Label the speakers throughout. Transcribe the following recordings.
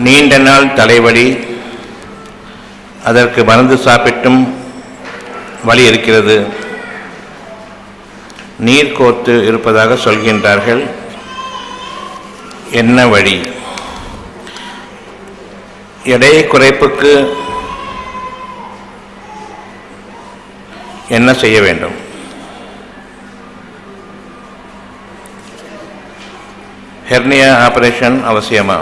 Speaker 1: நீண்ட நாள் தலைவலி, அதற்கு மருந்து சாப்பிட்டும் வலி இருக்கிறது, நீர் கோர்த்து இருப்பதாக சொல்கின்றார்கள். என்ன வழி? எடை குறைப்புக்கு என்ன செய்ய வேண்டும்? ஹெர்னியா ஆபரேஷன் அவசியமா?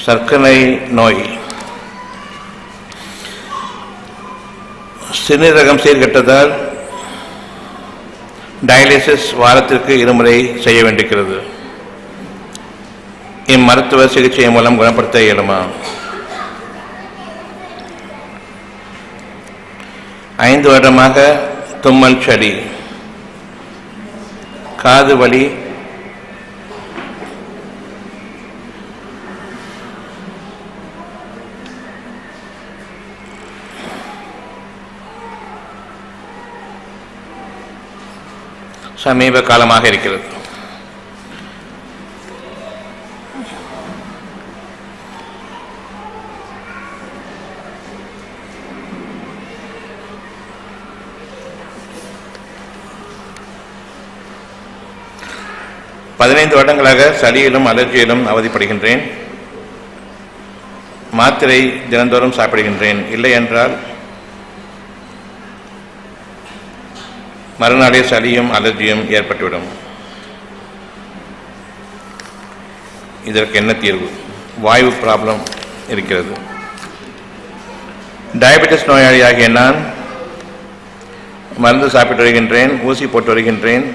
Speaker 1: சர்க்கரை நோய், சிறுநீரகம் சீர்கெட்டதால் டயாலிசிஸ் வாரத்திற்கு 2 முறை செய்ய வேண்டியிருக்கிறது. இம்மருத்துவ சிகிச்சை மூலம் குணப்படுத்த இயலுமா? 5 வருடமாக தும்மல், சளி, காது வலி, சமீப காலமாக இருக்கிறது. பதினைந்து வருடங்களாக சளியிலும் அலர்ஜியிலும் அவதிப்படுகின்றேன். மாத்திரை தினந்தோறும் சாப்பிடுகின்றேன். இல்லை என்றால் மறுநாளே சளியும் அலர்ஜியும் ஏற்பட்டுவிடும். இதற்கு என்ன தீர்வு? வாயு ப்ராப்ளம் இருக்கிறது. டயபெட்டிஸ் நோயாளியாகிய நான் மருந்து சாப்பிட்டு வருகின்றேன், ஊசி போட்டு வருகின்றேன்.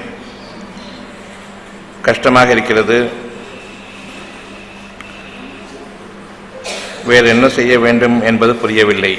Speaker 1: கஷ்டமாக இருக்கிறது. வேறு என்ன செய்ய வேண்டும் என்பது புரியவில்லை.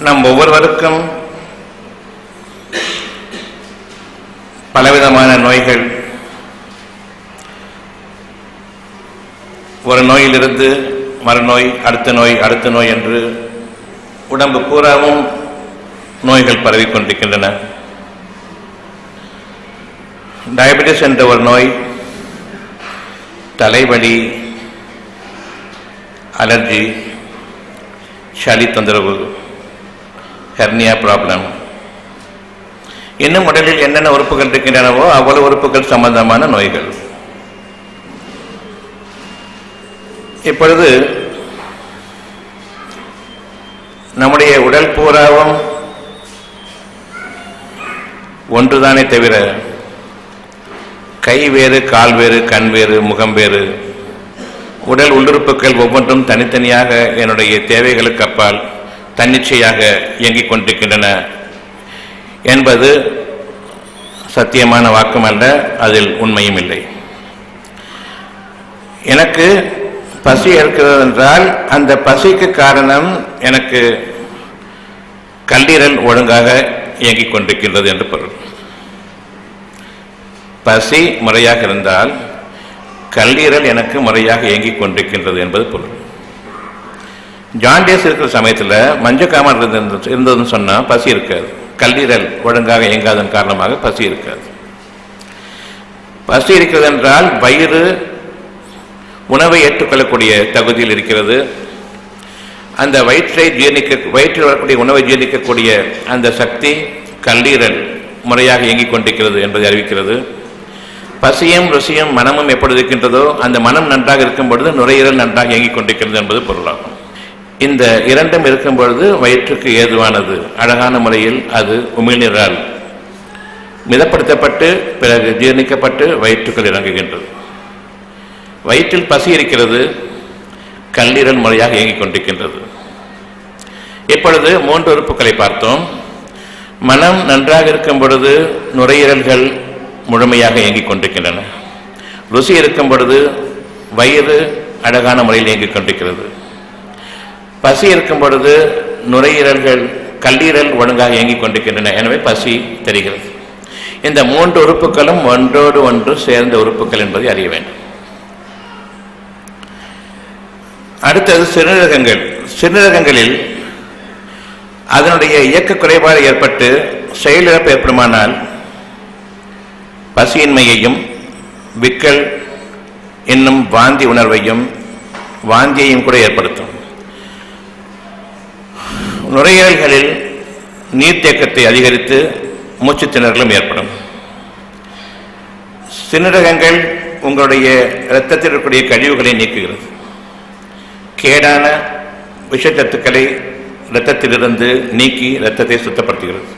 Speaker 1: நம் ஒவ்வொருவருக்கும் பலவிதமான நோய்கள், ஒரு நோயிலிருந்து மறுநோய், அடுத்த நோய், அடுத்த நோய் என்று உடம்பு பூராவும் நோய்கள் பரவிக்கொண்டிருக்கின்றன. டயபெட்டிஸ் என்ற ஒரு நோய் தலைவலி, அலர்ஜி, சளி தொந்தரவு, ஹெர்னியா ப்ராப்ளம், இன்னும் உடலில் என்னென்ன உறுப்புகள் இருக்கின்றனவோ அவ்வளவு உறுப்புகள் சம்பந்தமான நோய்கள். இப்பொழுது நம்முடைய உடல் பூராவும் ஒன்றுதானே தவிர கை வேறு, கால் வேறு, கண் வேறு, முகம் வேறு. உடல் உள்ளுறுப்புகள் ஒவ்வொன்றும் தனித்தனியாக என்னுடைய தேவைகளுக்கு அப்பால் தன்னிச்சையாக இயங்கிக் கொண்டிருக்கின்றன என்பது சத்தியமான வாக்கும் அல்ல, அதில் உண்மையும் இல்லை. எனக்கு பசி இருக்கிறது என்றால் அந்த பசிக்கு காரணம் எனக்கு கல்லீரல் ஒழுங்காக இயங்கிக் கொண்டிருக்கின்றது என்று பொருள். பசி முறையாக இருந்தால் கல்லீரல் எனக்கு முறையாக இயங்கிக் கொண்டிருக்கின்றது என்பது பொருள். ஜாண்டியஸ் இருக்கிற சமயத்தில் மஞ்சக்காமல் இருந்ததுன்னு சொன்னால் பசி இருக்காது. கல்லீரல் ஒழுங்காக இயங்காதன் காரணமாக பசி இருக்காது. பசி இருக்கிறது என்றால் வயிறு உணவை ஏற்றுக்கொள்ளக்கூடிய தகுதியில் இருக்கிறது. அந்த வயிற்றில் வரக்கூடிய உணவை ஜீரணிக்கக்கூடிய அந்த சக்தி கல்லீரல் முறையாக இயங்கிக் கொண்டிருக்கிறது என்பதை அறிவிக்கிறது. பசியும் ருசியும் மனமும் எப்பொழுது இருக்கின்றதோ அந்த மனம் நன்றாக இருக்கும் பொழுது நுரையீரல் நன்றாக இயங்கிக் கொண்டிருக்கிறது என்பது பொருளாகும். இந்த இரண்டும் இருக்கும் பொழுது வயிற்றுக்கு ஏதுவானது அழகான முறையில் அது உமிழ்நீரால் மிதப்படுத்தப்பட்டு பிறகு ஜீரணிக்கப்பட்டு வயிற்றுக்குள் இறங்குகின்றது. வயிற்றில் பசி இருக்கிறது, கல்லீரல் முறையாக இயங்கிக் கொண்டிருக்கின்றது. இப்பொழுது 3 உறுப்புகளை பார்த்தோம். மனம் நன்றாக இருக்கும் பொழுது நுரையீரல்கள் முழுமையாக இயங்கிக் கொண்டிருக்கின்றன. ருசி இருக்கும் பொழுது வயிறு அழகான முறையில் இயங்கிக் கொண்டிருக்கிறது. பசி இருக்கும் பொழுது நுரையீரல்கள் கல்லீரல் ஒழுங்காக இயங்கிக் கொண்டிருக்கின்றன. எனவே பசி தெரிகிறது. இந்த 3 உறுப்புகளும் ஒன்றோடு ஒன்று சேர்ந்த உறுப்புகள் என்பதை அறிய வேண்டும். அடுத்தது சிறுநீரகங்கள். சிறுநீரகங்களில் அதனுடைய இயக்க குறைபாடு ஏற்பட்டு செயலிழப்பு ஏற்படுமானால் பசியின்மையையும் விக்கல் என்னும் வாந்தி உணர்வையும் வாந்தியையும் கூட ஏற்படுத்தும். நுரையீரல்களில் நீர்த்தேக்கத்தை அதிகரித்து மூச்சு திணறலும் ஏற்படும். சிறுநீரகங்கள் உங்களுடைய இரத்தத்தில் இருக்கக்கூடிய கழிவுகளை நீக்குகிறது. கேடான விஷச்சத்துக்களை இரத்தத்திலிருந்து நீக்கி இரத்தத்தை சுத்தப்படுத்துகிறது.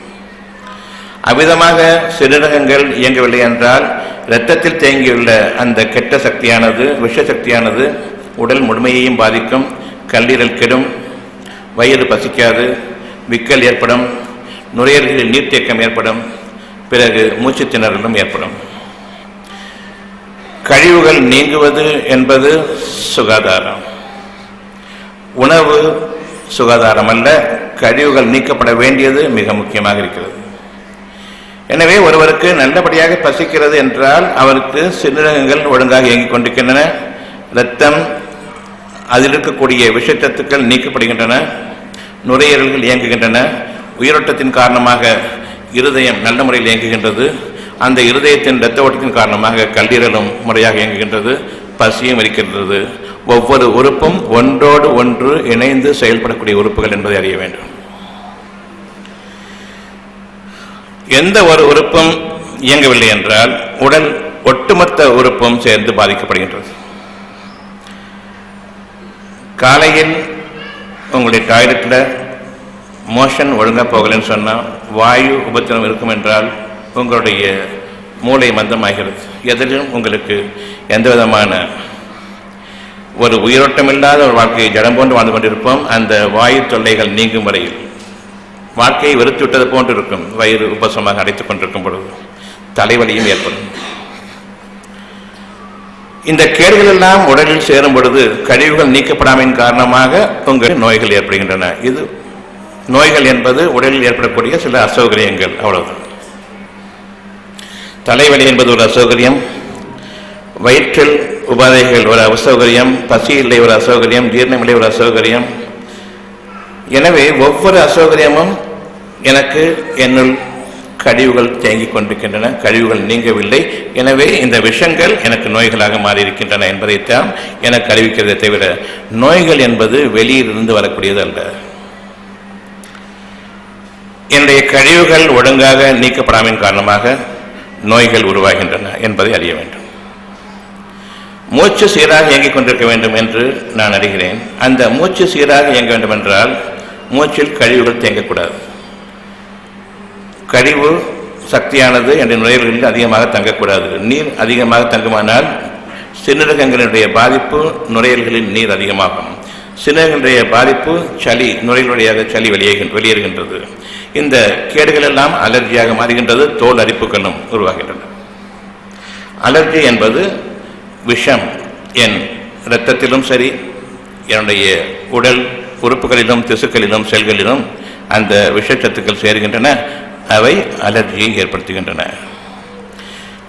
Speaker 1: அவ்விதமாக சிறுநீரகங்கள் இயங்கவில்லை என்றால் இரத்தத்தில் தேங்கியுள்ள அந்த கெட்ட சக்தியானது விஷ சக்தியானது உடல் முழுமையையும் பாதிக்கும். கல்லீரல் கெடும், வயிறு பசிக்காது, விக்கல் ஏற்படும், நுரையீரலில் நீர்த்தேக்கம் ஏற்படும், பிறகு மூச்சு திணறலும் ஏற்படும். கழிவுகள் நீங்குவது என்பது சுகாதாரம். உணவு சுகாதாரம் அல்ல, கழிவுகள் நீக்கப்பட வேண்டியது மிக முக்கியமாக இருக்கிறது. எனவே ஒருவருக்கு நல்லபடியாக பசிக்கிறது என்றால் அவருக்கு சிறுநீரகங்கள் ஒழுங்காக இயங்கிக் கொண்டிருக்கின்றன, இரத்தம் அதில் இருக்கக்கூடிய விஷச்சத்துக்கள் நீக்கப்படுகின்றன, நுரையீரல்கள் இயங்குகின்றன, உயிரோட்டத்தின் காரணமாக இருதயம் நல்ல முறையில் இயங்குகின்றது, அந்த இருதயத்தின் இரத்த ஓட்டத்தின் காரணமாக கல்லீரலும் முறையாக இயங்குகின்றது, பசியும் இருக்கின்றது. ஒவ்வொரு உறுப்பும் ஒன்றோடு ஒன்று இணைந்து செயல்படக்கூடிய உறுப்புகள் என்பதை அறிய வேண்டும். எந்த ஒரு உறுப்பும் இயங்கவில்லை என்றால் உடல் ஒட்டுமொத்த உறுப்பும் சேர்ந்து பாதிக்கப்படுகின்றது. காலையில் உங்களுடைய டாய்லெட்டில் மோஷன் ஒழுங்காக போகலன்னு சொன்னால் வாயு உபத்திரம் இருக்கும் என்றால் உங்களுடைய மூளை மந்தமாகிறது. எதிலும் உங்களுக்கு எந்த விதமான ஒரு உயிரோட்டம் இல்லாத ஒரு வாழ்க்கையை ஜடம் போன்று வாழ்ந்து கொண்டிருப்போம். அந்த வாயு தொல்லைகள் நீங்கும் வரையில் வாழ்க்கையை வெறுத்து விட்டது போன்று இருக்கும். வயிறு உபசமாக அடைத்துக் கொண்டிருக்கும் பொழுது தலைவலியும் ஏற்படும். இந்த கேடுகள் எல்லாம் உடலில் சேரும் பொழுது கழிவுகள் நீக்கப்படாமையின் காரணமாக உங்களுக்கு நோய்கள் ஏற்படுகின்றன. இது நோய்கள் என்பது உடலில் ஏற்படக்கூடிய சில அசௌகரியங்கள், அவ்வளவுதான். தலைவலி என்பது ஒரு அசௌகரியம், வயிற்றில் உபாதைகள் ஒரு அசௌகரியம், பசி இல்லை ஒரு அசௌகரியம், ஜீரணமில்லை ஒரு அசௌகரியம். எனவே ஒவ்வொரு அசௌகரியமும் எனக்கு என்னுள் கழிவுகள் தேங்கிக் கொண்டிருக்கின்றன, கழிவுகள் நீங்கவில்லை. எனவே இந்த விஷங்கள் எனக்கு நோய்களாக மாறியிருக்கின்றன என்பதைத்தான் எனக்கு அறிவிக்கிறதை தவிர நோய்கள் என்பது வெளியிலிருந்து வரக்கூடியது அல்ல. என்னுடைய கழிவுகள் ஒழுங்காக நீக்கப்படாமையின் காரணமாக நோய்கள் உருவாகின்றன என்பதை அறிய வேண்டும். மூச்சு சீராக இயங்கிக் கொண்டிருக்க வேண்டும் என்று நான் அறிகிறேன். அந்த மூச்சு சீராக இயங்க வேண்டும் என்றால் மூச்சில் கழிவுகள் தேங்கக்கூடாது. கழிவு சக்தியானது என்ற நுரையீரல்களில் அதிகமாக தங்கக்கூடாது. நீர் அதிகமாக தங்குமானால் சிறுநீரகங்களுடைய பாதிப்பு, நுரையீரல்களில் நீர் அதிகமாகும். சிறுநீரகங்களுடைய பாதிப்பு சளி, நுரையீரலுடைய சளி வெளியேறுகின்றது. இந்த கேடுகள் எல்லாம் அலர்ஜியாக மாறுகின்றது, தோல் அரிப்புகளும் உருவாகின்றன. அலர்ஜி என்பது விஷம் என் இரத்தத்திலும் சரி, என்னுடைய உடல் உறுப்புகளிலும் திசுக்களிலும் செல்களிலும் அந்த விஷச்சத்துக்கள் சேருகின்றன. அவை அலர்ஜியை ஏற்படுத்துகின்றன.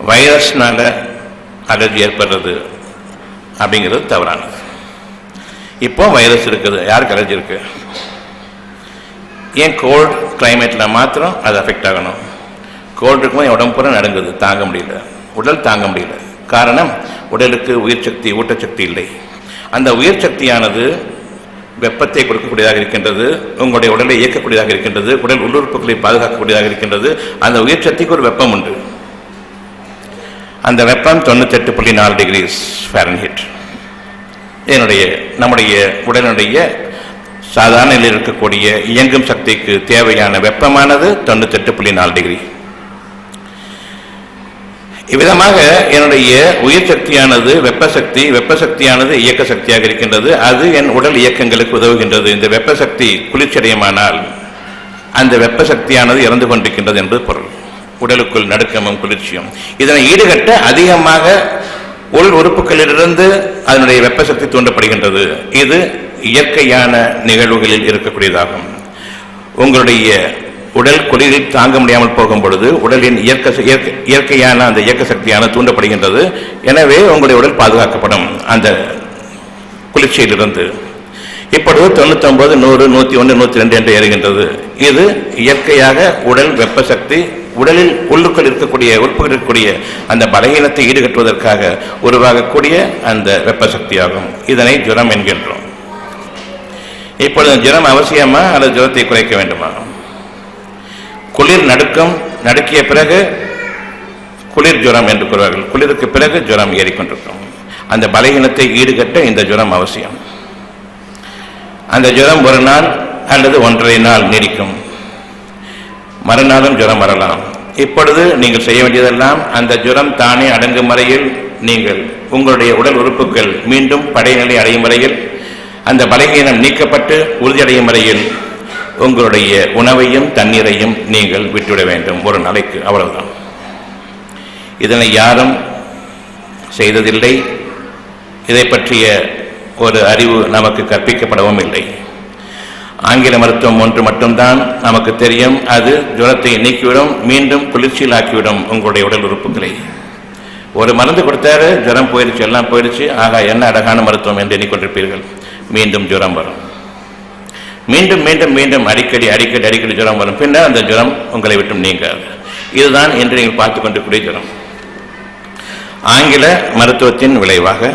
Speaker 1: வைரஸ்னால அலர்ஜி ஏற்படுறது அப்படிங்கிறது தவறானது. இப்போ வைரஸ் இருக்குது, யாருக்கு அலர்ஜி இருக்கு? ஏன் கோல்டு கிளைமேட்டில் மாத்திரம் அது அஃபெக்ட் ஆகணும்? கோல்டு இருக்கும்போது என் உடம்பு பூரா நடுங்குது, தாங்க முடியல, உடல் தாங்க முடியல. காரணம், உடலுக்கு உயிர் சக்தி, ஊட்டச்சக்தி இல்லை. அந்த உயிர் சக்தியானது வெப்பத்தை கொடுக்கக்கூடியதாக இருக்கின்றது, உங்களுடைய உடலை இயக்கக்கூடியதாக இருக்கின்றது, உடல் உள்ளுறுப்புகளை பாதுகாக்கக்கூடியதாக இருக்கின்றது. அந்த உயிர் சக்திக்கு ஒரு வெப்பம் உண்டு. அந்த வெப்பம் 98.4 டிகிரிஸ் ஃபாரன்ஹீட். நம்முடைய உடலுடைய சாதாரண நிலையில் இருக்கக்கூடிய இயங்கும் சக்திக்கு தேவையான வெப்பமானது 98.4 டிகிரி. இவ்விதமாக என்னுடைய உயிர் சக்தியானது வெப்பசக்தியானது இயக்க சக்தியாக இருக்கின்றது. அது என் உடல் இயக்கங்களுக்கு உதவுகின்றது. இந்த வெப்பசக்தி குளிர்ச்சியடையுமானால் அந்த வெப்பசக்தியானது இறந்து கொண்டிருக்கின்றது என்று பொருள். உடலுக்குள் நடுக்கமும் குளிர்ச்சியும். இதனை ஈடுகட்ட அதிகமாக உள் உறுப்புகளிலிருந்து அதனுடைய வெப்ப சக்தி தூண்டப்படுகின்றது. இது இயற்கையான நிகழ்வுகளில் இருக்கக்கூடியதாகும். உங்களுடைய உடல் குளிரில் தாங்க முடியாமல் போகும் பொழுது உடலின் இயற்கையான அந்த இயக்க சக்தியான தூண்டப்படுகின்றது. எனவே உங்களுடைய உடல் பாதுகாக்கப்படும் அந்த குளிர்ச்சியிலிருந்து. இப்பொழுது 99, 100, 101, 102 என்று ஏறுகின்றது. இது இயற்கையாக உடல் வெப்ப சக்தி உடலில் உள்ளுக்குள் இருக்கக்கூடிய உறுப்புகள் இருக்கக்கூடிய அந்த பலகீனத்தை ஈடுகட்டுவதற்காக உருவாகக்கூடிய அந்த வெப்ப சக்தியாகும். இதனை ஜுரம் என்கின்றோம். இப்பொழுது ஜுரம் அவசியமா அல்லது ஜுரத்தை குறைக்க வேண்டுமா? குளிர் நடுக்கிய பிறகு குளிர் ஜுரம் என்று கூறுவார்கள். குளிருக்கு பிறகு ஜுரம் ஏறிக்கொண்டிருக்கும். அந்த பலகீனத்தை ஈடுகட்ட இந்த ஜுரம் அவசியம். அந்த ஜுரம் ஒரு நாள் அல்லது 1.5 நாள் நீடிக்கும். மறுநாளும் ஜுரம் வரலாம். இப்பொழுது நீங்கள் செய்ய வேண்டியதெல்லாம் அந்த ஜுரம் தானே அடங்கும் வரையில், நீங்கள் உங்களுடைய உடல் உறுப்புகள் மீண்டும் படைநிலை அடையும் வரையில், அந்த பலகீனம் நீக்கப்பட்டு உறுதியடையும் வரையில் உங்களுடைய உணவையும் தண்ணீரையும் நீங்கள் விட்டுவிட வேண்டும் ஒரு நாளைக்கு. அவ்வளவுதான். இதனை யாரும் செய்ததில்லை. இதை பற்றிய ஒரு அறிவு நமக்கு கற்பிக்கப்படவும் இல்லை. ஆங்கில மருத்துவம் ஒன்று மட்டும்தான் நமக்கு தெரியும். அது ஜுரத்தை நீக்கிவிடும், மீண்டும் குளிர்ச்சியில் ஆக்கிவிடும் உங்களுடைய உடல் உறுப்புகளை. ஒரு மருந்து கொடுத்தாரு, ஜுரம் போயிடுச்சு, எல்லாம் போயிடுச்சு, ஆகா என்ன அழகான மருத்துவம் என்று எண்ணிக்கொண்டிருப்பீர்கள். மீண்டும் ஜுரம் வரும். மீண்டும் மீண்டும் மீண்டும் அடிக்கடி அடிக்கடி அடிக்கடி ஜுரம் வரும். பின்னர் அந்த ஜுரம் உங்களை விட்டு நீங்காது. இதுதான் இன்று நீங்கள் பார்த்து கொண்டிருக்கூடிய ஜுரம். ஆங்கில மருத்துவத்தின் விளைவாக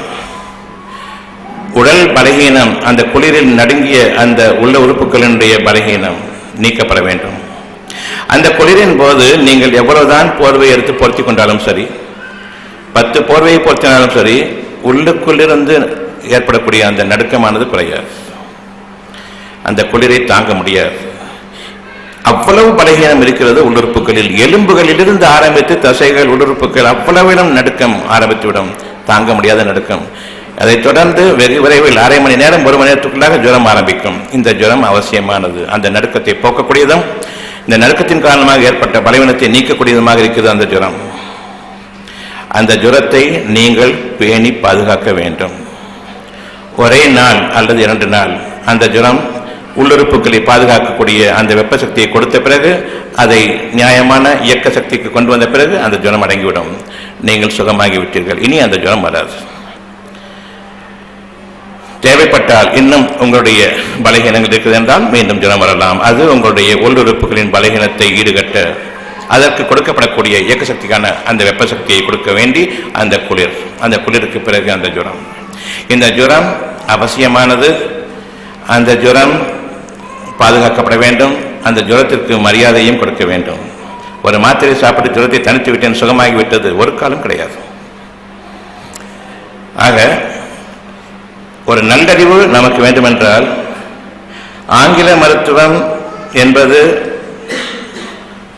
Speaker 1: உடல் பலகீனம், அந்த குளிரில் நடுங்கிய அந்த உள்ள உறுப்புகளினுடைய பலகீனம் நீக்கப்பட வேண்டும். அந்த குளிரின் போது நீங்கள் எவ்வளவுதான் போர்வை எடுத்து பொருத்தி கொண்டாலும் சரி, 10 போர்வையை பொருத்தினாலும் சரி, உள்ளுக்குள்ளிருந்து ஏற்படக்கூடிய அந்த நடுக்கமானது குறையாது. அந்த குளிரை தாங்க முடியாது. அவ்வளவு பலகீனம் இருக்கிறது உள்ளுறுப்புகளில். எலும்புகளிலிருந்து ஆரம்பித்து தசைகள், உள்ளுறுப்புகள் அவ்வளவிலும் நடுக்கம் ஆரம்பித்துவிடும். தாங்க முடியாத நடுக்கம். அதைத் தொடர்ந்து வெகு விரைவில் 1/2 மணி நேரம் 1 மணி நேரத்துக்குள்ளாக ஜுரம் ஆரம்பிக்கும். இந்த ஜுரம் அவசியமானது. அந்த நடுக்கத்தை போக்கக்கூடியதும் இந்த நடுக்கத்தின் காரணமாக ஏற்பட்ட பலவீனத்தை நீக்கக்கூடியதுமாக இருக்கிறது அந்த ஜுரம். அந்த ஜுரத்தை நீங்கள் பேணி பாதுகாக்க வேண்டும். ஒரே நாள் அல்லது 2 நாள் அந்த ஜுரம் உள்ளுறுப்புகளை பாதுகாக்கக்கூடிய அந்த வெப்ப சக்தியை கொடுத்த பிறகு, அதை நியாயமான இயக்க சக்திக்கு கொண்டு வந்த பிறகு அந்த ஜுரம் அடங்கிவிடும். நீங்கள் சுகமாகிவிட்டீர்கள். இனி அந்த ஜுரம் வராது. தேவைப்பட்டால் இன்னும் உங்களுடைய பலகீனங்கள் இருக்கிறது என்றால் மீண்டும் ஜுரம் வரலாம். அது உங்களுடைய உள்ளுறுப்புகளின் பலகீனத்தை ஈடுகட்ட அதற்கு கொடுக்கப்படக்கூடிய இயக்க சக்திக்கான அந்த வெப்ப சக்தியை கொடுக்க வேண்டி அந்த குளிருக்கு பிறகு அந்த ஜுரம். இந்த ஜுரம் அவசியமானது. அந்த ஜுரம் பாதுகாக்கப்பட வேண்டும். அந்த ஜுரத்திற்கு மரியாதையும் கொடுக்க வேண்டும். ஒரு மாத்திரை சாப்பிட்டு ஜுரத்தை தனித்து விட்டேன், சுகமாகிவிட்டது, ஒரு காலம் கிடையாது. ஆக ஒரு நல்லறிவு நமக்கு வேண்டுமென்றால், ஆங்கில மருத்துவம் என்பது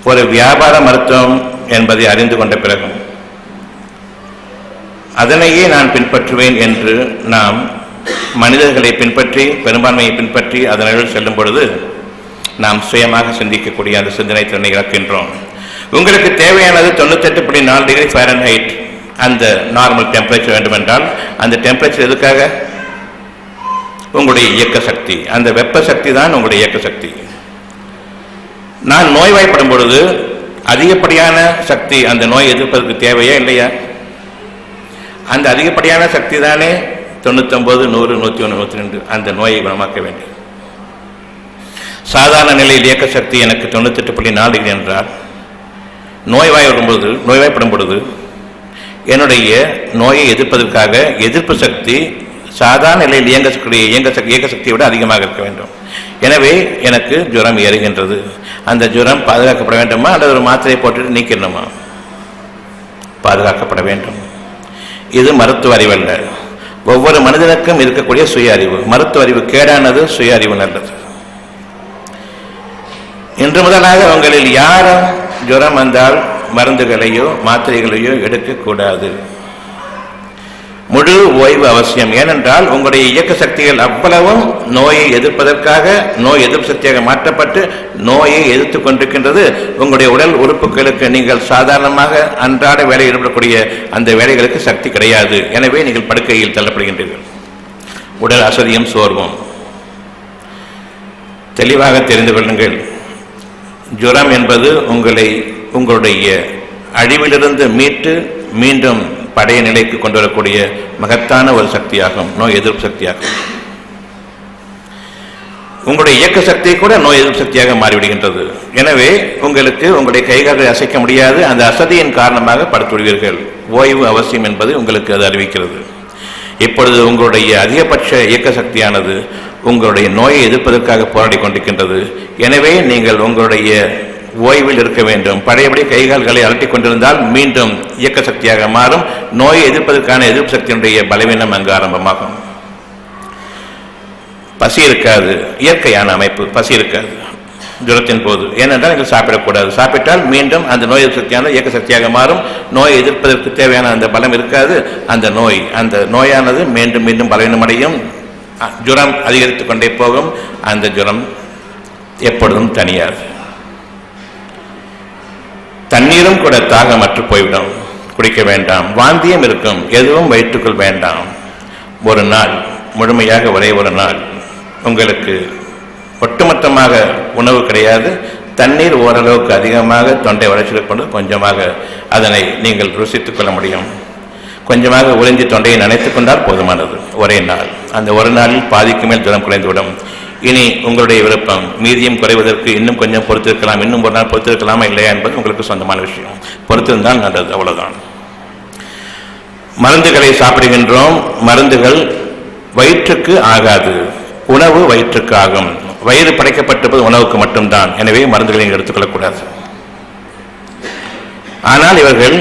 Speaker 1: ஒரு வியாபார மருத்துவம் என்பதை அறிந்து கொண்ட பிறகு அதனையே நான் பின்பற்றுவேன் என்று நாம் மனிதர்களை பின்பற்றி, பெரும்பான்மையை பின்பற்றி அதனுள் செல்லும் பொழுது நாம் சுயமாக சிந்திக்கக்கூடிய அந்த சிந்தனை திறனை இழக்கின்றோம். உங்களுக்கு தேவையானது 98.4 டிகிரி ஃபாரன்ஹைட் அந்த நார்மல் டெம்பரேச்சர் வேண்டுமென்றால், அந்த டெம்பரேச்சர் எதுக்காக? உங்களுடைய இயக்க சக்தி. அந்த வெப்ப சக்தி தான் உங்களுடைய இயக்க சக்தி. நான் நோய்வாய்ப்படும் பொழுது அதிகப்படியான சக்தி அந்த நோய் எதிர்ப்பதற்கு தேவையா இல்லையா? அந்த அதிகப்படியான சக்தி தானே 99, 100, 101, 102 அந்த நோயை குணமாக்க வேண்டும். சாதாரண நிலையில் இயக்க சக்தி எனக்கு 98.4 டிகிரி என்றால், நோய்வாய்ப்படும் பொழுது என்னுடைய நோயை எதிர்ப்பதற்காக எதிர்ப்பு சக்தி சாதாரண நிலையில் இயக்க சக்தியை விட அதிகமாக இருக்க வேண்டும். எனவே எனக்கு ஜுரம் ஏறுகின்றது. அந்த ஜுரம் பாதுகாக்கப்பட வேண்டுமா அல்லது ஒரு மாத்திரை போட்டு நீக்கணுமா? பாதுகாக்கப்பட வேண்டும். இது மருத்துவ அறிவல்ல. ஒவ்வொரு மனிதனுக்கும் இருக்கக்கூடிய சுய அறிவு. மருத்துவ அறிவு கேடானது, சுய அறிவு நல்லது. இன்று முதலாக உங்களில் யாரும் ஜுரம் வந்தால் மருந்துகளையோ மாத்திரைகளையோ எடுக்கக்கூடாது. முழு ஓய்வு அவசியம். ஏனென்றால் உங்களுடைய இயக்க சக்திகள் அவ்வளவும் நோயை எதிர்ப்பதற்காக நோய் எதிர்ப்பு சக்தியாக மாற்றப்பட்டு நோயை எதிர்த்து கொண்டிருக்கின்றது. உங்களுடைய உடல் உறுப்புகளுக்கு நீங்கள் சாதாரணமாக அன்றாட வேலை ஈடுபடக்கூடிய அந்த வேலைகளுக்கு சக்தி கிடையாது. எனவே நீங்கள் படுக்கையில் தள்ளப்படுகின்றீர்கள். உடல் அசதியும் சோர்வும். தெளிவாக தெரிந்து கொள்ளுங்கள், ஜுரம் என்பது உங்களுடைய அழிவிலிருந்து மீட்டு மீண்டும் பழைய நிலைக்கு கொண்டு வரக்கூடிய மகத்தான ஒரு சக்தியாகும், நோய் எதிர்ப்பு சக்தியாகும். உங்களுடைய இயக்க சக்தி கூட நோய் எதிர்ப்பு சக்தியாக மாறிவிடுகின்றது. எனவே உங்களுக்கு உங்களுடைய கைகால்களை அசைக்க முடியாது. அந்த அசதியின் காரணமாக படுத்துவிடுவீர்கள். ஓய்வு அவசியம் என்பது உங்களுக்கு அது அறிவிக்கிறது. இப்பொழுது உங்களுடைய அதிகபட்ச இயக்க சக்தியானது உங்களுடைய நோயை எதிர்ப்பதற்காக போராடி கொண்டிருக்கின்றது. எனவே நீங்கள் உங்களுடைய ஓய்வில் இருக்க வேண்டும். பழையபடி கைகால்களை அலட்டிக் கொண்டிருந்தால் மீண்டும் இயக்க சக்தியாக மாறும். நோயை எதிர்ப்பதற்கான எதிர்ப்பு சக்தியினுடைய பலவீனம் அங்கு ஆரம்பமாகும். பசி இருக்காது, இயற்கையான அமைப்பு. பசி இருக்காது ஜுரத்தின் போது. ஏனென்றால் நீங்கள் சாப்பிடக்கூடாது. சாப்பிட்டால் மீண்டும் அந்த நோய் எதிர்ப்பு சக்தியான இயக்க சக்தியாக மாறும். நோயை எதிர்ப்பதற்கு தேவையான அந்த பலம் இருக்காது. அந்த நோயானது மீண்டும் மீண்டும் பலவீனமடையும். ஜுரம் அதிகரித்துக் கொண்டே போகும். அந்த ஜுரம் எப்பொழுதும் தனியாது. தண்ணீரும் கூட தாகமற்று போய்விடும். குடிக்க வேண்டாம். வாந்தியம் இருக்கும். எதுவும் வயிற்றுக்குள் வேண்டாம். ஒரு நாள் முழுமையாக ஒரே ஒரு நாள் உங்களுக்கு ஒட்டுமொத்தமாக உணவு கிடையாது. தண்ணீர் ஓரளவுக்கு அதிகமாக தொண்டை வளர்ச்சியில் கொண்டு கொஞ்சமாக அதனை நீங்கள் ருசித்துக் கொள்ள முடியும். கொஞ்சமாக உறிஞ்சி தொண்டையை நனைத்துக் கொண்டால் போதுமானது. ஒரே நாள். அந்த ஒரு நாளில் பாதிக்கு மேல் ஜுரம் குறைந்துவிடும். இனி உங்களுடைய விருப்பம். மீதியும் குறைவதற்கு இன்னும் கொஞ்சம் பொறுத்திருக்கலாம், இன்னும் ஒரு நாள் பொறுத்திருக்கலாமா இல்லையா என்பது உங்களுக்கு சொந்தமான விஷயம். பொறுத்திருந்தால் நல்லது, அவ்வளவுதான். மருந்துகளை சாப்பிடுகின்றோம். மருந்துகள் வயிற்றுக்கு ஆகாது. உணவு வயிற்றுக்கு ஆகும். வயிறு படைக்கப்பட்டிருப்பது உணவுக்கு மட்டும்தான். எனவே மருந்துகளை நீங்கள் எடுத்துக்கொள்ளக்கூடாது. ஆனால் இவர்கள்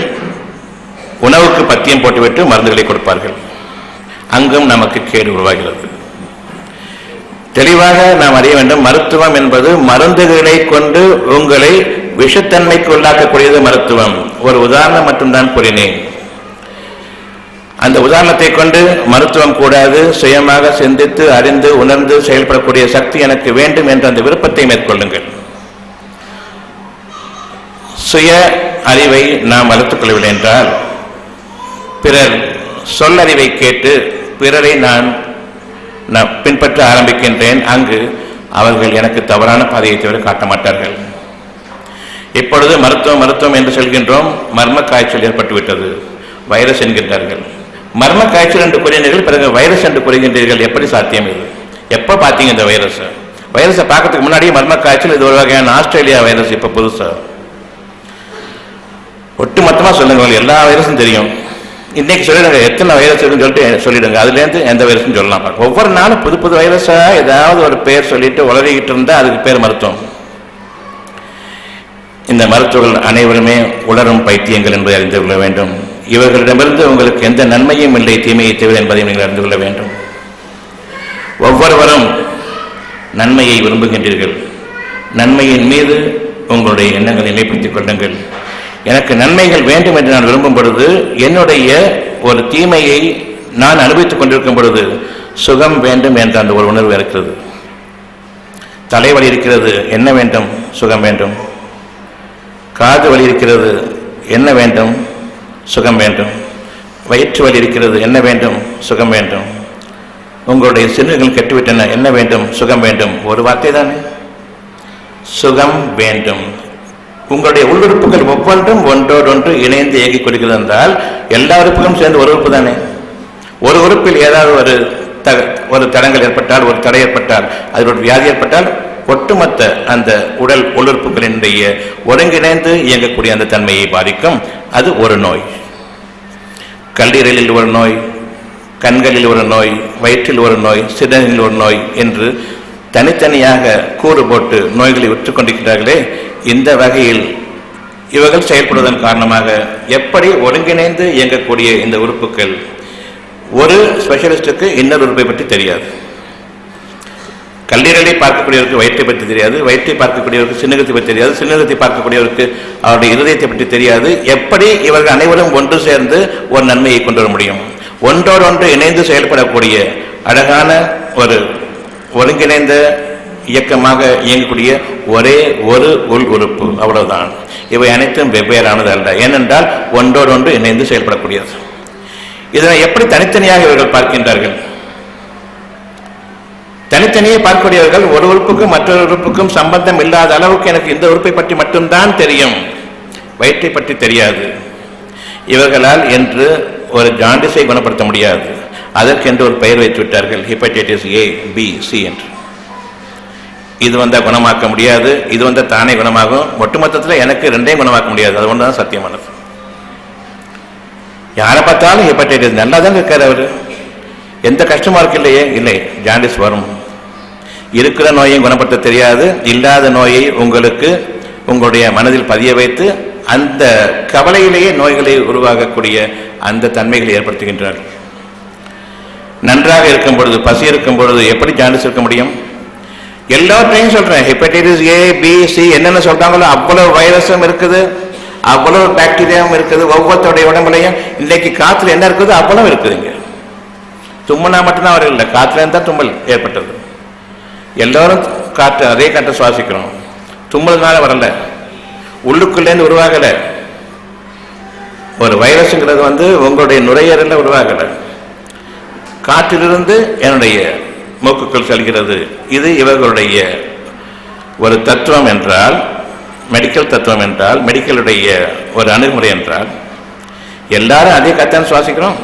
Speaker 1: உணவுக்கு பத்தியம் போட்டுவிட்டு மருந்துகளை கொடுப்பார்கள். அங்கும் நமக்கு கேடு உருவாகிறது. தெளிவாக நாம் அறிய வேண்டும். மருத்துவம் என்பது மருந்துகளை கொண்டு உங்களை விஷத்தன்மைக்கு உள்ளாக்கக்கூடியது மருத்துவம். ஒரு உதாரணம் மட்டும்தான் கூறினேன். அந்த உதாரணத்தை கொண்டு மருத்துவம் கூடாது. சுயமாக சிந்தித்து அறிந்து உணர்ந்து செயல்படக்கூடிய சக்தி எனக்கு வேண்டும் என்ற அந்த விருப்பத்தை மேற்கொள்ளுங்கள். சுய அறிவை நாம் வளர்த்துக் கொள்ளவில்லை என்றால் பிறர் சொல்லறிவை கேட்டு பிறரை நான் பின்பற்ற ஆரம்பிக்கின்றேன். அங்கு அவர்கள் எனக்கு தவறான பாதையை தவிர காட்ட மாட்டார்கள். இப்பொழுது மருத்துவம் என்று சொல்கின்றோம். மர்ம காய்ச்சல் ஏற்பட்டுவிட்டது, வைரஸ் என்கின்றார்கள். மர்ம காய்ச்சல் என்று கூறினீர்கள், பிறகு வைரஸ் என்று கூறுகின்றீர்கள். எப்படி சாத்தியம் இது? எப்போ பார்த்தீங்க இந்த வைரஸை பார்க்கறதுக்கு முன்னாடியே மர்ம காய்ச்சல். இது ஒரு வகையான ஆஸ்திரேலியா வைரஸ். இப்போ புதுசா ஒட்டு மொத்தமாக சொல்லுங்க. எல்லா வைரஸும் தெரியும். இன்னைக்கு சொல்லிடுங்க எத்தனை வைரஸ் இருக்குன்னு சொல்லிட்டு சொல்லிடுங்க. அதுலேருந்து எந்த வைரஸ்ன்னு சொல்லலாம். ஒவ்வொரு நாளும் புது புது வைரஸா ஏதாவது ஒரு பேர் சொல்லிட்டு உளறிக்கிட்டு இருந்தா அதுக்கு பேர் மருத்துவம். இந்த மருத்துவர்கள் அனைவருமே உளரும் பைத்தியங்கள் என்பதை அறிந்து கொள்ள வேண்டும். இவர்களிடமிருந்து உங்களுக்கு எந்த நன்மையும் இல்லை, தீமையை தவிர என்பதை நீங்கள் அறிந்து கொள்ள வேண்டும். ஒவ்வொருவரும் நன்மையை விரும்புகின்றீர்கள். நன்மையின் மீது உங்களுடைய எண்ணங்களை நிலைப்படுத்திக் கொள்ளுங்கள். எனக்கு நன்மைகள் வேண்டும் என்று நான் விரும்பும் பொழுது என்னுடைய ஒரு தீமையை நான் அனுபவித்துக் கொண்டிருக்கும் பொழுது சுகம் வேண்டும் என்ற அந்த ஒரு உணர்வு இருக்கிறது. தலைவலி இருக்கிறது, என்ன வேண்டும்? சுகம் வேண்டும். காது வலி இருக்கிறது, என்ன வேண்டும்? சுகம் வேண்டும். வயிற்று வலி இருக்கிறது, என்ன வேண்டும்? சுகம் வேண்டும். உங்களுடைய சிறுநீர்கள் கெட்டுவிட்டன, என்ன வேண்டும்? சுகம் வேண்டும். ஒரு வார்த்தை தானே, சுகம் வேண்டும். உங்களுடைய உள்ளுறுப்புகள் ஒவ்வொன்றும் ஒன்றோடொன்று இணைந்து இயங்கிக் கொள்கிறது என்றால் எல்லா உறுப்புகளும் சேர்ந்து ஒரு உறுப்பு தானே. ஒரு உறுப்பில் ஏதாவது ஒரு தடங்கள் ஏற்பட்டால், ஒரு தடை ஏற்பட்டால், அதில் ஒரு வியாதி ஏற்பட்டால் ஒட்டுமொத்த அந்த உடல் உள்ளுறுப்புகளினுடைய ஒருங்கிணைந்து இயங்கக்கூடிய அந்த தன்மையை பாதிக்கும். அது ஒரு நோய். கல்லீரலில் ஒரு நோய், கண்களில் ஒரு நோய், வயிற்றில் ஒரு நோய், சிறுநீரில் ஒரு நோய் என்று தனித்தனியாக கூறு போட்டு நோய்களை விற்றுக் கொண்டிருக்கிறார்களே. இந்த வகையில் இவர்கள் செயல்படுவதன் காரணமாக எப்படி ஒருங்கிணைந்து இயங்கக்கூடிய இந்த உறுப்புகள், ஒரு ஸ்பெஷலிஸ்டுக்கு இன்னொரு உறுப்பை பற்றி தெரியாது. கல்லீரலை பார்க்கக்கூடியவருக்கு வயிற்றை பற்றி தெரியாது, வயிற்றை பார்க்கக்கூடியவருக்கு சிறுநீரகத்தை பற்றி தெரியாது, சிறுநீரகத்தை பார்க்கக்கூடியவருக்கு அவருடைய இருதயத்தை பற்றி தெரியாது. எப்படி இவர்கள் அனைவரும் ஒன்று சேர்ந்து ஒரு நன்மையை கொண்டு வர முடியும்? ஒன்றோடொன்று இணைந்து செயல்படக்கூடிய அழகான ஒரு ஒருங்கிணைந்த இயக்கமாக இயங்கக்கூடிய ஒரே ஒரு உள் உறுப்பு, அவ்வளவுதான். இவை அனைத்தும் வெவ்வேறானது அல்ல, ஏனென்றால் ஒன்றோடொன்று இணைந்து செயல்படக்கூடியது. இதனை எப்படி தனித்தனியாக இவர்கள் பார்க்கின்றார்கள்? தனித்தனியே பார்க்கக்கூடியவர்கள் ஒரு உறுப்புக்கும் மற்றொரு உறுப்புக்கும் சம்பந்தம் இல்லாத அளவுக்கு எனக்கு இந்த உறுப்பை பற்றி மட்டும்தான் தெரியும், வயிற்றை பற்றி தெரியாது. இவர்களால் என்று ஒரு ஜாண்டிஸை குணப்படுத்த முடியாது. அதற்கென்று ஒரு பெயர் வைத்து விட்டார்கள், ஹெப்படைட்டிஸ் A, B, C என்று. இது வந்தால் குணமாக்க முடியாது, இது வந்தால் தானே குணமாகும். ஒட்டுமொத்தத்தில் எனக்கு ரெண்டையும் குணமாக்க முடியாது. அது ஒன்று தான் சத்தியமானது. யாரை பார்த்தாலும் ஹெப்படைட்டிஸ், நல்லா தான் இருக்கார் அவர், எந்த கஷ்டமா இருக்கு இல்லையே, இல்லை ஜாண்டிஸ் வரும். இருக்கிற நோயையும் குணப்படுத்த தெரியாது, இல்லாத நோயை உங்களுக்கு உங்களுடைய மனதில் பதிய வைத்து அந்த கவலையிலேயே நோய்களை உருவாகக்கூடிய அந்த தன்மைகளை ஏற்படுத்துகின்றார்கள். நன்றாக இருக்கும் பொழுது, பசி இருக்கும் பொழுது எப்படி ஜாண்டிஸ் இருக்க முடியும்? எல்லாத்தையும் சொல்றேன், ஹெப்படைட்டிஸ் A, B, C என்னென்ன சொல்றாங்களோ அவ்வளவு வைரஸும் இருக்குது, அவ்வளவு பாக்டீரியாவும் இருக்குது. ஒவ்வொருத்தருடைய உடம்புலையும் இன்னைக்கு காத்துல என்ன இருக்குது அவ்வளவு இருக்குதுங்க. தும்மனா மட்டும்தான் அவர் இல்லை, காத்துல இருந்தால் தும்மல் ஏற்பட்டது. எல்லாரும் காற்று, அதே காற்றை சுவாசிக்கிறோம். தும்மல்னால வரல, உள்ளுக்குள்ளேருந்து உருவாகல. ஒரு வைரஸுங்கிறது உங்களுடைய நுரையீரலில் உருவாகல, காற்றிலிருந்து என்னுடைய மூக்குக்குள் செல்கிறது. இது இவர்களுடைய ஒரு தத்துவம் என்றால், மெடிக்கல் தத்துவம் என்றால், மெடிக்கலுடைய ஒரு அணுகுமுறை என்றால், எல்லாரும் அதே காற்றான் சுவாசிக்கிறோம்.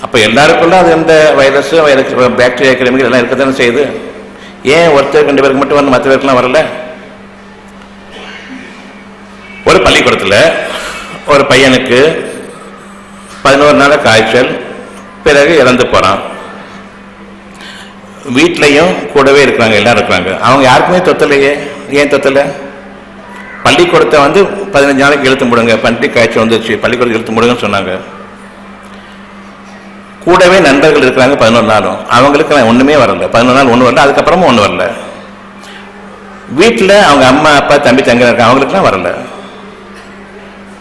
Speaker 1: அப்போ எல்லாருக்குள்ள அது எந்த வைரஸ் பாக்டீரியா கிருமிகள் எல்லாம் இருக்கத்தானே செய்யுது. ஏன் ஒருத்தருக்கு 2 பேருக்கு மட்டும் வந்து மற்ற பேருக்குலாம் வரல? ஒரு பள்ளிக்கூடத்தில் ஒரு பையனுக்கு 11 நாள் காய்ச்சல், பிறகு இறந்து போகிறான். வீட்லையும் கூடவே இருக்கிறாங்க, எல்லாரும் இருக்கிறாங்க. அவங்க யாருக்குமே தொத்தலையே. ஏன் தொத்தலை? பள்ளிக்கூடத்தை 15 நாளைக்கு இழுத்து முடுங்க, பன்றி காய்ச்சல் வந்துச்சு, பள்ளிக்கூடத்தை இழுத்து முடுங்கன்னு சொன்னாங்க. கூடவே நண்பர்கள் இருக்கிறாங்க 11 நாளும், அவங்களுக்கு ஒன்றுமே வரல. 11 நாள் ஒன்றும் வரல, அதுக்கப்புறமும் ஒன்றும் வரல. வீட்டில் அவங்க அம்மா அப்பா தம்பி தங்க இருக்காங்க, அவங்களுக்குலாம் வரல.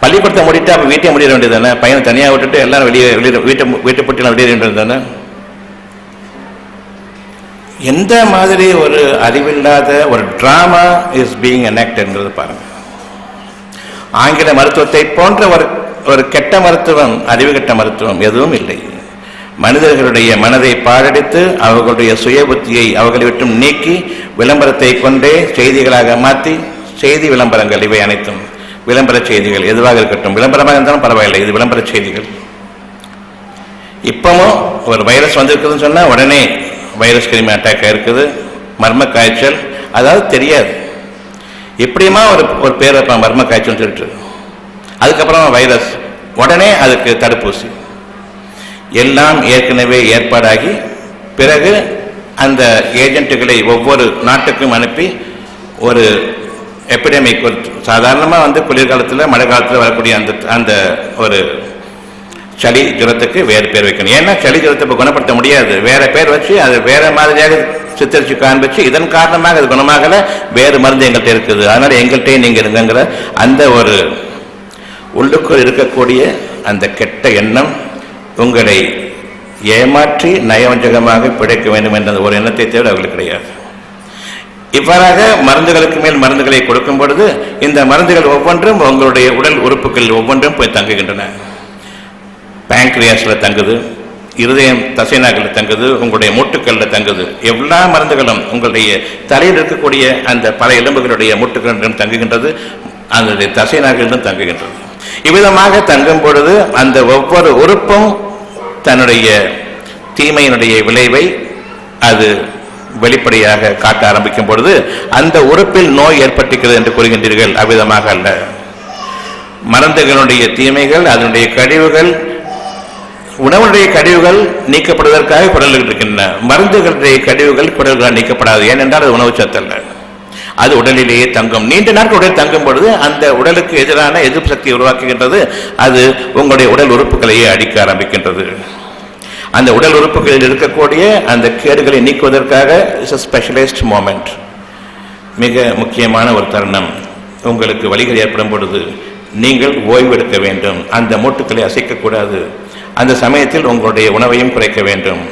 Speaker 1: பள்ளிக்கூடத்தை முடிட்டு அப்போ வீட்டை முடிய வேண்டியது தானே? பையனை தனியாக விட்டுட்டு எல்லாரும் வெளியே வீட்டை போட்டுலாம் வெளியே வேண்டியது தானே? எந்த மாதிரி ஒரு அறிவில்லாத ஒரு டிராமா இஸ் பீயிங் எனாக்டட்ங்கிறது பாருங்க. ஆங்கில மருத்துவத்தை போன்ற ஒரு கெட்ட மருத்துவம், அறிவு கெட்ட மருத்துவம் எதுவும் இல்லை. மனிதர்களுடைய மனதை பாழடித்து அவர்களுடைய சுய புத்தியை அவர்களை விட்டும் நீக்கி விளம்பரத்தை கொண்டே செய்திகளாக மாற்றி, செய்தி விளம்பரங்கள் இவை அனைத்தும் விளம்பர செய்திகள் எதுவாக இருக்கட்டும், விளம்பரமாக இருந்தாலும் பரவாயில்லை, இது விளம்பர செய்திகள். இப்பவும் ஒரு வைரஸ் வந்திருக்குதுன்னு சொன்னால் உடனே வைரஸ் கிருமி அட்டாக் இருக்குது, மர்ம காய்ச்சல், அதாவது தெரியாது. எப்படியுமா ஒரு பேர் வைப்பான், மர்ம காய்ச்சல் சொல்லிட்டு. அதுக்கப்புறம் வைரஸ், உடனே அதுக்கு தடுப்பூசி, எல்லாம் ஏற்கனவே ஏற்பாடாகி பிறகு அந்த ஏஜென்ட்டுகளை ஒவ்வொரு நாட்டுக்கும் அனுப்பி ஒரு எபிடமிக், ஒரு சாதாரணமாக குளிர்காலத்தில் மழை காலத்தில் வரக்கூடிய அந்த ஒரு சளி ஜுரத்துக்கு வேறு பேர் வைக்கணும். ஏன்னா சளி ஜுரத்தை இப்போ குணப்படுத்த முடியாது, வேற பேர் வச்சு அது வேற மாதிரியாக சித்தரிச்சு காண்பிச்சு இதன் காரணமாக அது குணமாகல, வேறு மருந்து எங்கள்கிட்ட இருக்குது, அதனால எங்கள்கிட்டே நீங்க இருங்கிற அந்த ஒரு உள்ளுக்குள் இருக்கக்கூடிய அந்த கெட்ட எண்ணம் உங்களை ஏமாற்றி நயவஞ்சகமாக பிழைக்க வேண்டும் என்ற ஒரு எண்ணத்தை தவிர அவர்களுக்கு கிடையாது. இவ்வாறாக மருந்துகளுக்கு மேல் மருந்துகளை கொடுக்கும் பொழுது இந்த மருந்துகள் ஒவ்வொன்றும் உங்களுடைய உடல் உறுப்புகள் ஒவ்வொன்றும் போய் தங்குகின்றன. பேங்க்ரியாஸில் தங்குது, இருதயம் தசைநாகளில் தங்குது, உங்களுடைய மூட்டுக்களில் தங்குது. எல்லா மருந்துகளும் உங்களுடைய தலையில் இருக்கக்கூடிய அந்த பல எலும்புகளுடைய மூட்டுக்களிடம் தங்குகின்றது, அதனுடைய தசைநாகளிலும் தங்குகின்றது. இவ்விதமாக தங்கும் பொழுது அந்த ஒவ்வொரு உறுப்பும் தன்னுடைய தீமையினுடைய விளைவை அது வெளிப்படையாக காட்ட ஆரம்பிக்கும் பொழுது அந்த உறுப்பில் நோய் ஏற்பட்டிருக்கிறது என்று கூறுகின்றீர்கள். அவ்விதமாக அல்ல. மருந்துகளுடைய தீமைகள், அதனுடைய கழிவுகள், உணவுடைய கழிவுகள் நீக்கப்படுவதற்காக குடல்கள் இருக்கின்றன. மருந்துகளுடைய கழிவுகள் குடல்களால் நீக்கப்படாது, ஏனென்றால் அது உணவு சத்து அல்ல, அது உடலிலேயே தங்கும். நீண்ட நாட்கள் உடல் தங்கும் பொழுது அந்த உடலுக்கு எதிரான எதிர்ப்பு சக்தியை உருவாக்குகின்றது. அது உங்களுடைய உடல் உறுப்புகளையே அடிக்க ஆரம்பிக்கின்றது. அந்த உடல் உறுப்புகளில் இருக்கக்கூடிய அந்த கேடுகளை நீக்குவதற்காக இட்ஸ் a ஸ்பெஷலைஸ்ட் மோமெண்ட், மிக முக்கியமான ஒரு தருணம். உங்களுக்கு வலிகள் ஏற்படும் பொழுது நீங்கள் ஓய்வெடுக்க வேண்டும், அந்த மூட்டுக்களை அசைக்கக்கூடாது, அந்த சமயத்தில் உங்களுடைய உணவையும் குறைக்க வேண்டும்.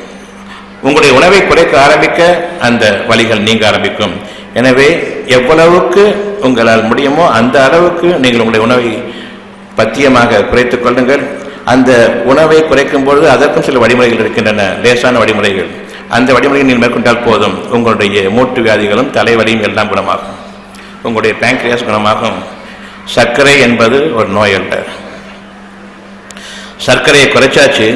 Speaker 1: உங்களுடைய உணவை குறைக்க ஆரம்பிக்க அந்த வலிகள் நீங்க ஆரம்பிக்கும். எனவே எவ்வளவுக்கு உங்களால் முடியுமோ அந்த அளவுக்கு நீங்கள் உங்களுடைய உணவை பத்தியமாக குறைத்துக் கொள்ளுங்கள். அந்த உணவை குறைக்கும் பொழுது அதற்கும் சில வழிமுறைகள் இருக்கின்றன, லேசான வழிமுறைகள். அந்த வழிமுறையை நீங்கள் மேற்கொண்டால் போதும், உங்களுடைய மூட்டு வியாதிகளும் தலைவலியும் எல்லாம் குணமாகும், உங்களுடைய பேங்க்ரியாஸ் குணமாகும். சர்க்கரை என்பது ஒரு நோய் அல்ல. சர்க்கரையை குறைச்சாச்சு,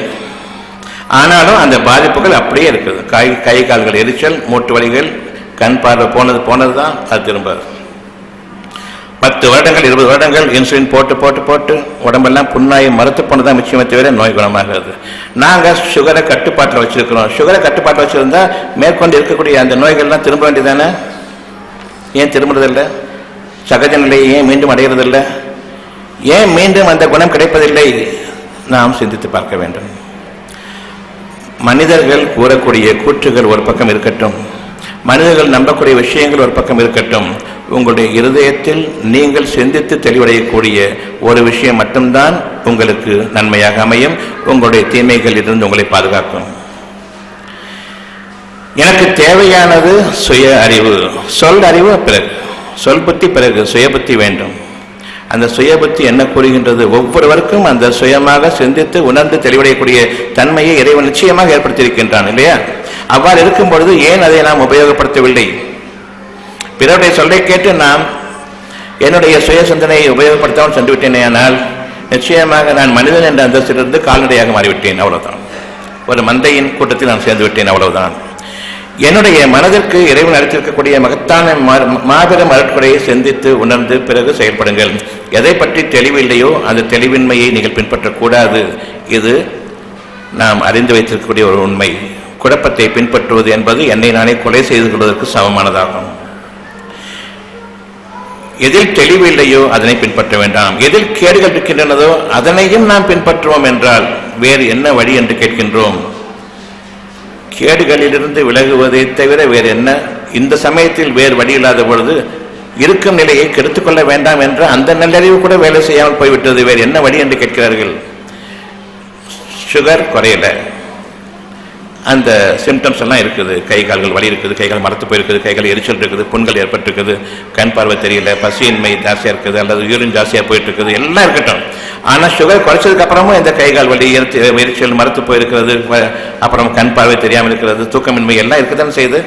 Speaker 1: ஆனாலும் அந்த பாதிப்புகள் அப்படியே இருக்குது. கை கால்கள் எரிச்சல், மூட்டு வலிகள், கண் பார்வை போனது தான் அது திரும்ப 10 வருடங்கள் 20 வருடங்கள் இன்சுலின் போட்டு போட்டு போட்டு உடம்பெல்லாம் புண்ணாகி மறுத்து போனதான் மிச்சமே தவிர நோய் குணமாகிறது. நாங்கள் சுகரை கட்டுப்பாட்டில் வச்சிருக்கிறோம். சுகரை கட்டுப்பாட்டில் வச்சிருந்தா மேற்கொண்டு இருக்கக்கூடிய அந்த நோய்கள்லாம் திரும்ப வேண்டியதானே? ஏன் திரும்புறதில்லை? சகஜ நிலையை ஏன் மீண்டும் அடைகிறதில்லை? ஏன் மீண்டும் அந்த குணம் கிடைப்பதில்லை? நாம் சிந்தித்து பார்க்க வேண்டும். மனிதர்கள் கூறக்கூடிய கூற்றுகள் ஒரு பக்கம் இருக்கட்டும், மனிதர்கள் நம்பக்கூடிய விஷயங்கள் ஒரு பக்கம் இருக்கட்டும், உங்களுடைய இருதயத்தில் நீங்கள் சிந்தித்து தெளிவடையக்கூடிய ஒரு விஷயம் மட்டும்தான் உங்களுக்கு நன்மையாக அமையும், உங்களுடைய தீமைகளில் இருந்து உங்களை பாதுகாக்கும். எனக்கு தேவையானது சுய அறிவு, சொல் அறிவு பிறகு, சொல் புத்தி பிறகு சுய புத்தி வேண்டும். அந்த சுய புத்தி என்ன கூறுகின்றது? ஒவ்வொருவருக்கும் அந்த சுயமாக சிந்தித்து உணர்ந்து தெளிவடையக்கூடிய தன்மையை இறைவன் நிச்சயமாக ஏற்படுத்தியிருக்கின்றான் இல்லையா? அவ்வாறு இருக்கும் பொழுது ஏன் அதை நாம் உபயோகப்படுத்தவில்லை? பிறருடைய சொல்லை கேட்டு நாம் என்னுடைய சுய சிந்தனையை உபயோகப்படுத்தாமல் சென்று விட்டேனே, ஆனால் நிச்சயமாக நான் மனிதன் என்ற அந்தஸ்திலிருந்து கால்நடையாக மாறிவிட்டேன், அவ்வளவுதான். ஒரு மந்தையின் கூட்டத்தில் நான் சேர்ந்து விட்டேன், அவ்வளவுதான். என்னுடைய மனதிற்கு இறைவன் அளித்திருக்கக்கூடிய மகத்தான மாபெரும் அருட்கொடையை சிந்தித்து உணர்ந்து பிறகு செயல்படுங்கள். எதை பற்றி தெளிவில்லையோ அந்த தெளிவின்மையை நீங்கள் பின்பற்றக்கூடாது. இது நாம் அறிந்து வைத்திருக்கக்கூடிய ஒரு உண்மை. குழப்பத்தை பின்பற்றுவது என்பது என்னை நானே கொலை செய்து கொள்வதற்கு சமமானதாகும். எதில் தெளிவில்லையோ அதனை பின்பற்ற வேண்டாம். எதில் கேடுகள் இருக்கின்றனதோ அதனையும் நாம் பின்பற்றுவோம் என்றால் வேறு என்ன வழி என்று கேட்கின்றோம். கேடுகளிலிருந்து விலகுவதை தவிர வேறு என்ன? இந்த சமயத்தில் வேறு வழி இல்லாத பொழுது இருக்கும் நிலையை கெடுத்துக்கொள்ள வேண்டாம் என்ற அந்த நல்லறிவு கூட வேலை செய்யாமல் போய்விட்டது. வேறு என்ன வழி என்று கேட்கிறார்கள். சுகர் குறையல, அந்த சிம்டம்ஸ் எல்லாம் இருக்குது. கை கால்கள் வலி இருக்குது, கைகால் மரத்து போயிருக்குது, கைகள் எரிச்சல் இருக்குது, புண்கள் ஏற்பட்டிருக்குது, கண் பார்வை தெரியல, பசியின்மை ஜாஸ்தியாக இருக்குது, அல்லது யூரின் ஜாஸ்தியாக போயிட்டு இருக்குது, எல்லாம் இருக்கட்டும். ஆனால் சுகர் குறைச்சதுக்கு அப்புறமும் இந்த கைகால் வலி, எரிச்சல், மரத்து போயிருக்கிறது, அப்புறம் கண் பார்வை தெரியாமல் இருக்கிறது, தூக்கமின்மை எல்லாம் இருக்குதானே செய்யுது.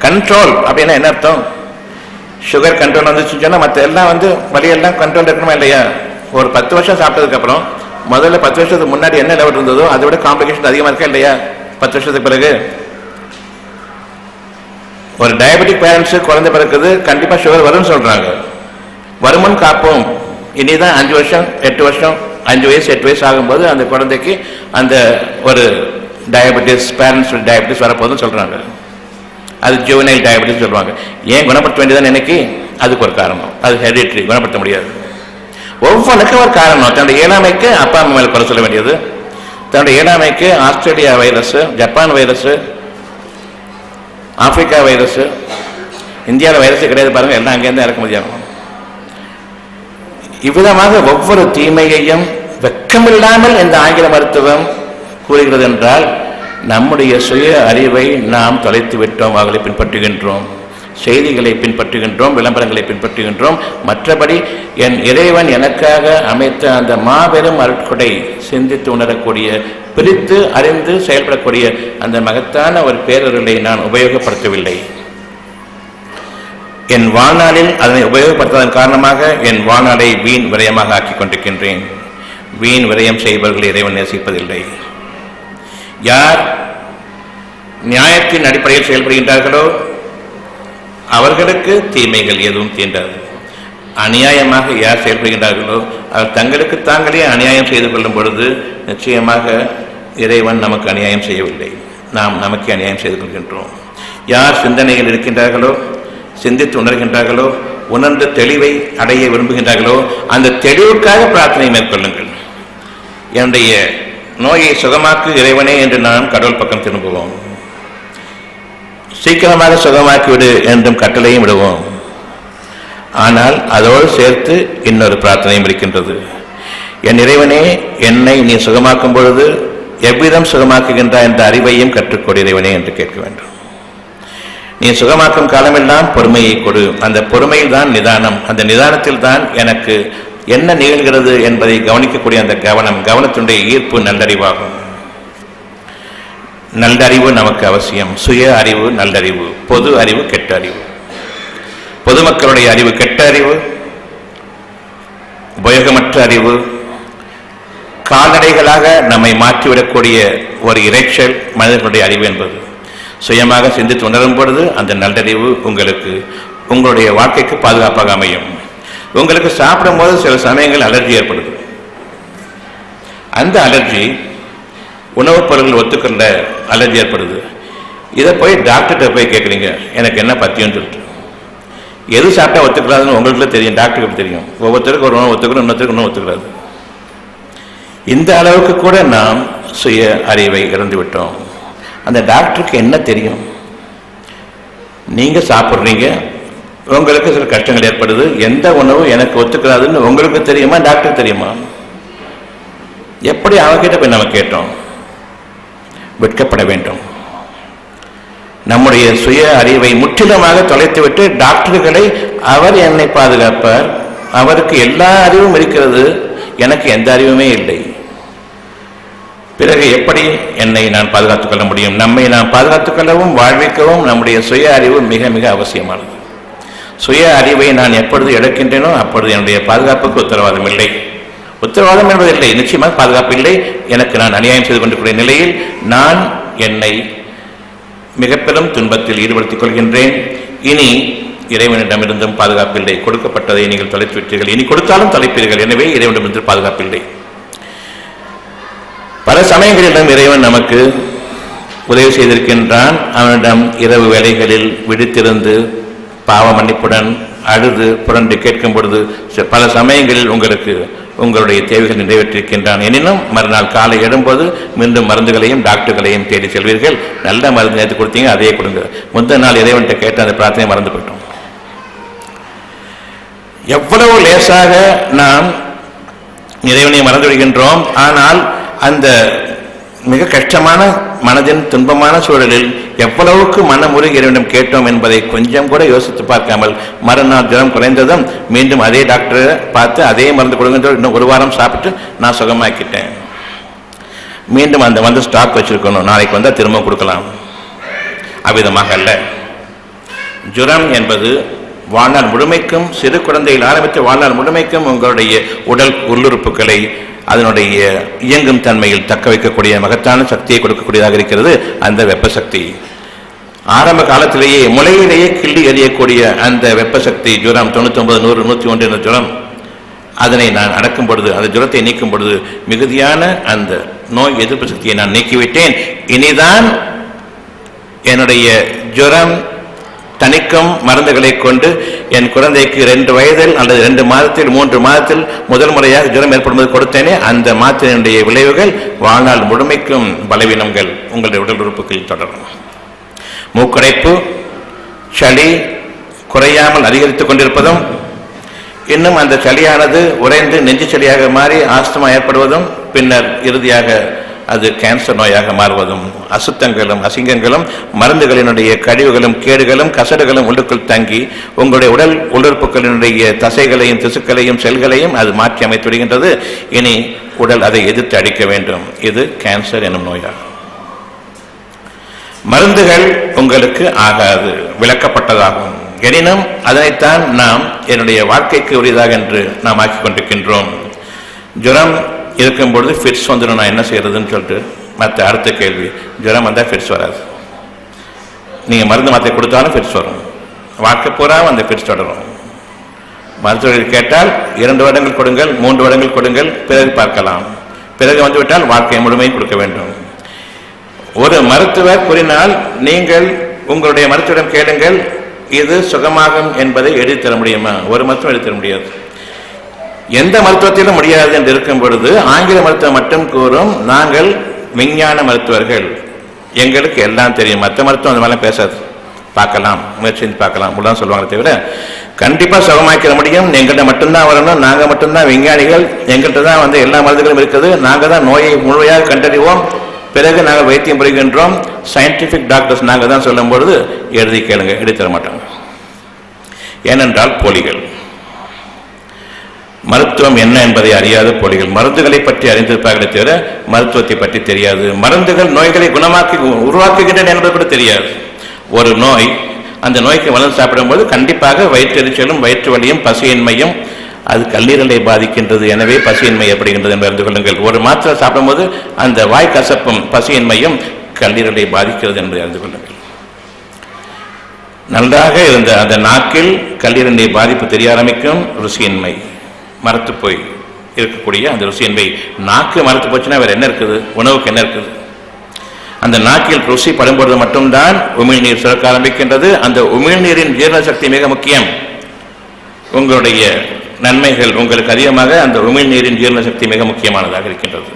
Speaker 1: கண்ட்ரோல் அப்படின்னா என்ன அர்த்தம்? சுகர் கண்ட்ரோல் வந்துச்சுன்னு சொன்னால் மற்ற எல்லாம் வலியெல்லாம் கண்ட்ரோல் இருக்கணுமா இல்லையா? ஒரு 10 வருஷம் சாப்பிட்டதுக்கு அப்புறம் முதல்ல 10 வருஷத்துக்கு முன்னாடி என்ன லெவல் இருந்ததோ அதை விட காம்ப்ளிகேஷன் அதிகமாக இருக்கா இல்லையா 10 வருஷத்துக்கு பிறகு? ஒரு டயபெட்டிக் பேரண்ட்ஸு குழந்தை பிறக்குது, கண்டிப்பாக சுகர் வரும்னு சொல்கிறாங்க. வருமுன் காப்போம். இனிதான் 5 வருஷம் 8 வருஷம் 5 வயசு 8 வயசு ஆகும்போது அந்த குழந்தைக்கு அந்த ஒரு டயபெட்டிஸ், பேரண்ட்ஸ் டயபெட்டிஸ் வரப்போதுன்னு சொல்கிறாங்க. அது ஜுவனைல் டயபெட்டிஸ் சொல்லுவாங்க. ஏன் குணப்படுத்த வேண்டியதான் எனக்கு? அதுக்கு ஒரு காரணம், அது ஹெரிடிட்டரி, குணப்படுத்த முடியாது. ஒவ்வொன்றுக்கும் ஒரு காரணம். தன்னுடைய இயலாமைக்கு அப்பா அம்மா மேலே குறை சொல்ல வேண்டியது, தன்னுடைய இயலாமைக்கு Australia virus, Japan virus, Africa virus, இந்தியாவில் வைரஸே கிடையாது பாருங்க, எல்லாம் அங்கேருந்து இறக்க முடியாது. இவ்விதமாக ஒவ்வொரு தீமையையும் வெக்கமில்லாமல் இந்த ஆங்கில மருத்துவம் கூறுகிறது என்றால் நம்முடைய சுய அறிவை நாம் தொலைத்து விட்டோம். அவர்களை பின்பற்றுகின்றோம், செய்திகளை பின்பற்றுகின்றோம், விளம்பரங்களை பின்பற்றுகின்றோம். மற்றபடி என் இறைவன் எனக்காக அமைத்த அந்த மாபெரும் அருட்கொடை, சிந்தித்து உணரக்கூடிய, பிரித்து அறிந்து செயல்படக்கூடிய அந்த மகத்தான ஒரு பேரருளை நான் உபயோகப்படுத்தவில்லை. என் வாழ்நாளில் அதனை உபயோகப்படுத்துவதன் காரணமாக என் வாழ்நாளை வீண் விரயமாக ஆக்கிக் கொண்டிருக்கின்றேன். வீண் விரயம் செய்பவர்களை இறைவன் நேசிப்பதில்லை. யார் நியாயத்தின் அடிப்படையில் செயல்படுகின்றார்களோ அவர்களுக்கு தீமைகள் எதுவும் தீண்டாது. அநியாயமாக யார் செயல்படுகின்றார்களோ அவர் தங்களுக்கு தாங்களே அநியாயம் செய்து கொள்ளும் பொழுது நிச்சயமாக இறைவன் நமக்கு அநியாயம் செய்யவில்லை, நாம் நமக்கு அநியாயம் செய்து கொள்கின்றோம். யார் சிந்தனைகள் இருக்கின்றார்களோ, சிந்தித்து உணர்கின்றார்களோ, உணர்ந்த தெளிவை அடைய விரும்புகின்றார்களோ அந்த தெளிவுக்காக பிரார்த்தனை மேற்கொள்ளுங்கள். என்னுடைய நோயை சுகமாக்கு இறைவனே என்று நாம் கடவுள் பக்கம் திரும்புவோம். சீக்கிரமாக சுகமாக்கிவிடு என்றும் கட்டளையும் விடுவோம். ஆனால் அதோடு சேர்த்து இன்னொரு பிரார்த்தனையும் இருக்கின்றது. என் இறைவனே, என்னை நீ சுகமாக்கும் பொழுது எவ்விதம் சுகமாக்குகின்றாய் என்ற அறிவையும் கற்றுக்கொடு இறைவனே என்று கேட்க வேண்டும். நீ சுகமாக்கும் காலமெல்லாம் பொறுமையை கொடு. அந்த பொறுமையில் தான் நிதானம். அந்த நிதானத்தில் தான் எனக்கு என்ன நிகழ்கிறது என்பதை கவனிக்கக்கூடிய அந்த கவனத்தினுடைய ஈர்ப்பு நல்லறிவாகும். நல்லறிவு நமக்கு அவசியம். சுய அறிவு நல்லறிவு, பொது அறிவு கெட்ட அறிவு. பொதுமக்களுடைய அறிவு கெட்ட அறிவு, உபயோகமற்ற அறிவு, கால்நடைகளாக நம்மை மாற்றிவிடக்கூடிய ஒரு இரைச்சல் மனிதர்களுடைய அறிவு என்பது. சுயமாக சிந்தித்து உணரும் பொழுது அந்த நல்லறிவு உங்களுக்கு உங்களுடைய வாழ்க்கைக்கு பாதுகாப்பாக அமையும். உங்களுக்கு சாப்பிடும் போது சில சமயங்கள் அலர்ஜி ஏற்படுது. அந்த அலர்ஜி உணவுப் பொருட்கள் ஒத்துக்கொள்ள அலர்ஜி ஏற்படுது. இதை போய் டாக்டர்கிட்ட போய் கேட்குறீங்க, எனக்கு என்ன பத்தியம்னு சொல்லிட்டு. எது சாப்பிட்டா ஒத்துக்கலாதுன்னு உங்களுக்குள்ள தெரியும், டாக்டருக்கு தெரியும். ஒவ்வொருத்தருக்கு ஒரு உணவு ஒத்துக்கணும், இன்னொருத்தருக்கு இன்னும் ஒத்துக்கிறாது. இந்த அளவுக்கு கூட நாம் சுய அறிவை இறந்து விட்டோம். அந்த டாக்டருக்கு என்ன தெரியும்? நீங்க சாப்பிட்றீங்க, உங்களுக்கு சில கஷ்டங்கள் ஏற்படுது, எந்த உணவு எனக்கு ஒத்துக்கிறாதுன்னு உங்களுக்கு தெரியுமா, டாக்டர் தெரியுமா? எப்படி அவகிட்ட போய் நம்ம கேட்டோம்? வெட்கப்பட வேண்டும். நம்முடைய சுய அறிவை முற்றிலுமாக தொலைத்துவிட்டு டாக்டர்களை அவர் என்னை பாதுகாப்பார், அவருக்கு எல்லா அறிவும் இருக்கிறது, எனக்கு எந்த அறிவுமே இல்லை, பிறகு எப்படி என்னை நான் பாதுகாத்துக் கொள்ள முடியும்? நம்மை நாம் பாதுகாத்துக் கொள்ளவும் வாழ்விக்கவும் நம்முடைய சுய அறிவு மிக மிக அவசியமானது. சுய அறிவை நான் எப்பொழுது இழக்கின்றேனோ அப்பொழுது என்னுடைய பாதுகாப்புக்கு உத்தரவாதம் இல்லை. உத்தரவாதம் என்பதில்லை, நிச்சயமாக பாதுகாப்பு இல்லை. எனக்கு நான் அநியாயம் செய்து கொண்டிருக்கிற நிலையில் நான் என்னை மிக பெரும் துன்பத்தில் ஈடுபடுத்திக் கொள்கின்றேன். இனி இறைவனிடமிருந்தும் பாதுகாப்பில்லை. கொடுக்கப்பட்டதை நீங்கள் தொலைத்து விட்டீர்கள், இனி கொடுத்தாலும் தொலைப்பீர்கள். எனவே இறைவனிடமிருந்து பாதுகாப்பில்லை. பல சமயங்களிலும் இறைவன் நமக்கு உதவி செய்திருக்கின்றான். அவனிடம் இரவு வேளைகளில் விழித்திருந்து பாவ மன்னிப்புடன் அழுது புரண்டு கேட்கும் பொழுது பல சமயங்களில் உங்களுக்கு உங்களுடைய தேவைகள் நிறைவேற்றிருக்கின்றான். எனினும் மறுநாள் காலை எழும்போது மீண்டும் மருந்துகளையும் டாக்டர்களையும் தேடி செல்வீர்கள். நல்ல மருந்து நேற்று கொடுத்தீங்க, அதையே கொடுங்க. முந்தின நாள் இறைவன்கிட்ட கேட்ட அந்த பிரார்த்தனை மறந்து போயிட்டோம். எவ்வளவு லேசாக நாம் இறைவனை மறந்து விடுகின்றோம். ஆனால் அந்த மிக கஷ்டமான மனதின் துன்பமான சூழலில் எவ்வளவுக்கு மனமுருகி இறைவனிடம் கேட்டோம் என்பதை கொஞ்சம் கூட யோசித்து பார்க்காமல் மறுநாள் ஜுரம் குறைந்ததும் மீண்டும் அதே டாக்டரை பார்த்து அதே மருந்து கொடுங்க, இன்னும் ஒரு வாரம் சாப்பிட்டு நான் சுகமாக்கிட்டேன். மீண்டும் அந்த வந்து ஸ்டாக் வச்சிருக்கணும், நாளைக்கு வந்தால் திரும்ப கொடுக்கலாம். அவ்விதமாக அல்ல. ஜுரம் என்பது வாழ்நாள் முழுமைக்கும், சிறு குழந்தையில் ஆரம்பித்து வாழ்நாள் முழுமைக்கும் உங்களுடைய உடல் உள்ளுறுப்புகளை அதனுடைய இயங்கும் தன்மையில் தக்க வைக்கக்கூடிய மகத்தான சக்தியை கொடுக்கக்கூடியதாக இருக்கிறது அந்த வெப்ப சக்தி. ஆரம்ப காலத்திலேயே முளையிலேயே கிள்ளி எறியக்கூடிய அந்த வெப்ப சக்தி ஜுரம் 99, 100, 101 என்ற ஜுரம், அதனை நான் அடக்கும் பொழுது, அந்த ஜுரத்தை நீக்கும் பொழுது மிகுதியான அந்த நோய் எதிர்ப்பு சக்தியை நான் நீக்கிவிட்டேன். இனிதான் என்னுடைய ஜுரம் தணிக்கும் மருந்துகளை கொண்டு என் குழந்தைக்கு 2 வயதில் அல்லது 2 மாதத்தில் 3 மாதத்தில் முதல் முறையாக ஜுரம் ஏற்படும்போது கொடுத்தேனே, அந்த மாத்திரையினுடைய விளைவுகள் வாழ்நாள் முழுமைக்கும் பலவீனங்கள் உங்களுடைய உடல் உறுப்புகளில் தொடரும். மூக்கடைப்பு, சளி குறையாமல் அதிகரித்துக் கொண்டிருப்பதும், இன்னும் அந்த சளியானது உறைந்து நெஞ்சு சளியாக மாறி ஆஸ்துமா ஏற்படுவதும், பின்னர் இறுதியாக அது கேன்சர் நோயாக மாறுவதும், அசுத்தங்களும் அசிங்கங்களும் மருந்துகளினுடைய கழிவுகளும் கேடுகளும் கசடுகளும் உள்ளுக்குள் தங்கி உங்களுடைய உடல் உள்ளுறுப்புகளினுடைய தசைகளையும் திசுக்களையும் செல்களையும் அது மாற்றி அமைத்து விடுகின்றது. இனி உடல் அதை எதிர்த்து அடிக்க வேண்டும். இது கேன்சர் எனும் நோயாகும். மருந்துகள் உங்களுக்கு ஆகாது, விளக்கப்பட்டதாகும். எனினும் அதனைத்தான் நாம் என்னுடைய வாழ்க்கைக்கு உரியதாக என்று நாம் ஆக்கிக் கொண்டிருக்கின்றோம். ஜுரம் இருக்கும் பொழுது ஃபிட்ஸ் வந்துடும், நான் என்ன செய்யறதுன்னு சொல்லிட்டு மற்ற அடுத்த கேள்வி, ஜுரம் வந்தால் ஃபிட்ஸ் வராது. நீங்கள் மருந்து மாத்திரை கொடுத்தாலும் ஃபிட்ஸ் வரும், வாழ்க்கை பூரா அந்த ஃபிட்ஸ் தொடரும். மருத்துவர்கள் கேட்டால் 2 வருடங்கள் கொடுங்கள், 3 வருடங்கள் கொடுங்கள், பிறகு பார்க்கலாம். பிறகு வந்துவிட்டால் வாழ்க்கை முழுமையும் கொடுக்க வேண்டும். ஒரு மருத்துவர் கூறினால் நீங்கள் உங்களுடைய மருத்துவரிடம் கேளுங்கள், இது சுகமாகும் என்பதை எடுத்துத்தர முடியுமா? ஒரு மருத்துவம் எடுத்துத்தர முடியாது. எந்த மருத்துவத்திலும் முடியாது என்று இருக்கும் பொழுது ஆங்கில மருத்துவம் மட்டும் கூறும், நாங்கள் விஞ்ஞான மருத்துவர்கள், எங்களுக்கு எல்லாம் தெரியும், மற்ற மருத்துவம் அந்த மாதிரிலாம் பேசாது, பார்க்கலாம், முயற்சி செஞ்சு பார்க்கலாம் அப்படிலாம் சொல்லுவாங்க. தவிர கண்டிப்பாக சுகமாக்கிற முடியும், எங்கள்கிட்ட மட்டும்தான் வரணும், நாங்கள் மட்டும்தான் விஞ்ஞானிகள், எங்கள்கிட்ட தான் எல்லா மருந்துகளும் இருக்குது, நாங்கள் தான் நோயை முழுமையாக கண்டறிவோம், பிறகு நாங்கள் வைத்தியம் புரிகின்றோம், சயின்டிஃபிக் டாக்டர்ஸ் நாங்கள் தான் சொல்லும் பொழுது எழுதி கேளுங்க, எடுத்துட மாட்டாங்க. ஏனென்றால் போலிகள். மருத்துவம் என்ன என்பதை அறியாத போலிகள். மருந்துகளை பற்றி அறிந்திருப்பார்களே தவிர மருத்துவத்தை பற்றி தெரியாது. மருந்துகள் நோய்களை உருவாக்குகின்றன என்பது கூட தெரியாது. ஒரு நோய், அந்த நோய்க்கு மருந்து சாப்பிடும்போது கண்டிப்பாக வயிற்றெரிச்சலும் வயிற்று வலியும் பசியின்மையும் அது கல்லீரலை பாதிக்கின்றது. எனவே பசியின்மை ஏற்படுகின்றது என்று அறிந்து கொள்ளுங்கள். ஒரு மாத்திரை சாப்பிடும்போது அந்த வாய் கசப்பும் பசியின்மையும் கல்லீரலை பாதிக்கிறது என்று அறிந்து கொள்ளுங்கள். நன்றாக இருந்த அந்த நாக்கில் கல்லீரலை பாதிப்பு தெரிய ஆரம்பிக்கும். ருசியின்மை, மரத்து போய் இருக்கக்கூடிய அந்த ருசியின்மை. நாக்கு மரத்து போச்சுன்னா வேற என்ன இருக்குது? உணவுக்கு என்ன இருக்குது? அந்த நாக்கில் ருசி படும்பொழுது மட்டும்தான் உமிழ்நீர் சுரக்க ஆரம்பிக்கின்றது. அந்த உமிழ்நீரின் ஜீரண சக்தி மிக முக்கியம். உங்களுடைய நன்மைகள் உங்களுக்கு அதிகமாக அந்த உமிழ்நீரின் ஜீரண சக்தி மிக முக்கியமானதாக இருக்கின்றது.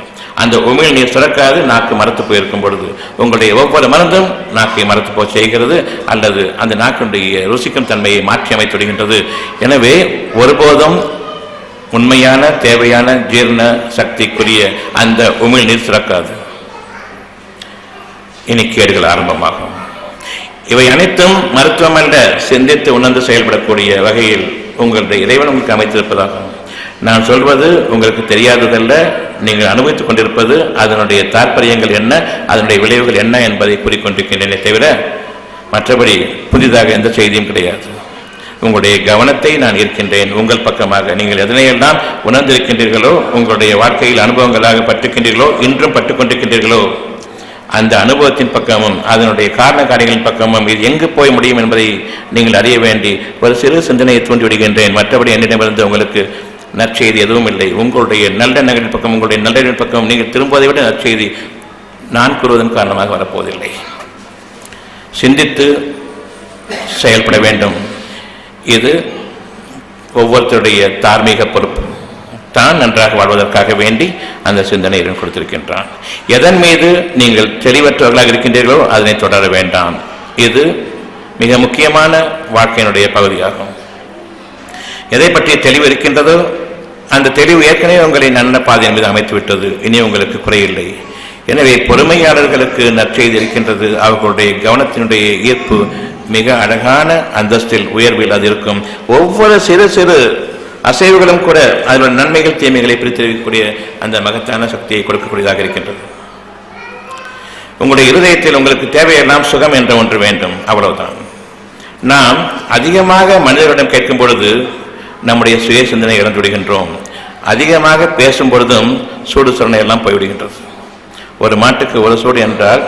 Speaker 1: அந்த உமிழ்நீர் சுரக்காது நாக்கு மரத்து போயிருக்கும் பொழுது உங்களுடைய ஒவ்வொரு மருந்தும் நாக்கை மரத்து போய் செய்கிறது, அல்லது அந்த நாக்கினுடைய ருசிக்கும் தன்மையை மாற்றி அமைத்துவிடுகின்றது. எனவே ஒருபோதும் உண்மையான தேவையான ஜீரண சக்திக்குரிய அந்த உமிழ்நீர் சுரக்காது. இனி கேடுகள் ஆரம்பமாகும். இவை அனைத்தும் மருத்துவம் அல்ல, சிந்தித்து உணர்ந்து செயல்படக்கூடிய வகையில் உங்களுடைய இறைவன் உங்களுக்கு அமைத்திருப்பதாகும். நான் சொல்வது உங்களுக்கு தெரியாததல்ல, நீங்கள் அனுபவித்துக் கொண்டிருப்பது அதனுடைய தாற்பயங்கள் என்ன, அதனுடைய விளைவுகள் என்ன என்பதை கூறிக்கொண்டிருக்கின்றனே தவிர மற்றபடி புதிதாக எந்த செய்தியும் கிடையாது. உங்களுடைய கவனத்தை நான் இருக்கின்றேன் உங்கள் பக்கமாக. நீங்கள் எதனையெல்லாம் உணர்ந்திருக்கின்றீர்களோ, உங்களுடைய வாழ்க்கையில் அனுபவங்களாக பற்றுக்கின்றீர்களோ, இன்றும் பட்டுக்கொண்டிருக்கின்றீர்களோ, அந்த அனுபவத்தின் பக்கமும் அதனுடைய காரண காரியங்களின் பக்கமும் இது எங்கு போய் முடியும் என்பதை நீங்கள் அறிய வேண்டி ஒரு சிறு சிந்தனையை தூண்டிவிடுகின்றேன். மற்றபடி என்னிடமிருந்து உங்களுக்கு நற்செய்தி எதுவும் இல்லை. உங்களுடைய நல்லெண்ணங்களின் பக்கம், உங்களுடைய நல்லெண்ணின் பக்கம் நீங்கள் திரும்புவதை விட நற்செய்தி நான் கூறுவதன் காரணமாக வரப்போவதில்லை. சிந்தித்து செயல்பட வேண்டும். இது ஒவ்வொருத்தருடைய தார்மீக பொறுப்பு. தான் நன்றாக வாழ்வதற்காக வேண்டி அந்த சிந்தனையை கொடுத்திருக்கின்றான். எதன் மீது நீங்கள் தெளிவற்றவர்களாக இருக்கின்றீர்களோ அதனை தொடர வேண்டாம். இது மிக முக்கியமான வாழ்க்கையினுடைய பகுதியாகும். எதை பற்றிய தெளிவு இருக்கின்றதோ அந்த தெளிவு ஏற்கனவே உங்களை நல்ல பாதையின் மீது அமைத்துவிட்டது. இனி உங்களுக்கு குறையில்லை. எனவே பொறுமையாளர்களுக்கு நற்செய்தி இருக்கின்றது. அவர்களுடைய கவனத்தினுடைய ஈர்ப்பு மிக அழகான அந்தஸ்தில் உயர்வில் அது இருக்கும். ஒவ்வொரு சிறு சிறு அசைவுகளும் கூட அதனுடைய நன்மைகள் தீமைகளை பிரித்தெடுக்கக்கூடிய அந்த மகத்தான சக்தியை கொடுக்கக்கூடியதாக இருக்கின்றது. உங்களுடைய இருதயத்தில் உங்களுக்கு தேவையெல்லாம் சுகம் என்ற ஒன்று வேண்டும், அவ்வளவுதான். நாம் அதிகமாக மனிதர்களிடம் கேட்கும் பொழுது நம்முடைய சுய சிந்தனை இழந்து விடுகின்றோம். அதிகமாக பேசும் பொழுதும் சூடு சொரணை எல்லாம் போய்விடுகின்றது. ஒரு மாட்டுக்கு ஒரு சூடு என்றால்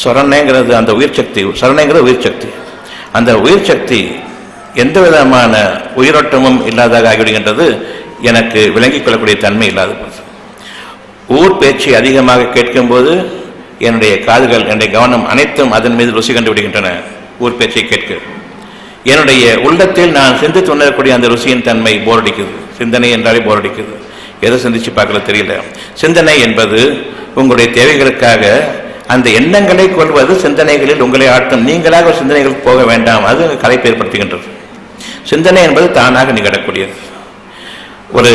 Speaker 1: சொரணைங்கிறது அந்த உயிர் சக்தி, சொரணைங்கிறது உயிர் சக்தி. அந்த உயிர் சக்தி எந்த விதமான உயிரோட்டமும் இல்லாதாக ஆகிவிடுகின்றது. எனக்கு விளங்கிக் கொள்ளக்கூடிய தன்மை இல்லாத போது ஊர் பேச்சு அதிகமாக கேட்கும்போது என்னுடைய காதுகள், என்னுடைய கவனம் அனைத்தும் அதன் மீது ருசி கண்டு விடுகின்றன. ஊர் பேச்சை கேட்க என்னுடைய உள்ளத்தில் நான் சிந்தித்து உணரக்கூடிய அந்த ருசியின் தன்மை போரடிக்குது. சிந்தனை என்றாலே போரடிக்குது. எதை சிந்திச்சு பார்க்கல தெரியல. சிந்தனை என்பது உங்களுடைய தேவைகளுக்காக அந்த எண்ணங்களை கொள்வது சிந்தனைகளில் உங்களை ஆட்டும். நீங்களாக சிந்தனைகளுக்கு போக வேண்டாம், அது கலைப்பு ஏற்படுத்துகின்றது. சிந்தனை என்பது தானாக நிகழக்கூடியது. ஒரு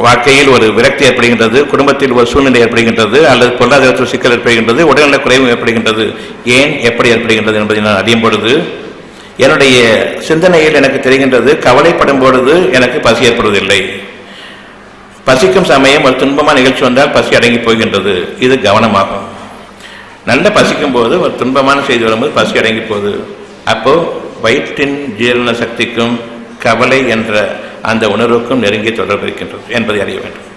Speaker 1: வாழ்க்கையில் ஒரு விரக்தி ஏற்படுகின்றது, குடும்பத்தில் ஒரு சூழ்நிலை ஏற்படுகின்றது, அல்லது பொருளாதாரத்தில் சிக்கல் ஏற்படுகின்றது, உடல்நல குறைவு ஏற்படுகின்றது. ஏன், எப்படி ஏற்படுகின்றது என்பதை நான் அறியும் பொழுது என்னுடைய சிந்தனையில் எனக்கு தெரிகின்றது, கவலைப்படும் பொழுது எனக்கு பசி ஏற்படுவதில்லை. பசிக்கும் சமயம் ஒரு துன்பமான நிகழ்ச்சி வந்தால் பசி அடங்கி போகின்றது. இது கவனமாகும். நல்ல பசிக்கும் போது ஒரு துன்பமான செய்தி வரும்போது பசி அடங்கி போகுது. அப்போ வயிற்றின் ஜீரண சக்திக்கும் கவலை என்ற அந்த உணர்வுக்கும் நெருங்கி தொடர்பு இருக்கின்றது என்பதை அறிய வேண்டும்.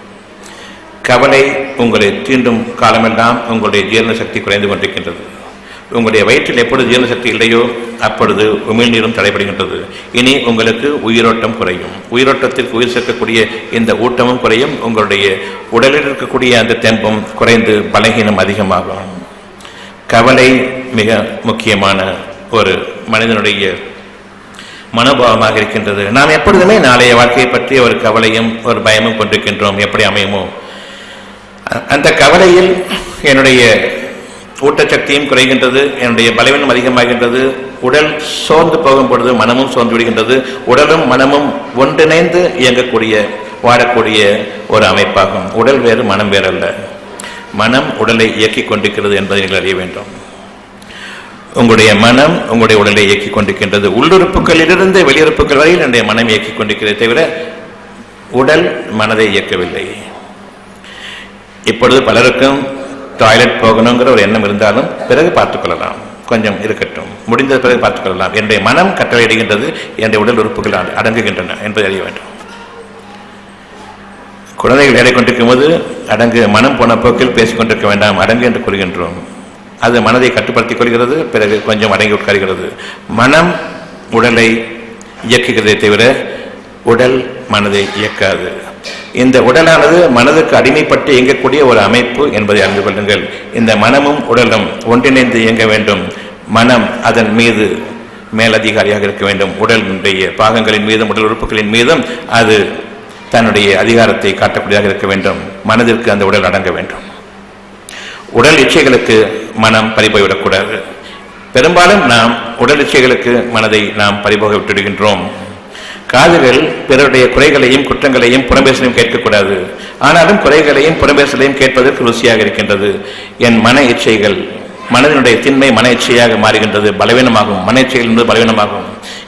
Speaker 1: கவலை உங்களை தீண்டும் காலமெல்லாம் உங்களுடைய ஜீரண சக்தி குறைந்து கொண்டிருக்கின்றது. உங்களுடைய வயிற்றில் எப்பொழுது ஜீரண சக்தி இல்லையோ அப்பொழுது உமிழ்நீரும் தடைபடுகின்றது. இனி உங்களுக்கு உயிரோட்டம் குறையும். உயிரோட்டத்திற்கு உயிர் சேர்க்கக்கூடிய இந்த ஊட்டமும் குறையும். உங்களுடைய உடலில் இருக்கக்கூடிய அந்த தெம்பும் குறைந்து பலகீனம் அதிகமாகும். கவலை மிக முக்கியமான ஒரு மனிதனுடைய மனோபாவமாக இருக்கின்றது. நாம் எப்பொழுதுமே நாளைய வாழ்க்கையை பற்றி ஒரு கவலையும் ஒரு பயமும் கொண்டிருக்கின்றோம். எப்படி அமையுமோ அந்த கவலையில் என்னுடைய ஊட்டச்சக்தியும் குறைகின்றது, என்னுடைய பலவீனம் அதிகமாகின்றது, உடல் சோர்ந்து போகும் பொழுது மனமும் சோர்ந்து விடுகின்றது. உடலும் மனமும் ஒன்றிணைந்து இயங்கக்கூடிய வாழக்கூடிய ஒரு அமைப்பாகும். உடல் வேறு மனம் வேறல்ல. மனம் உடலை இயக்கிக் கொண்டிருக்கிறது என்பதை நீங்கள் அறிய வேண்டும். உங்களுடைய மனம் உங்களுடைய உடலை இயக்கிக் கொண்டிருக்கின்றது. உள்ளுறுப்புகளிலிருந்து வெளியுறுப்புகள் வரையில் என்னுடைய மனம் இயக்கிக் கொண்டிருக்கிறதே தவிர உடல் மனதை இயக்கவில்லை. இப்பொழுது பலருக்கும் டாய்லெட் போகணுங்கிற ஒரு எண்ணம் இருந்தாலும் பிறகு பார்த்துக்கொள்ளலாம், கொஞ்சம் இருக்கட்டும், முடிந்த பிறகு பார்த்துக்கொள்ளலாம். என்னுடைய மனம் கட்டளையிடுகின்றது, என்னுடைய உடல் உறுப்புகள் அடங்குகின்றன என்பதை அறிய வேண்டும். குழந்தைகள் ஏறி கொண்டிருக்கும் போது அடங்கு, மனம் போன போக்கில் பேசிக் கொண்டிருக்க வேண்டாம், அடங்கு என்று கூறுகின்றோம். அது மனதை கட்டுப்படுத்திக் கொள்கிறது, பிறகு கொஞ்சம் அடங்கி உட்கார்கிறது. மனம் உடலை இயக்குகிறதை தவிர உடல் மனதை இயக்காது. இந்த உடலானது மனதுக்கு அடிமைப்பட்டு இயங்கக்கூடிய ஒரு அமைப்பு என்பதை அறிந்து கொள்ளுங்கள். இந்த மனமும் உடலும் ஒன்றிணைந்து இயங்க வேண்டும். மனம் அதன் மீது மேலதிகாரியாக இருக்க வேண்டும். உடலுடைய பாகங்களின் மீதும் உடல் உறுப்புகளின் மீதும் அது தன்னுடைய அதிகாரத்தை காட்டக்கூடியதாக இருக்க வேண்டும். மனதிற்கு அந்த உடல் அடங்க வேண்டும். உடல் இச்சைகளுக்கு மனம் பறிபோய்விடக்கூடாது. பெரும்பாலும் நாம் உடல் இச்சைகளுக்கு மனதை நாம் பறிபோக விட்டுவிடுகின்றோம். காதுகள் பிறருடைய குறைகளையும் குற்றங்களையும் புறம்பேசலையும் கேட்கக்கூடாது. ஆனாலும் குறைகளையும் புறம்பேசலையும் கேட்பதற்கு ருசியாக இருக்கின்றது. என் மன இச்சைகள், மனதினுடைய திண்மை மன இச்சையாக மாறுகின்றது, பலவீனமாகும். மன இச்சைகள் என்பது பலவீனமாகும்.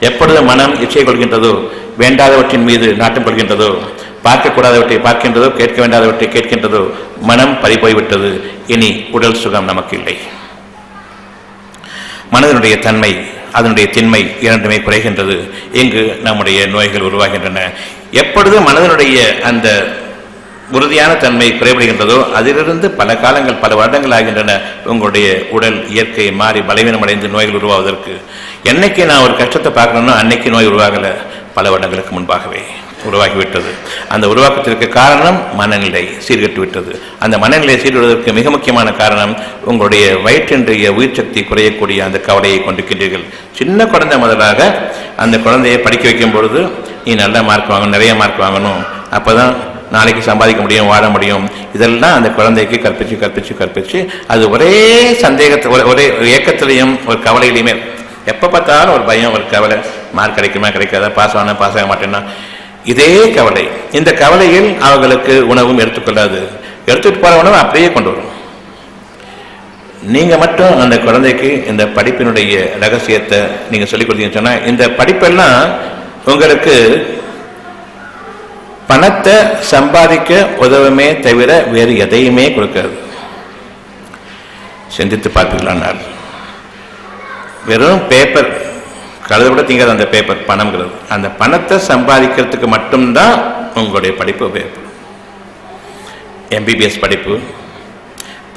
Speaker 1: எப்பொழுது மனம் இச்சை கொள்கின்றதோ, வேண்டாதவற்றின் மீது நாட்டம் கொள்கின்றதோ, பார்க்கக்கூடாதவற்றை பார்க்கின்றதோ, கேட்க வேண்டாதவற்றை கேட்கின்றதோ, மனம் பறிபோய்விட்டது. இனி உடல் சுகம் நமக்கு இல்லை. மனதினுடைய தன்மை, அதனுடைய திண்மை இரண்டுமே குறைகின்றது. இங்கு நம்முடைய நோய்கள் உருவாகின்றன. எப்பொழுது மனதினுடைய அந்த உறுதியான தன்மை குறைபடுகின்றதோ அதிலிருந்து பல காலங்கள், பல வருடங்கள் ஆகின்றன உங்களுடைய உடல் இயற்கை மாறி பலவீனம் அடைந்து நோய்கள் உருவாவதற்கு. என்னைக்கு நான் ஒரு கஷ்டத்தை பார்க்கணும்னா அன்னைக்கு நோய் உருவாகலை, பல வருடங்களுக்கு முன்பாகவே உருவாகிவிட்டது. அந்த உருவாக்கத்திற்கு காரணம் மனநிலை சீர்கட்டு விட்டது. அந்த மனநிலை சீர்விடுவதற்கு மிக முக்கியமான காரணம் உங்களுடைய வயிற்றினுடைய உயிர் சக்தி குறையக்கூடிய அந்த கவலையை கொண்டிருக்கின்றீர்கள். சின்ன குழந்தை முதலாக அந்த குழந்தையை படிக்க வைக்கும் பொழுது நீ நல்ல மார்க் வாங்கணும், நிறைய மார்க் வாங்கணும், அப்போதான் நாளைக்கு சம்பாதிக்க முடியும், வாழ முடியும், இதெல்லாம் அந்த குழந்தைக்கு கற்பிச்சு கற்பிச்சு கற்பிச்சு அது ஒரே சந்தேகத்தை, ஒரே ஏக்கத்திலையும் ஒரு கவலையிலையுமே, எப்போ பார்த்தாலும் ஒரு பயம், ஒரு கவலை, மார்க் கிடைக்குமா கிடைக்காதா, பாஸ் ஆனா பாஸ் ஆக மாட்டேன்னா, இதே கவலை. இந்த கவலையில் அவர்களுக்கு உணவும் எடுத்துக்கொள்ளாது. எடுத்துட்டு போற உணவு அப்படியே கொண்டு வரும். நீங்க மட்டும் அந்த குழந்தைக்கு இந்த படிப்பினுடைய ரகசியத்தை நீங்க சொல்லிக் கொடுத்தீங்கன்னு சொன்னா, இந்த படிப்பெல்லாம் உங்களுக்கு பணத்தை சம்பாதிக்க உதவுமே தவிர வேறு எதையுமே கொடுக்காது. சிந்தித்து பார்ப்பீங்களானால் வெறும் பேப்பர், கழுத விட தீங்காது அந்த பேப்பர், பணம்ங்கிறது. அந்த பணத்தை சம்பாதிக்கிறதுக்கு மட்டும்தான் உங்களுடைய படிப்பு உபயோகப்படும். எம்பிபிஎஸ் படிப்பு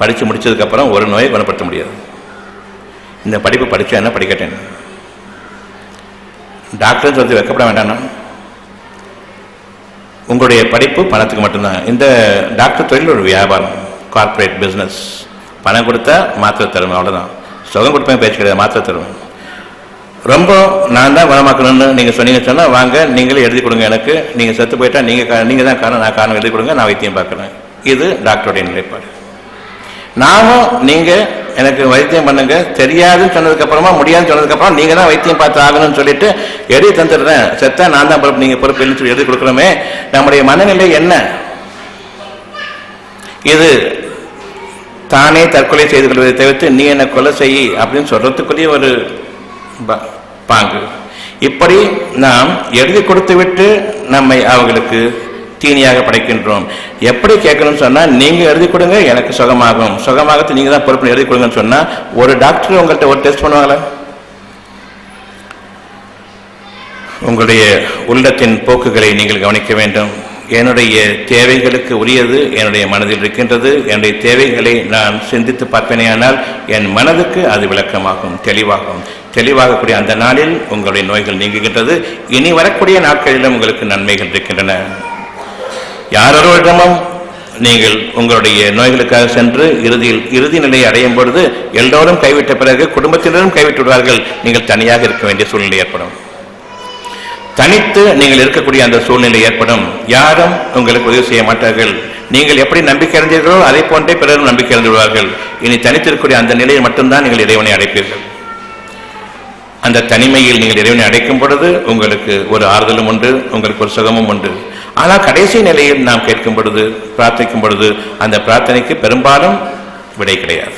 Speaker 1: படித்து முடிச்சதுக்கப்புறம் ஒரு நோயை குணப்படுத்த முடியாது. இந்த படிப்பு படித்தா என்ன, படிக்கட்டேன், டாக்டர்னு சொல்லி வைக்கப்பட வேண்டாம்னா உங்களுடைய படிப்பு பணத்துக்கு மட்டும்தான். இந்த டாக்டர் தொழில் ஒரு வியாபாரம், கார்பரேட் பிஸ்னஸ். பணம் கொடுத்தா மாத்திரை தருவேன், அவ்வளோதான். சுகம் கொடுப்பேன் பேச்சு கிடையாது, மாத்திரை தருவேன். ரொம்ப நான் தான் குணமாக்கணும்னு நீங்கள் சொன்னீங்க சொன்னால் வாங்க நீங்களே எழுதி கொடுங்க, எனக்கு நீங்கள் செத்து போயிட்டா நீங்கள் தான் காரணம், நான் காரணம் எழுதி கொடுங்க, நான் வைத்தியம் பார்க்குறேன். இது டாக்டருடைய நிலைப்பாடு. நாமும் நீங்கள் எனக்கு வைத்தியம் பண்ணுங்க, தெரியாதுன்னு சொன்னதுக்கப்புறமா, முடியாதுன்னு சொன்னதுக்கப்புறம் நீங்கள் தான் வைத்தியம் பார்த்து ஆகணும்னு சொல்லிட்டு எழுதி தந்துடுறேன், செத்தா நான் தான் பொறுப்பு, நீங்கள் பொறுப்பு இல்லைன்னு சொல்லி எழுதி கொடுக்குறோமே. நம்முடைய மனநிலை என்ன? இது தானே தற்கொலை செய்து கொள்வதை தவிர்த்து நீ என்னை கொலை செய் அப்படின்னு சொல்றதுக்குரிய ஒரு பாங்கு. இப்படி நாம் எழுதி கொடுத்து விட்டு நம்மை அவர்களுக்கு தீனியாக படைக்கின்றோம். எப்படி கேட்கணும்னு சொன்னா, நீங்க எழுதி கொடுங்க எனக்கு சுகமாகும், சுகமாகத்து நீங்க தான் பொறுப்பு எழுதி கொடுங்கன்னு சொன்னா ஒரு டாக்டர் உங்கள்கிட்ட ஒரு டெஸ்ட் பண்ணுவாங்களா? உங்களுடைய உள்ளத்தின் போக்குகளை நீங்கள் கவனிக்க வேண்டும். என்னுடைய தேவைகளுக்கு உரியது என்னுடைய மனதில் இருக்கின்றது. என்னுடைய தேவைகளை நான் சிந்தித்து பார்ப்பேனேயானால் என் மனதுக்கு அது விளக்கமாகும், தெளிவாகும். தெளிவாகக்கூடிய அந்த நாளில் உங்களுடைய நோய்கள் நீங்குகின்றது. இனி வரக்கூடிய நாட்களிலும் உங்களுக்கு நன்மைகள் இருக்கின்றன. யாரோரிடமும் நீங்கள் உங்களுடைய நோய்களுக்காக சென்று இறுதி நிலையை அடையும் பொழுது எல்லோரும் கைவிட்ட பிறகு குடும்பத்தினரும் கைவிட்டு விடுவார்கள். நீங்கள் தனியாக இருக்க வேண்டிய சூழ்நிலை ஏற்படும். தனித்து நீங்கள் இருக்கக்கூடிய அந்த சூழ்நிலை ஏற்படும். யாரும் உங்களுக்கு உதவி செய்ய மாட்டார்கள். நீங்கள் எப்படி நம்பிக்கை அடைந்தீர்களோ அதை போன்றே பிறரும் நம்பிக்கை அடைந்து விடுவார்கள். இனி தனித்திருக்கக்கூடிய அந்த நிலையில் மட்டும்தான் நீங்கள் இறைவனை அடைப்பீர்கள். அந்த தனிமையில் நீங்கள் இறைவனை அடைக்கும் பொழுது உங்களுக்கு ஒரு ஆறுதலும் உண்டு, உங்களுக்கு ஒரு சுகமும் உண்டு. ஆனால் கடைசி நிலையில் நாம் கேட்கும் பொழுது, பிரார்த்திக்கும் பொழுது அந்த பிரார்த்தனைக்கு பெரும்பாலும் விடை கிடையாது.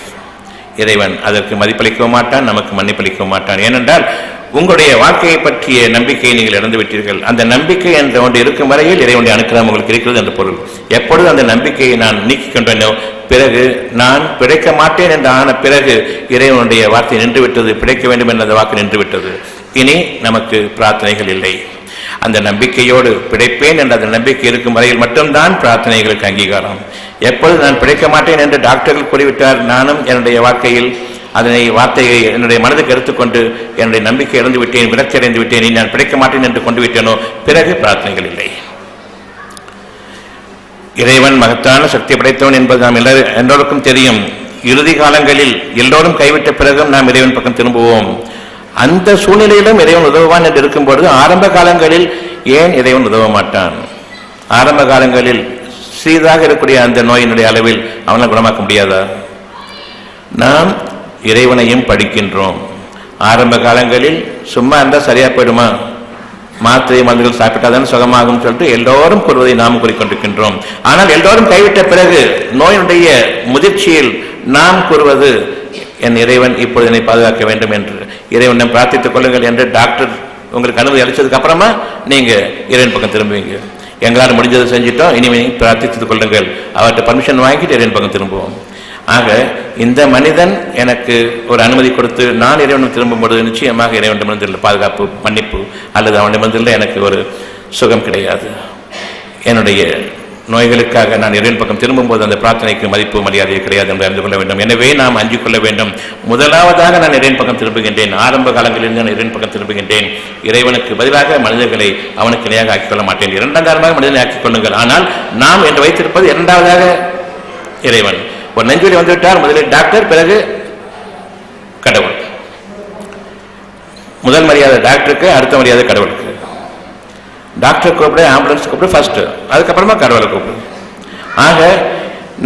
Speaker 1: இறைவன் அதற்கு மதிப்பளிக்கவும் மாட்டான், நமக்கு மன்னிப்பளிக்கவும் மாட்டான். ஏனென்றால் உங்களுடைய வாழ்க்கையை பற்றிய நம்பிக்கையை நீங்கள் இழந்து விட்டீர்கள். அந்த நம்பிக்கை என்ற ஒன்று இருக்கும் வரையில் இறைவனுடைய அனுக்கிரகம் உங்களுக்கு இருக்கிறது என்ற பொருள். எப்பொழுது அந்த நம்பிக்கையை நான் நீக்கிக் கொண்டேனோ பிறகு நான் பிழைக்க மாட்டேன் என்று ஆன பிறகு இறைவனுடைய வார்த்தை நின்றுவிட்டது, பிழைக்க வேண்டும் என்ற அந்த வாக்கு நின்றுவிட்டது. இனி நமக்கு பிரார்த்தனைகள் இல்லை. அந்த நம்பிக்கையோடு பிழைப்பேன் என்ற அந்த நம்பிக்கை இருக்கும் வரையில் மட்டும்தான் பிரார்த்தனைகளுக்கு அங்கீகாரம். எப்பொழுது நான் பிழைக்க மாட்டேன் என்று டாக்டர்கள் கூறிவிட்டார், நானும் என்னுடைய வாழ்க்கையில் அதனை வார்த்தையை என்னுடைய மனதுக்கு எடுத்துக்கொண்டு என்னுடைய நம்பிக்கை இழந்து விட்டேன், விரக்தி அடைந்து விட்டேன், நான் பிழைக்க மாட்டேன் என்று கொண்டு விட்டேனோ பிறகு பிரார்த்தனைகள் இல்லை. இறைவன் மகத்தான சக்தி படைத்தவன் என்பது நாம் எல்லோருக்கும் தெரியும். இறுதி காலங்களில் எல்லோரும் கைவிட்ட பிறகும் நாம் இறைவன் பக்கம் திரும்புவோம். அந்த சூழ்நிலையிலும் இறைவன் உதவுவான் என்று இருக்கும் பொழுது ஆரம்ப காலங்களில் ஏன் இறைவன் உதவ மாட்டான்? ஆரம்ப காலங்களில் சீராக இருக்கக்கூடிய அந்த நோயினுடைய அளவில் அவனை குணமாக்க முடியாதா? நாம் இறைவனையும் படிக்கின்றோம். ஆரம்ப காலங்களில் சும்மா இருந்தால் சரியா போயிடுமா, மாத்திரை மருந்துகள் சாப்பிட்டாதான் சுகமாகும் சொல்லிட்டு எல்லோரும் கூறுவதை நாம் கூறிக்கொண்டிருக்கின்றோம். ஆனால் எல்லோரும் கைவிட்ட பிறகு நோயினுடைய முதிர்ச்சியில் நாம் கூறுவது என் இறைவன் இப்பொழுது என்னை பாதுகாக்க வேண்டும் என்று இறைவனை பிரார்த்தித்துக் கொள்ளுங்கள் என்று டாக்டர் உங்களுக்கு அனுமதி அளித்ததுக்கு அப்புறமா நீங்க இறைவன் பக்கம் திரும்புவீங்க. எங்களால் முடிஞ்சதை செஞ்சிட்டோம், இனிமே பிரார்த்தித்துக் கொள்ளுங்கள், அவர்கிட்ட பர்மிஷன் வாங்கிட்டு இறைவன் பக்கம் திரும்புவோம். ஆக இந்த மனிதன் எனக்கு ஒரு அனுமதி கொடுத்து நான் இறைவனும் திரும்பும்போது நிச்சயமாக இறைவனிடமிருந்து பாதுகாப்பு, மன்னிப்பு அல்லது அவனிடமிருந்து எனக்கு ஒரு சுகம் கிடையாது. என்னுடைய நோய்களுக்காக நான் இறைவன் பக்கம் திரும்பும்போது அந்த பிரார்த்தனைக்கு மதிப்பு மரியாதை கிடையாது என்று அறிந்து கொள்ள வேண்டும். எனவே நாம் அஞ்சிக் கொள்ள வேண்டும். முதலாவதாக நான் இறைவன் பக்கம் திரும்புகின்றேன். ஆரம்ப காலங்களில் நான் இறைவன் பக்கம் திரும்புகின்றேன். இறைவனுக்கு பதிலாக மனிதர்களை அவனுக்கு இணையாக ஆக்கிக் கொள்ள மாட்டேன். இரண்டாம் காலமாக மனிதனை ஆக்கிக் கொள்ளுங்கள். ஆனால் நாம் என்று வைத்திருப்பது இரண்டாவதாக இறைவன். ஒரு நெஞ்சுவலி வந்துவிட்டார், முதலில் டாக்டர், பிறகு கடவுள். முதல் மரியாதை டாக்டருக்கு, அடுத்த மரியாதை கடவுளுக்கு. டாக்டர் கூப்பிடு, ஆம்புலன்ஸ் கூப்பிடு ஃபர்ஸ்ட், அதுக்கப்புறமா கடவுளை கூப்பிடு. ஆக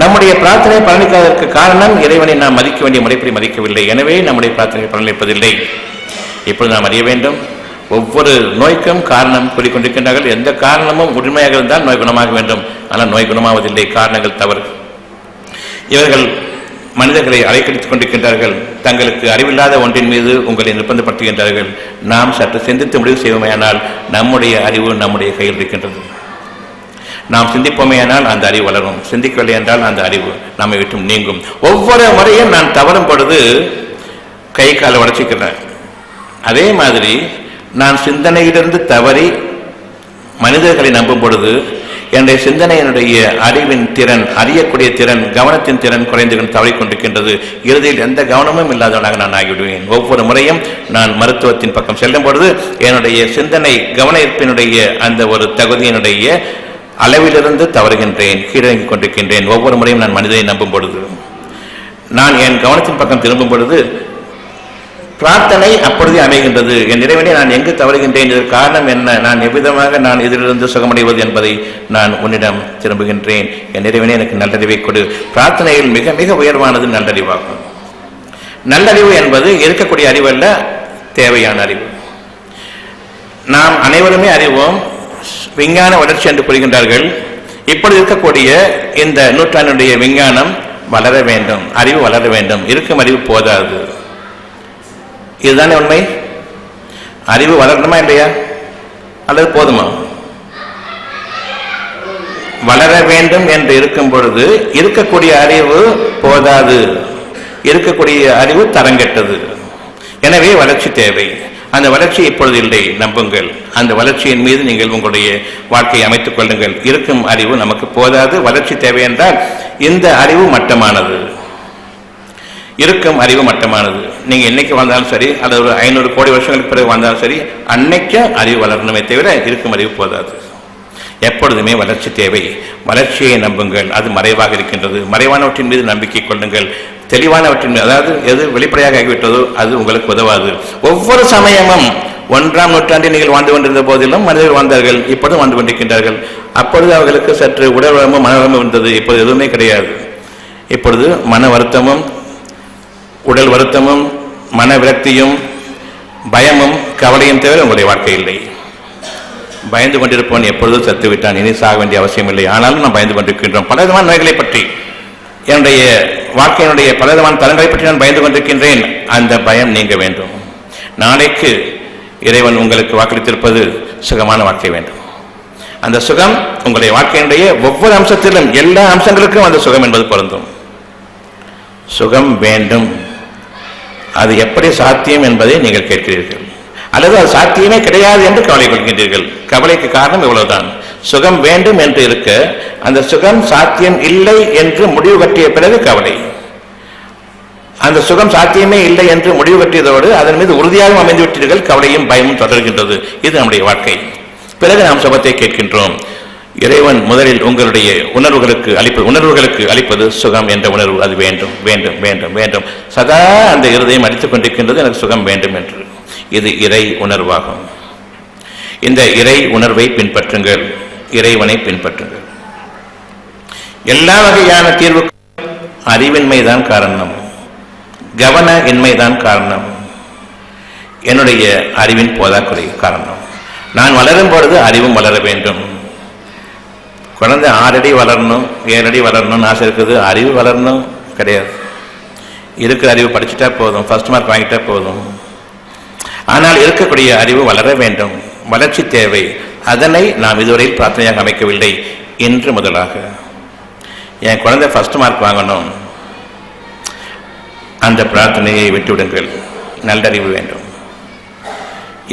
Speaker 1: நம்முடைய பிரார்த்தனை பலனிக்காததற்கு காரணம் இறைவனை நாம் மதிக்க வேண்டிய முறைப்படி மதிக்கவில்லை. எனவே நம்முடைய பிரார்த்தனை பலனளிப்பதில்லை. இப்பொழுது நாம் அறிய வேண்டும், ஒவ்வொரு நோய்க்கும் காரணம் கூறிக்கொண்டிருக்கின்றார்கள். எந்த காரணமும் உண்மையாக இருந்தால் நோய் குணமாக வேண்டும். ஆனால் நோய் குணமாவதில்லை, காரணங்கள் தவறு. இவர்கள் மனிதர்களை அலைக்கழித்துக் கொண்டிருக்கின்றார்கள். தங்களுக்கு அறிவில்லாத ஒன்றின் மீது உங்களை நிர்பந்தப்படுத்துகின்றார்கள். நாம் சற்று சிந்தித்து முடிவு செய்வோமேயானால் நம்முடைய அறிவு நம்முடைய கையில் இருக்கின்றது. நாம் சிந்திப்போமேயானால் அந்த அறிவு வளரும். சிந்திக்கவில்லை என்றால் அந்த அறிவு நம்மை விட்டு நீங்கும். ஒவ்வொரு முறையும் நான் தவறும் பொழுது கை காலை உடைச்சிக்கிறேன். அதே மாதிரி நான் சிந்தனையிலிருந்து தவறி மனிதர்களை நம்பும் பொழுது என்னுடைய சிந்தனையினுடைய அறிவின் திறன், அறியக்கூடிய திறன், கவனத்தின் திறன் குறைந்து தவறிக்கொண்டிருக்கின்றது. இறுதியில் எந்த கவனமும் இல்லாதவனாக நான் ஆகிவிடுவேன். ஒவ்வொரு முறையும் நான் மருத்துவத்தின் பக்கம் செல்லும் பொழுது என்னுடைய சிந்தனை கவனிப்பினுடைய அந்த ஒரு தகுதியினுடைய அளவிலிருந்து தவறுகின்றேன், கீழடங்கிக் கொண்டிருக்கின்றேன். ஒவ்வொரு முறையும் நான் மனிதனை நம்பும் பொழுது, நான் என் கவனத்தின் பக்கம் திரும்பும் பொழுது பிரார்த்தனை அப்பொழுதே அமைகின்றது. என் இறைவனே, நான் எங்கு தவறுகின்றேன், இதற்கு காரணம் என்ன, நான் எவ்விதமாக நான் இதிலிருந்து சுகமடைவது என்பதை நான் உன்னிடம் திரும்புகின்றேன். என் இறைவனே, எனக்கு நல்லறிவை கொடு. பிரார்த்தனையில் மிக மிக உயர்வானது நல்லறிவாகும். நல்லறிவு என்பது இருக்கக்கூடிய அறிவு அல்ல, தேவையான அறிவு. நாம் அனைவருமே அறிவோம், விஞ்ஞான வளர்ச்சி என்று கூறுகின்றார்கள். இப்பொழுது இருக்கக்கூடிய இந்த நூற்றாண்டுடைய விஞ்ஞானம் வளர வேண்டும், அறிவு வளர வேண்டும். இருக்கும் அறிவு போதாது. இதுதானே உண்மை. அறிவு வளரணுமா இல்லையா, அல்லது போதுமா? வளர வேண்டும் என்று இருக்கும் பொழுது இருக்கக்கூடிய அறிவு போதாது, இருக்கக்கூடிய அறிவு தரங்கெட்டது. எனவே வளர்ச்சி தேவை. அந்த வளர்ச்சி இப்பொழுது இல்லை, நம்புங்கள். அந்த வளர்ச்சியின் மீது நீங்கள் உங்களுடைய வாழ்க்கையை அமைத்துக் கொள்ளுங்கள். இருக்கும் அறிவு நமக்கு போதாது, வளர்ச்சி தேவை என்றால் இந்த அறிவு மட்டமானது, இருக்கும் அறிவு மட்டமானது. நீங்க என்னைக்கு வாழ்ந்தாலும் சரி, அல்லது ஒரு 500 கோடி வருஷங்களுக்கு பிறகு வாழ்ந்தாலும் சரி, அன்னைக்கு அறிவு வளரணுமே தவிர இருக்கும் அறிவு போதாது. எப்பொழுதுமே வளர்ச்சி தேவை. வளர்ச்சியை நம்புங்கள், அது மறைவாக இருக்கின்றது. மறைவானவற்றின் மீது நம்பிக்கை கொள்ளுங்கள். தெளிவானவற்றின் மீது, அதாவது எது வெளிப்படையாக ஆகிவிட்டதோ அது உங்களுக்கு உதவாது. ஒவ்வொரு சமயமும் 1ஆம் நூற்றாண்டில் நீங்கள் வாழ்ந்து கொண்டிருந்த போதிலும் மனிதர்கள் வாழ்ந்தார்கள், இப்பொழுது வாழ்ந்து கொண்டிருக்கின்றார்கள். அப்பொழுது அவர்களுக்கு சற்று உடல் வளமும் மனவளமும் இருந்தது, இப்பொழுது எதுவுமே கிடையாது. இப்பொழுது மன வருத்தமும் உடல் வருத்தமும் மன விரக்தியும் பயமும் கவலையும் தவிர உங்களுடைய வாழ்க்கை இல்லை. பயந்து கொண்டிருப்பவன் எப்பொழுதும் செத்து விட்டான், இனி சாக வேண்டிய அவசியம் இல்லை. ஆனாலும் நாம் பயந்து கொண்டிருக்கின்றோம். பலவிதமான நோய்களை பற்றி, என்னுடைய வாழ்க்கையினுடைய பலவிதமான தரங்களை பற்றி நான் பயந்து கொண்டிருக்கின்றேன். அந்த பயம் நீங்க வேண்டும். நாளைக்கு இறைவன் உங்களுக்கு வாக்களித்திருப்பது சுகமான வாழ்க்கை வேண்டும். அந்த சுகம் உங்களுடைய வாழ்க்கையினுடைய ஒவ்வொரு அம்சத்திலும், எல்லா அம்சங்களுக்கும் அந்த சுகம் என்பது பொருந்தும். சுகம் வேண்டும். அது எப்படி சாத்தியம் என்பதை நீங்கள் கேட்கிறீர்கள், அல்லது அது சாத்தியமே கிடையாது என்று கவலை கொள்கின்றீர்கள். கவலைக்கு காரணம் இவ்வளவுதான். சுகம் வேண்டும் என்று இருக்க அந்த சுகம் சாத்தியம் இல்லை என்று முடிவு கட்டிய பிறகு கவலை. அந்த சுகம் சாத்தியமே இல்லை என்று முடிவு கட்டியதோடு அதன் மீது உறுதியாக அமைந்து விட்டீர்கள், கவலையும் பயமும் தொடர்கின்றது. இது நம்முடைய வாழ்க்கை. பிறகு நாம் சுகத்தை கேட்கின்றோம். இறைவன் முதலில் உங்களுடைய உணர்வுகளுக்கு அளிப்பது சுகம் என்ற உணர்வு. அது வேண்டும் வேண்டும் வேண்டும் வேண்டும், சதா அந்த இருதயம் அடித்துக் கொண்டிருக்கின்றது, எனக்கு சுகம் வேண்டும் என்று. இது இறை உணர்வாகும். இந்த இறை உணர்வை பின்பற்றுங்கள், இறைவனை பின்பற்றுங்கள். எல்லா வகையான தீர்வுக்கும் அறிவின்மைதான் காரணம், கவன இன்மைதான் காரணம், என்னுடைய அறிவின் போதாக்குறை காரணம். நான் வளரும் பொழுது அறிவும் வளர வேண்டும். குழந்தை 6 அடி வளரணும், 7 அடி வளரணும்னு ஆசை இருக்குது, அறிவு வளரணும் கிடையாது. இருக்கிற அறிவு படிச்சுட்டா போதும், ஃபர்ஸ்ட் மார்க் வாங்கிட்டா போதும். ஆனால் இருக்கக்கூடிய அறிவு வளர வேண்டும், வளர்ச்சி தேவை. அதனை நாம் இதுவரையில் பிரார்த்தனையாக அமைக்கவில்லை. இன்று முதலாக என் குழந்தை ஃபர்ஸ்ட் மார்க் வாங்கணும், அந்த பிரார்த்தனையை விட்டுவிடுங்கள். நல்லறிவு வேண்டும்.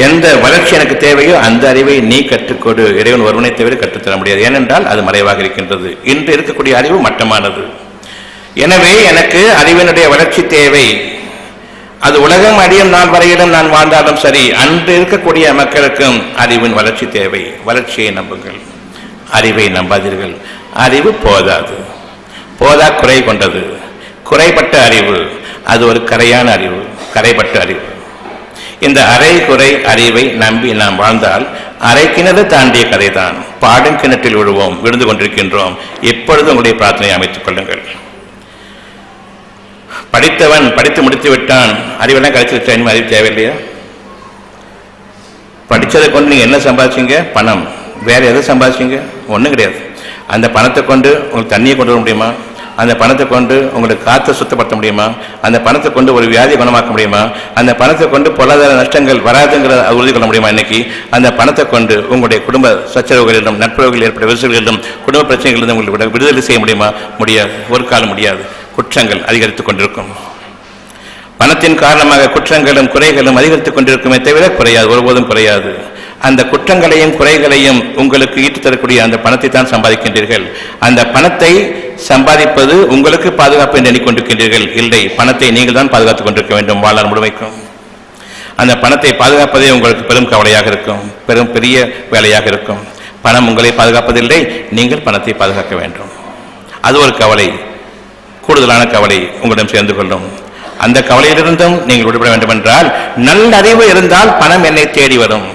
Speaker 1: எந்த வளர்ச்சி எனக்கு தேவையோ அந்த அறிவை நீ கற்றுக்கொடு. இறைவன் ஒருவனை தவிர கற்றுத்தர முடியாது, ஏனென்றால் அது மறைவாக இருக்கின்றது. இன்று இருக்கக்கூடிய அறிவு மட்டமானது. எனவே எனக்கு அறிவினுடைய வளர்ச்சி தேவை. அது உலகம் அடியும் நாள் வரையிலும் நான் வாழ்ந்தாலும் சரி, அன்று இருக்கக்கூடிய மக்களுக்கும் அறிவின் வளர்ச்சி தேவை. வளர்ச்சியை நம்புங்கள், அறிவை நம்பாதீர்கள். அறிவு போதாது, குறை கொண்டது. குறைபட்ட அறிவு அது ஒரு கரையான அறிவு, கரைபட்ட அறிவு. இந்த அரை குறை அறிவை நம்பி நாம் வாழ்ந்தால் அரை கிணறு தாண்டிய கதைதான். பாடும் கிணற்றில் விழுவோம், விழுந்து கொண்டிருக்கின்றோம். எப்பொழுது உங்களுடைய பிரார்த்தனையை அமைத்துக் கொள்ளுங்கள். படித்தவன் படித்து முடித்து விட்டான், அறிவெல்லாம் கிடைச்சிருச்சா, இனிமே அறிவு தேவையில்லையா? படித்ததை கொண்டு நீங்கள் என்ன சம்பாதிச்சிங்க? பணம். வேற எதை சம்பாதிச்சிங்க? ஒன்றும் கிடையாது. அந்த பணத்தை கொண்டு உங்களுக்கு தண்ணியை கொண்டு வர முடியுமா? அந்த பணத்தை கொண்டு உங்களுக்கு காற்றை சுத்தப்படுத்த முடியுமா? அந்த பணத்தை கொண்டு ஒரு வியாதியை குணமாக்க முடியுமா? அந்த பணத்தை கொண்டு பொருளாதார நஷ்டங்கள் வராதுங்கிற உறுதி கொள்ள முடியுமா? இன்னைக்கு அந்த பணத்தை கொண்டு உங்களுடைய குடும்ப சச்சரவுகளிலும் நட்புறவுகளில் ஏற்பட்ட விரிசல்களிலும் குடும்ப பிரச்சனைகளிலும் உங்களுக்கு விடுதலை செய்ய முடியுமா? முடியாது, ஒரு காலம் முடியாது. குற்றங்கள் அதிகரித்துக் கொண்டிருக்கும். பணத்தின் காரணமாக குற்றங்களும் குறைகளும் அதிகரித்துக் கொண்டிருக்குமே தவிர குறையாது, ஒருபோதும் குறையாது. அந்த குற்றங்களையும் குறைகளையும் உங்களுக்கு ஈட்டுத் தரக்கூடிய அந்த பணத்தை தான் சம்பாதிக்கின்றீர்கள். அந்த பணத்தை சம்பாதிப்பது உங்களுக்கு பாதுகாப்பு என்று எண்ணிக்கொண்டிருக்கின்றீர்கள். இல்லை, பணத்தை நீங்கள் தான் பாதுகாத்துக் கொண்டிருக்க வேண்டும் வாழ்நாள் முழுமைக்கும். அந்த பணத்தை பாதுகாப்பதே உங்களுக்கு பெரும் கவலையாக இருக்கும், பெரிய வேலையாக இருக்கும். பணம் உங்களை பாதுகாப்பதில்லை, நீங்கள் பணத்தை பாதுகாக்க வேண்டும். அது ஒரு கவலை, கூடுதலான கவலை உங்களிடம் சேர்ந்து கொள்ளும். அந்த கவலையிலிருந்தும் நீங்கள் விடுபட வேண்டும் என்றால் நல்லறிவு இருந்தால் பணம் என்னை தேடி வரும்.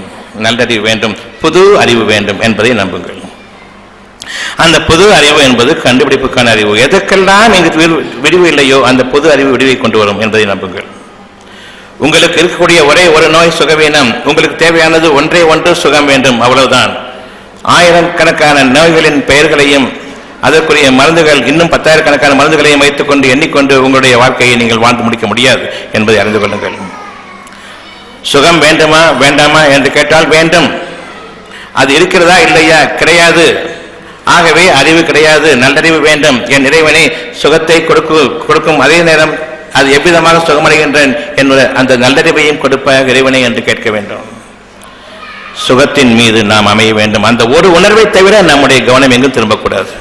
Speaker 1: நல்லறிவு வேண்டும், புது அறிவு வேண்டும் என்பதை நம்புங்கள். அந்த புது அறிவு என்பது கண்டுபிடிப்புக்கான அறிவு. எதற்கெல்லாம் நீங்கள் விடிவு இல்லையோ அந்த புது அறிவு விடிவை கொண்டு வரும் என்பதை நம்புங்கள். உங்களுக்கு இருக்கக்கூடிய ஒரே ஒரு நோய் சுகவீனம். உங்களுக்கு தேவையானது ஒன்றே ஒன்று, சுகம் வேண்டும், அவ்வளவுதான். ஆயிரக்கணக்கான நோய்களின் பெயர்களையும் அதற்குரிய மருந்துகள், இன்னும் 10,000 மருந்துகளையும் வைத்துக் கொண்டு எண்ணிக்கொண்டு உங்களுடைய வாழ்க்கையை நீங்கள் வாழ்ந்து முடிக்க முடியாது என்பதை அறிந்து கொள்ளுங்கள். சுகம் வேண்டுமா வேண்டாமா என்று கேட்டால் வேண்டும். அது இருக்கிறதா இல்லையா? கிடையாது. ஆகவே அறிவு கிடையாது, நல்லறிவு வேண்டும். என் இறைவனை சுகத்தை கொடுக்கும் அதே நேரம் அது எவ்விதமாக சுகமடைகின்றேன் என்ற அந்த நல்லறிவையும் கொடுப்பாக இறைவனை என்று கேட்க வேண்டும். சுகத்தின் மீது நாம் அமைய வேண்டும். அந்த ஒரு உணர்வை தவிர நம்முடைய கவனம் எங்கும் திரும்பக்கூடாது.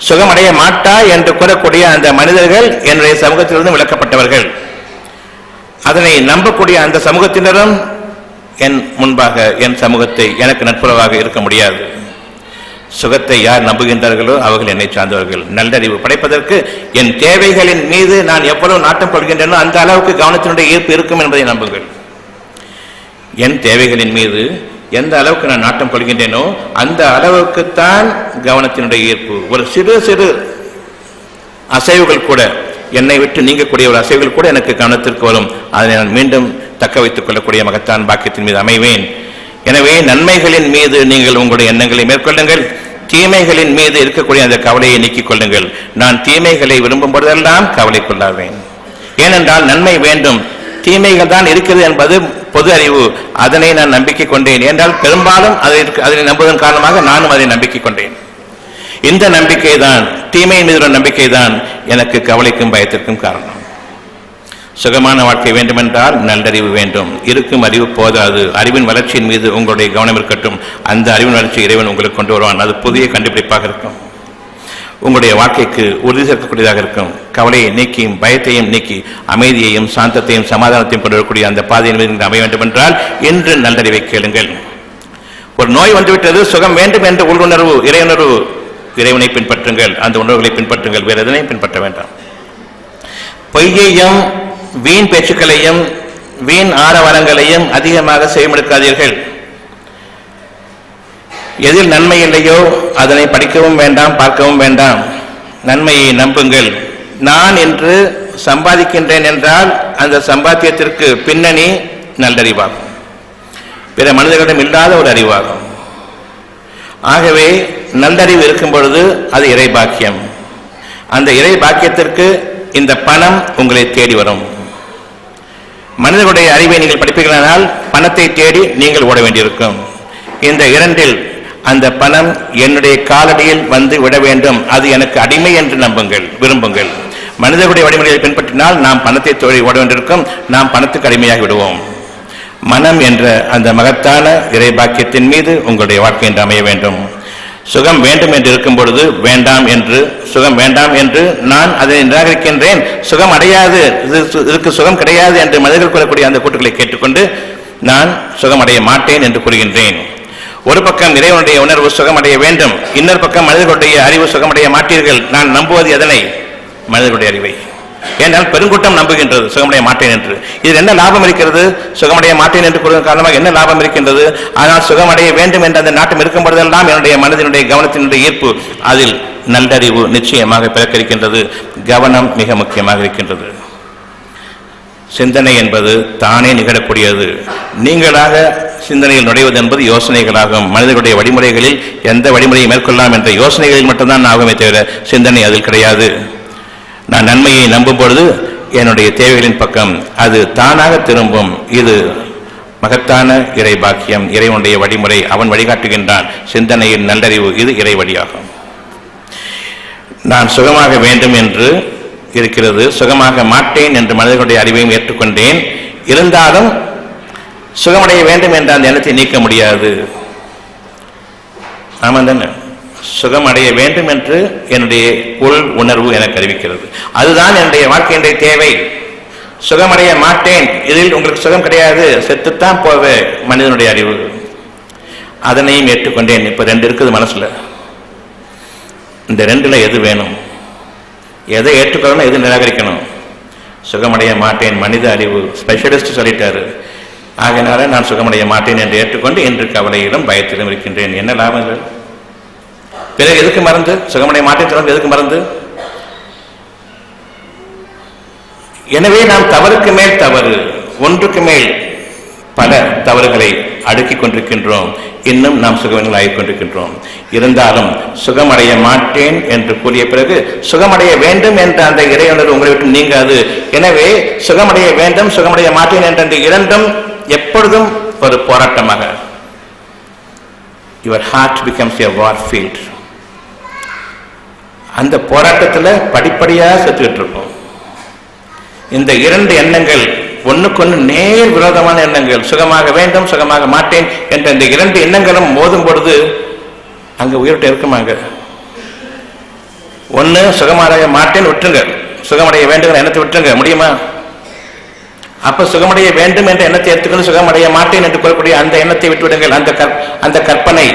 Speaker 1: சுகமடைய மாட்டா என்று கூறக்கூடிய அந்த மனிதர்கள் என்னுடைய சமூகத்திலிருந்து விலக்கப்பட்டவர்கள். அதனை நம்பக்கூடிய அந்த சமூகத்தினரும் என் முன்பாக என் சமூகத்தை எனக்கு நட்புறவாக இருக்க முடியாது. சுகத்தை யார் நம்புகின்றார்களோ அவர்கள் என்னை சார்ந்தவர்கள். நல்லறிவு படைப்பதற்கு என் தேவைகளின் மீது நான் எவ்வளவு நாட்டம் கொள்கின்றனோ அந்த அளவுக்கு கவனத்தினுடைய ஈர்ப்பு இருக்கும் என்பதை நம்புங்கள். என் தேவைகளின் மீது எந்த அளவுக்கு நான் நாட்டம் கொள்கின்றேனோ அந்த அளவுக்குத்தான் கவனத்தினுடைய ஈர்ப்பு. ஒரு சிறு சிறு அசைவுகள் கூட, என்னை விட்டு நீங்கக்கூடிய ஒரு அசைவுகள் கூட எனக்கு கவனத்திற்கு வரும். அதை நான் மீண்டும் தக்க வைத்துக் கொள்ளக்கூடிய மகத்தான் பாக்கியத்தின் மீது அமைவேன். எனவே நன்மைகளின் மீது நீங்கள் உங்களுடைய எண்ணங்களை மேற்கொள்ளுங்கள். தீமைகளின் மீது இருக்கக்கூடிய அந்த கவலையை நீக்கிக் கொள்ளுங்கள். நான் தீமைகளை விரும்பும் பொழுதெல்லாம் கவலை கொள்ளாவேன். ஏனென்றால் நன்மை வேண்டும், தீமைகள் தான் இருக்கிறது என்பது பொது அறிவு. அதனை நான் நம்பிக்கை கொண்டேன் என்றால் பெரும்பாலும் அதனை நம்புவதன் காரணமாக நானும் அதை நம்பிக்கை கொண்டேன். இந்த நம்பிக்கை தான், தீமையின் மீது நம்பிக்கை தான் எனக்கு கவலைக்கும் பயத்திற்கும் காரணம். சுகமான வாழ்க்கை வேண்டுமென்றால் நல்லறிவு வேண்டும். இருக்கும் அறிவு போதாது, அறிவின் வளர்ச்சியின் மீது உங்களுடைய கவனம் இருக்கட்டும். அந்த அறிவின் வளர்ச்சி இறைவன் உங்களுக்கு கொண்டு வருவான். அது புதிய கண்டுபிடிப்பாக இருக்கும், உங்களுடைய வாழ்க்கைக்கு உறுதி சேர்க்கக்கூடியதாக இருக்கும். கவலையை நீக்கி, பயத்தையும் நீக்கி, அமைதியையும் சாந்தத்தையும் சமாதானத்தையும் கொண்டு வரக்கூடிய அந்த பாதையின் மீது அமைய வேண்டும் என்றால் இன்று நல்லறிவை கேளுங்கள். ஒரு நோய் வந்துவிட்டது, சுகம் வேண்டும் என்ற உள்ளுணர்வு, இறையுணர்வு, இறைவனை பின்பற்றுங்கள். அந்த உணர்வுகளை பின்பற்றுங்கள், வேறு எதனையும் பின்பற்ற வேண்டாம். பொய்யையும் வீண் பேச்சுக்களையும் வீண் ஆரவாரங்களையும் அதிகமாக செய்யமெடுக்காதீர்கள். எதில் நன்மை இல்லையோ அதனை படிக்கவும் வேண்டாம், பார்க்கவும் வேண்டாம். நன்மையை நம்புங்கள். நான் என்று சம்பாதிக்கின்றேன் என்றால் அந்த சம்பாத்தியத்திற்கு பின்னணி நல்லறிவாகும், பிற மனிதர்களிடம் இல்லாத ஒரு அறிவாகும். ஆகவே நல்லறிவு இருக்கும் பொழுது அது இறை பாக்கியம். அந்த இறை பாக்கியத்திற்கு இந்த பணம் உங்களை தேடி வரும். மனிதர்களுடைய அறிவை நீங்கள் படிப்பீர்களானால் பணத்தை தேடி நீங்கள் ஓட வேண்டியிருக்கும். இந்த இரண்டில் அந்த பணம் என்னுடைய காலடியில் வந்து விட வேண்டும், அது எனக்கு அடிமை என்று நம்புங்கள், விரும்புங்கள். மனிதர்களுடைய வழிமுறைகளை பின்பற்றினால் நாம் பணத்தை தேடி ஓட வேண்டியிருக்கும், நாம் பணத்துக்கு அடிமையாகி விடுவோம். மனம் என்ற அந்த மகத்தான இறை பாக்கியத்தின் மீது உங்களுடைய வாழ்க்கை என்று அமைய வேண்டும். சுகம் வேண்டும் என்று இருக்கும் பொழுது வேண்டாம் என்று, சுகம் வேண்டாம் என்று நான் அதை நிராகரிக்கின்றேன், சுகம் அடையாது, இதற்கு சுகம் கிடையாது என்று மனிதர்கள் கூறக்கூடிய அந்த கூட்டுகளை கேட்டுக்கொண்டு நான் சுகம் அடைய மாட்டேன் என்று கூறுகின்றேன். ஒரு பக்கம் இறைவனுடைய உணர்வு சுகமடைய வேண்டும், இன்னொரு பக்கம் மனிதர்களுடைய அறிவு சுகமடைய மாட்டீர்கள். நான் நம்புவது எதனை? மனிதர்களுடைய அறிவை. ஏனால் பெருங்கூட்டம் நம்புகின்றது சுகமடைய மாட்டேன் என்று. இதில் என்ன லாபம் இருக்கிறது? சுகமடைய மாட்டேன் என்று கூறுவதன் காரணமாக என்ன லாபம் இருக்கின்றது? ஆனால் சுகமடைய வேண்டும் என்ற அந்த நாட்டம் இருக்கும் பொழுதெல்லாம் என்னுடைய மனதினுடைய கவனத்தினுடைய ஈர்ப்பு, அதில் நல்லறிவு நிச்சயமாக பிறக்கின்றது. கவனம் மிக முக்கியமாக இருக்கின்றது. சிந்தனை என்பது தானே நிகழக்கூடியது. நீங்களாக சிந்தனையில் நுழைவது என்பது யோசனைகளாகும். மனிதர்களுடைய வழிமுறைகளில் எந்த வழிமுறையை மேற்கொள்ளலாம் என்ற யோசனைகளில் மட்டும்தான் ஆகுமே தவிர சிந்தனை அதில் கிடையாது. நான் நன்மையை நம்பும் பொழுது என்னுடைய தேவைகளின் பக்கம் அது தானாக திரும்பும். இது மகத்தான இறை பாக்கியம், இறைவனுடைய வழிமுறை. அவன் வழிகாட்டுகின்றான். சிந்தனையின் நல்லறிவு, இது இறை வழியாகும். நான் சுகமாக வேண்டும் என்று இருக்கிறது, சுகமாக மாட்டேன் என்று மனிதர்களுடைய அறிவையும் ஏற்றுக்கொண்டேன். இருந்தாலும் சுகமடைய வேண்டும் என்ற அந்த எண்ணத்தை நீக்க முடியாது. ஆமாம் தானே? சுகமடைய வேண்டும் என்று என்னுடைய உள் உணர்வு எனக்கு அறிவிக்கிறது. அதுதான் என்னுடைய வாழ்க்கையினுடைய தேவை. சுகமடைய மாட்டேன், இதில் உங்களுக்கு சுகம் கிடையாது, செத்துத்தான் போவே, மனிதனுடைய அறிவு. அதனையும் ஏற்றுக்கொண்டேன். இப்ப ரெண்டு இருக்குது மனசுல. இந்த ரெண்டுல எது வேணும்? எதை ஏற்றுக்கொள்ளணும், எது நிராகரிக்கணும்? சுகமடைய மாட்டேன், மனித அறிவு ஸ்பெஷலிஸ்ட் சொல்லிட்டாரு. ஆகையினால நான் சுகமடைய மாட்டேன் என்று ஏற்றுக்கொண்டு இன்று கவலையிலும் பயத்திலும் இருக்கின்றேன். என்ன லாபம் இல்லை? பிறகு எதுக்கு மறந்து? சுகமடைய மாட்டேன் சொல்றது எதுக்கு மறந்து? எனவே நாம் தவறுக்கு மேல் தவறு, ஒன்றுக்கு மேல் பல தவறுகளை அடுக்கிக் கொண்டிருக்கின்றோம். இன்னும் நாம் சுகவன்கள் ஆகிக் கொண்டிருக்கின்றோம். இருந்தாலும் சுகமடைய மாட்டேன் என்று கூறிய பிறகு சுகமடைய வேண்டும் என்ற அந்த இறையுணர்வு உங்களை விட்டு நீங்காது. எனவே சுகமடைய வேண்டும், சுகமடைய மாட்டேன் என்ற அந்த இரண்டும் எப்பொழுதும் ஒரு போராட்டமாக. Your heart becomes a war field. அந்த போராட்டத்தில் படிப்படியாக செத்துக்கிட்டு இருக்கும். இந்த இரண்டு எண்ணங்கள் ஒன்றுக்கொன்று நேர் விரோதமான எண்ணங்கள். சுகமாக வேண்டும், சுகமாக மாட்டேன் என்ற இந்த இரண்டு எண்ணங்களும் மோதும் பொழுது அங்க உயிர்கிட்ட இருக்குமாங்க. ஒன்று சுகமடைய மாட்டேன் விட்டுருங்க, சுகமடைய வேண்டும் எண்ணத்தை விட்டுருங்க, முடியுமா? அப்ப சுகமடைய வேண்டும் என்ற எண்ணத்தை எடுத்துக்கொண்டு சுகமடைய மாட்டேன் என்று கூறக்கூடிய அந்த எண்ணத்தை விட்டுவிடுங்கள். அந்த கற்பனை,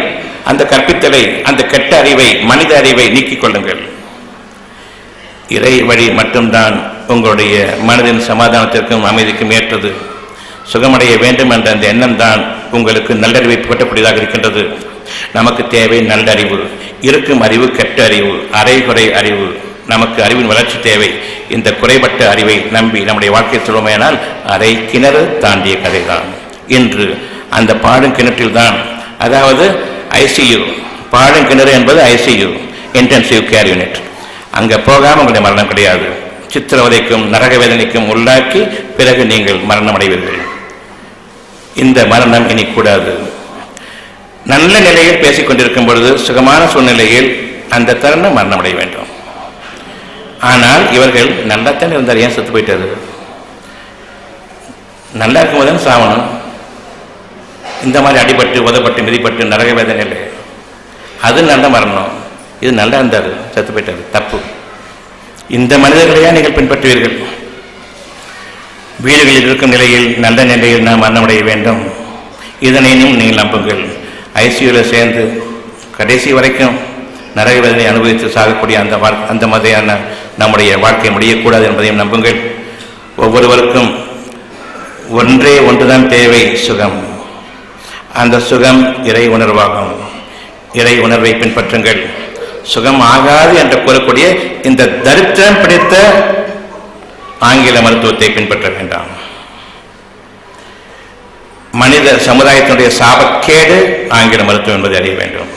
Speaker 1: அந்த கற்பித்தலை, அந்த கெட்ட அறிவை, மனித அறிவை நீக்கிக் கொள்ளுங்கள். இறை வழி மட்டும்தான் உங்களுடைய மனதின் சமாதானத்திற்கும் அமைதிக்கும் ஏற்றது. சுகமடைய வேண்டும் என்ற அந்த எண்ணம் தான் உங்களுக்கு நல்லறிவை புகட்டக்கூடியதாக இருக்கின்றது. நமக்கு தேவை நல்லறிவு. இருக்கும் அறிவு கெட்ட அறிவு, அரைகுறை அறிவு. நமக்கு அறிவின் வளர்ச்சி தேவை. இந்த குறைபட்ட அறிவை நம்பி நம்முடைய வாழ்க்கை சொல்லுமையானால் அரை கிணறு தாண்டிய கதை தான். இன்று அந்த பாடும் கிணற்றில் தான், அதாவது ஐசியு, பாடும் கிணறு என்பது ஐசியு, இன்டென்சிவ் கேர் யூனிட். அங்கே போகாமல் உங்களுடைய மரணம் கிடையாது. சித்திரவதைக்கும் நரக வேதனைக்கும் உள்ளாக்கி பிறகு நீங்கள் மரணம் அடைவீர்கள். இந்த மரணம் இனி கூடாது. நல்ல நிலையில் பேசிக் கொண்டிருக்கும் பொழுது சுகமான சூழ்நிலையில் அந்த தருணம் மரணம் அடைய வேண்டும். ஆனால் இவர்கள் நல்லாத்தான் இருந்தார், ஏன் செத்து போயிட்டாரு? நல்லா இருக்கும் போது சாவணும். இந்த மாதிரி அடிபட்டு உதப்பட்டு மிதிப்பட்டு நரக வேதனை இல்லை, அது நல்ல மரணம். இது நல்லா இருந்தார், செத்து போயிட்டாரு, தப்பு. இந்த மனிதர்களையா நீங்கள் பின்பற்றுவீர்கள்? வீடுகளில் இருக்கும் நிலையில் நல்ல நிலையில் நாம் மரணமடைய வேண்டும். இதனையும் நீங்கள் நம்புங்கள். ஐசியூவில் சேர்ந்து கடைசி வரைக்கும் நரக வேதனை அனுபவித்து சாகக்கூடிய அந்த மாதிரியான நம்முடைய வாழ்க்கை முடியக்கூடாது என்பதையும் நம்புங்கள். ஒவ்வொருவருக்கும் ஒன்றே ஒன்றுதான் தேவை, சுகம். அந்த சுகம் இறை உணர்வாகும். இறை உணர்வை பின்பற்றுங்கள். சுகம் ஆகாது என்று கூறக்கூடிய இந்த தரித்திரம் பிடித்த ஆங்கில மருத்துவத்தை பின்பற்ற வேண்டாம். மனித சமுதாயத்தினுடைய சாபக்கேடு ஆங்கில மருத்துவம் என்பதை அறிய வேண்டும்.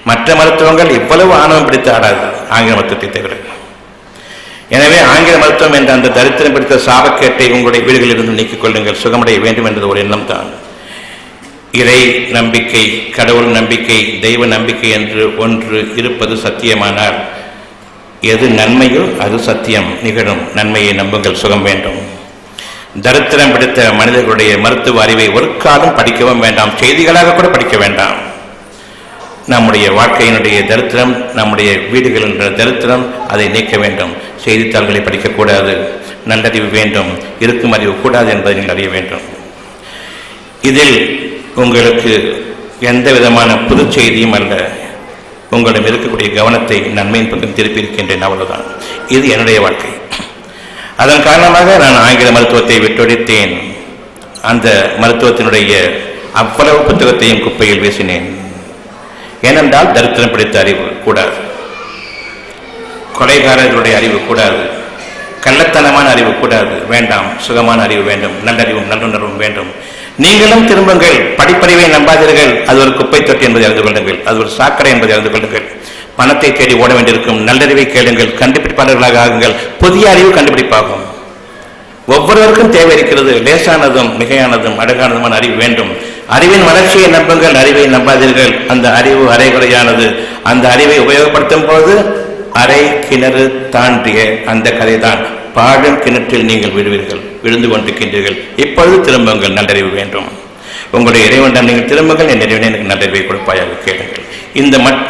Speaker 1: மற்ற மருத்துவங்கள் இவ்வளவு ஆணவம் பிடித்து ஆடாது ஆங்கில மருத்துவத்தை தவிர. எனவே ஆங்கில மருத்துவம் என்ற அந்த தரித்திரம் பிடித்த சாபக்கேட்டை உங்களுடைய வீடுகளில் இருந்து நீக்கிக் கொள்ளுங்கள். சுகமடைய வேண்டும் என்பது ஒரு எண்ணம் தான். இறை நம்பிக்கை, கடவுள் நம்பிக்கை, தெய்வ நம்பிக்கை என்று ஒன்று இருப்பது சத்தியமானால் எது நன்மையோ அது சத்தியம் நிகழும். நன்மையை நம்புங்கள், சுகம் வேண்டும். தரித்திரம் பிடித்த மனிதர்களுடைய மருத்துவ அறிவை ஒரு காலம் படிக்கவும் வேண்டாம், செய்திகளாக கூட படிக்க வேண்டாம். நம்முடைய வாழ்க்கையினுடைய தரித்திரம், நம்முடைய வீடுகள் என்ற தரித்திரம், அதை நீக்க வேண்டும். செய்தித்தாள்களை படிக்கக்கூடாது, நல்லறிவு வேண்டும், இருக்கும் அறிவு கூடாது என்பதை நீங்கள் அறிய வேண்டும். இதில் உங்களுக்கு எந்த விதமான புது செய்தியும் அல்ல. உங்களிடம் இருக்கக்கூடிய கவனத்தை நன்மையின் பக்கம் திருப்பி இருக்கின்றேன், அவ்வளவுதான். இது என்னுடைய வாழ்க்கை. அதன் காரணமாக நான் ஆங்கில மருத்துவத்தை விட்டொழித்தேன். அந்த மருத்துவத்தினுடைய அவ்வளவு புத்தகத்தையும் குப்பையில் வீசினேன். ஏனென்றால் தரித்திரம் பிடித்த அறிவு கூடாது, கொலைகாரர்களுடைய அறிவு கூடாது, கள்ளத்தனமான அறிவு கூடாது, வேண்டாம். சுகமான அறிவு வேண்டும், நல்லறிவும் நல்லுணர்வும் வேண்டும். நீங்களும் திரும்புங்கள். படிப்பறிவை நம்பாதீர்கள். அது ஒரு குப்பை தொட்டி என்பதை அறிந்து கொள்ளுங்கள். அது ஒரு சாக்கடை என்பதை அறிந்து கொள்ளுங்கள். பணத்தை தேடி ஓட வேண்டியிருக்கும். நல்லறிவை கேளுங்கள், கண்டுபிடிப்பாளர்களாக ஆகுங்கள். புதிய அறிவு கண்டுபிடிப்பாகும். ஒவ்வொருவருக்கும் தேவை இருக்கிறது. லேசானதும் மிகையானதும் அழகானதுமான அறிவு வேண்டும். அறிவின் வளர்ச்சியை நம்புங்கள், அறிவை நம்பாதீர்கள். அந்த அறிவு அரைகுறையானது. அந்த அறிவை உபயோகப்படுத்தும் போது அரை கிணறு தாண்டிய அந்த கதை தான். பாடும் கிணற்றில் நீங்கள் விழுவீர்கள், விழுந்து கொண்டிருக்கின்றீர்கள். இப்பொழுது திரும்புங்கள், நல்லறிவு வேண்டும். உங்களுடைய இறைவனிடம் நீங்கள் திரும்புங்கள். என் இறைவனை எனக்கு நல்லறிவை கொடுப்பாயாக கேளுங்கள்.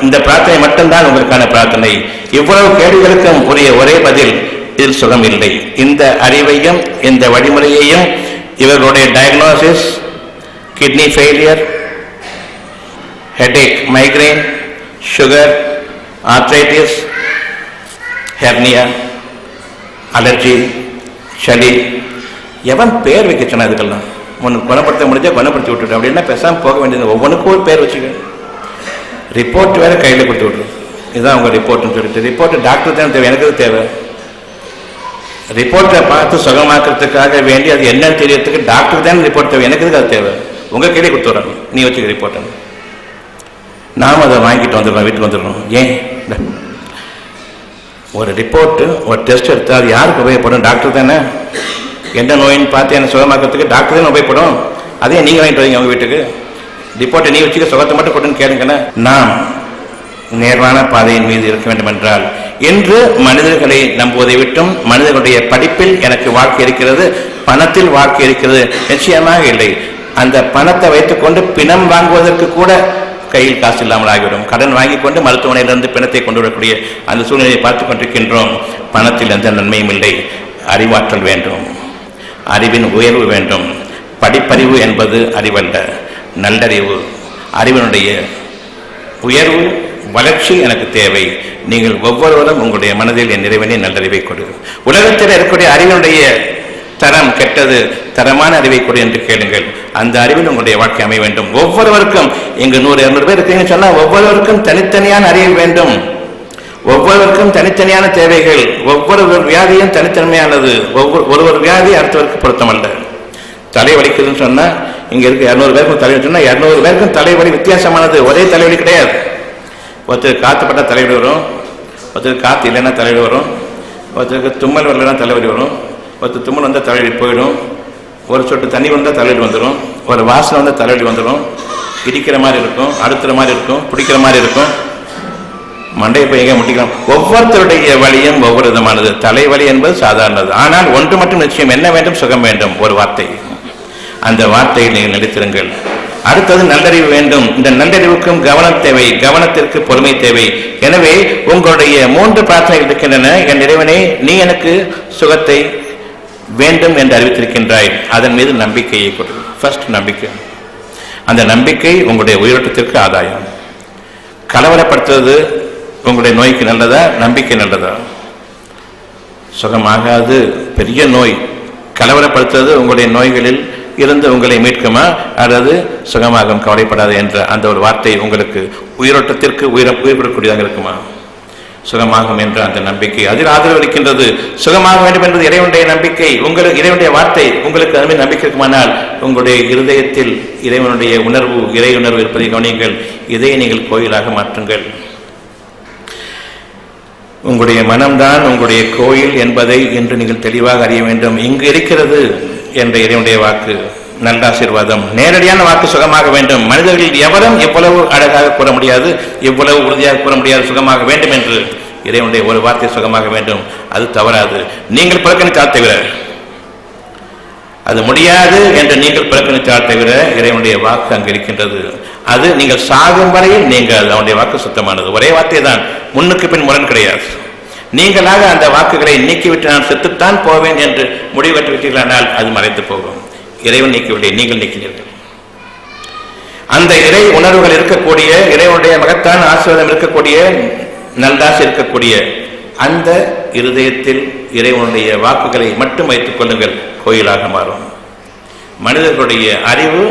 Speaker 1: இந்த பிரார்த்தனை மட்டும்தான் உங்களுக்கான பிரார்த்தனை. இவ்வளவு கேள்விகளுக்கும் உரிய ஒரே பதில், இதில் சுகம் இல்லை. இந்த அறிவையும் இந்த வழிமுறையையும் இவர்களுடைய diagnosis, kidney failure, headache, migraine, sugar, arthritis, hernia, allergy, சளி, எவன் பேர் வைக்க சொன்னா இதுக்கெல்லாம்? ஒன்று குணப்படுத்த முடிஞ்சா குணப்படுத்தி விட்டுட்டு, அப்படின்னா பேசாமல் போக வேண்டியது. ஒவ்வொன்றுக்கும் ஒரு பேர் வச்சுக்க. ரிப்போர்ட் வேற கையில் கொடுத்து விட்ரு. இதுதான் உங்கள் ரிப்போர்ட்னு சொல்லிட்டு, ரிப்போர்ட் டாக்டர் தான் தேவை, எனக்கு தேவை. ரிப்போர்ட்டை பார்த்து சுகமாக்குறதுக்காக வேண்டி அது என்னன்னு தெரியறதுக்கு டாக்டர் தான் ரிப்போர்ட் தேவை, எனக்கு அது தேவை. உங்கள் கையிலே கொடுத்துட்றாங்க, நீ வச்சுக்க ரிப்போர்ட்டை. நாம் அதை வாங்கிட்டு வந்துடுறோம், வீட்டுக்கு வந்துடுறோம். ஏன் ஒரு ரிப்போர்ட்டு, ஒரு டெஸ்ட் எடுத்து அது யாருக்கு உபயோகப்படும்? டாக்டர் தானே. என்ன நோயின்னு பார்த்து என்ன சுகமாக்கிறதுக்கு டாக்டர் தானே உபயோகப்படும். அதே நீங்கள் வாங்கிட்டு வரீங்க அவங்க வீட்டுக்கு. ரிப்போர்ட்டை நீ வச்சுக்க, சுகத்தை மட்டும் கொடுன்னு கேளுங்கண்ணே. நாம் நேர்வான பாதையின் மீது இருக்க வேண்டும் என்றால், இன்று மனிதர்களை நம்புவதை விட்டும் மனிதர்களுடைய படிப்பில் எனக்கு வாழ்க்கை இருக்கிறது, பணத்தில் வாழ்க்கை இருக்கிறது, நிச்சயமாக இல்லை. அந்த பணத்தை வைத்துக்கொண்டு பிணம் வாங்குவதற்கு கூட கையில் காசு இல்லாமல் ஆகிவிடும். கடன் வாங்கி கொண்டு மருத்துவமனையிலிருந்து பிணத்தை கொண்டு வரக்கூடிய அந்த சூழ்நிலையை பார்த்து கொண்டிருக்கின்றோம். பணத்தில் எந்த நன்மையும் இல்லை. அறிவாற்றல் வேண்டும், அறிவின் உயர்வு வேண்டும். படிப்பறிவு என்பது அறிவல்ல, நல்லறிவு. அறிவினுடைய உயர்வு, வளர்ச்சி எனக்கு தேவை. நீங்கள் ஒவ்வொருவரும் உங்களுடைய மனதில் என் இறைவனை நல்லறிவை கொடு. உலகத்தில் இருக்கக்கூடிய அறிவினுடைய தரம் கெட்டது, தரமான அறிவை கொடு என்று கேளுங்கள். அந்த அறிவில் உங்களுடைய வாழ்க்கை அமைய வேண்டும். ஒவ்வொருவருக்கும் இங்கு 100-200 பேர் இருக்கீங்கன்னு சொன்னால் ஒவ்வொருவருக்கும் தனித்தனியான அறிவு வேண்டும். ஒவ்வொருவருக்கும் தனித்தனியான தேவைகள். ஒவ்வொரு வியாதியும் தனித்தன்மையானது. ஒரு வியாதி அடுத்தவருக்கு பொருத்தமல்ல. தலை வலிக்குதுன்னு சொன்னா இங்க இருக்க 200 பேருக்கும் தலைவலி சொன்னா 200 பேருக்கும் தலைவலி வித்தியாசமானது. ஒரே தலைவலி கிடையாது. ஒருத்தருக்கு காத்துப்பட்டா தலைவலி வரும், ஒருத்தருக்கு காற்று இல்லைன்னா தலைவலி வரும், ஒருத்தருக்கு தும்மல் வரலைன்னா தலைவலி வரும், ஒருத்தர் தும்மல் வந்தால் தலைவலி போயிடும், ஒரு சொட்டு தண்ணி வந்தால் தலைவலி வந்துடும், ஒரு வாசனை வந்தால் தலைவலி வந்துடும், இடிக்கிற மாதிரி இருக்கும், அடுத்துற மாதிரி இருக்கும், பிடிக்கிற மாதிரி இருக்கும், மண்டையை போய் எங்கே முட்டிக்கலாம். ஒவ்வொருத்தருடைய வழியும் ஒவ்வொரு விதமானது. தலைவலி என்பது சாதாரணது. ஆனால் ஒன்று மட்டும் நிச்சயம், என்ன வேண்டும்? சுகம் வேண்டும். ஒரு வார்த்தை. அந்த வார்த்தையில் நீங்கள் நிலைத்திருங்கள். அடுத்தது நல்லறிவு வேண்டும். இந்த நல்லறிவுக்கும் கவனம் தேவை, கவனத்திற்கு பொறுமை தேவை. எனவே உங்களுடைய 3 பிரார்த்தனைகள் இருக்கின்றன. என் இறைவனே, நீ எனக்கு சுகத்தை வேண்டும் என்று அறிவித்திருக்கின்றாய். அதன் மீது நம்பிக்கையை கொடு. ஃபர்ஸ்ட் நம்பிக்கை. அந்த நம்பிக்கை உங்களுடைய உயிரோட்டத்திற்கு ஆதாயம். கலவரப்படுத்துவது உங்களுடைய நோய்க்கு நல்லதா? நம்பிக்கை நல்லதா? சுகமாகாது, பெரிய நோய். கலவரப்படுத்துவது உங்களுடைய நோய்களில் இருந்து உங்களை மீட்குமா அல்லது சுகமாகும், கவலைப்படாது என்ற அந்த ஒரு வார்த்தை உங்களுக்கு உயிரோட்டத்திற்கு உயிர்படக்கூடியதாக இருக்குமா? சுகமாகும் என்ற அந்த நம்பிக்கை அதில் ஆதரவு அளிக்கின்றது. சுகமாக வேண்டும் என்பது இறைவனுடைய நம்பிக்கை, உங்களுக்கு இறைவனுடைய வார்த்தை. உங்களுக்கு அதுமாதிரி நம்பிக்கை இருக்குமானால் உங்களுடைய இருதயத்தில் இறைவனுடைய உணர்வு, இறை உணர்வு இருப்பதை கவனியுங்கள். இதை நீங்கள் கோயிலாக மாற்றுங்கள். உங்களுடைய மனம்தான் உங்களுடைய கோயில் என்பதை இன்று நீங்கள் தெளிவாக அறிய வேண்டும். இங்கு இருக்கிறது என்ற இறைவனுடைய வாக்கு நல்ல ஆசீர்வாதம், நேரடியான வாக்கு. சுகமாக வேண்டும். மனிதர்கள் எவரும் எவ்வளவு அழகாக கூற முடியாது, எவ்வளவு உறுதியாக கூற முடியாது சுகமாக வேண்டும் என்று. இறைவனுடைய ஒரு வார்த்தை சுகமாக வேண்டும், அது தவறாது. நீங்கள் புறக்கணித்தால் தவிர, அது முடியாது என்று நீங்கள் புறக்கணித்தால் தவிர இறைவனுடைய வாக்கு அங்கு இருக்கின்றது. அது நீங்கள் சாகும் வரையில் நீங்கள் அவனுடைய வாக்கு சுத்தமானது. ஒரே வார்த்தை தான், முன்னுக்கு பின் முரண் கிடையாது. நீங்களாக அந்த வாக்குகளை நீக்கிவிட்டு நான் செத்துத்தான் போவேன் என்று முடிவெட்டு விட்டீர்களானால் அது மறைத்து போகும். இறைவன் நீக்கவில்லை, நீங்கள் நீக்கினீர்கள். அந்த இறை உணர்வுகள் இருக்கக்கூடிய, இறைவனுடைய மகத்தான ஆசீர்வாதம் இருக்கக்கூடிய, நல்லாசை இருக்கக்கூடிய அந்த இருதயத்தில் இறைவனுடைய வாக்குகளை மட்டும் வைத்துக் கொள்ளுங்கள். கோயிலாக மாறும். மனிதர்களுடைய அறிவு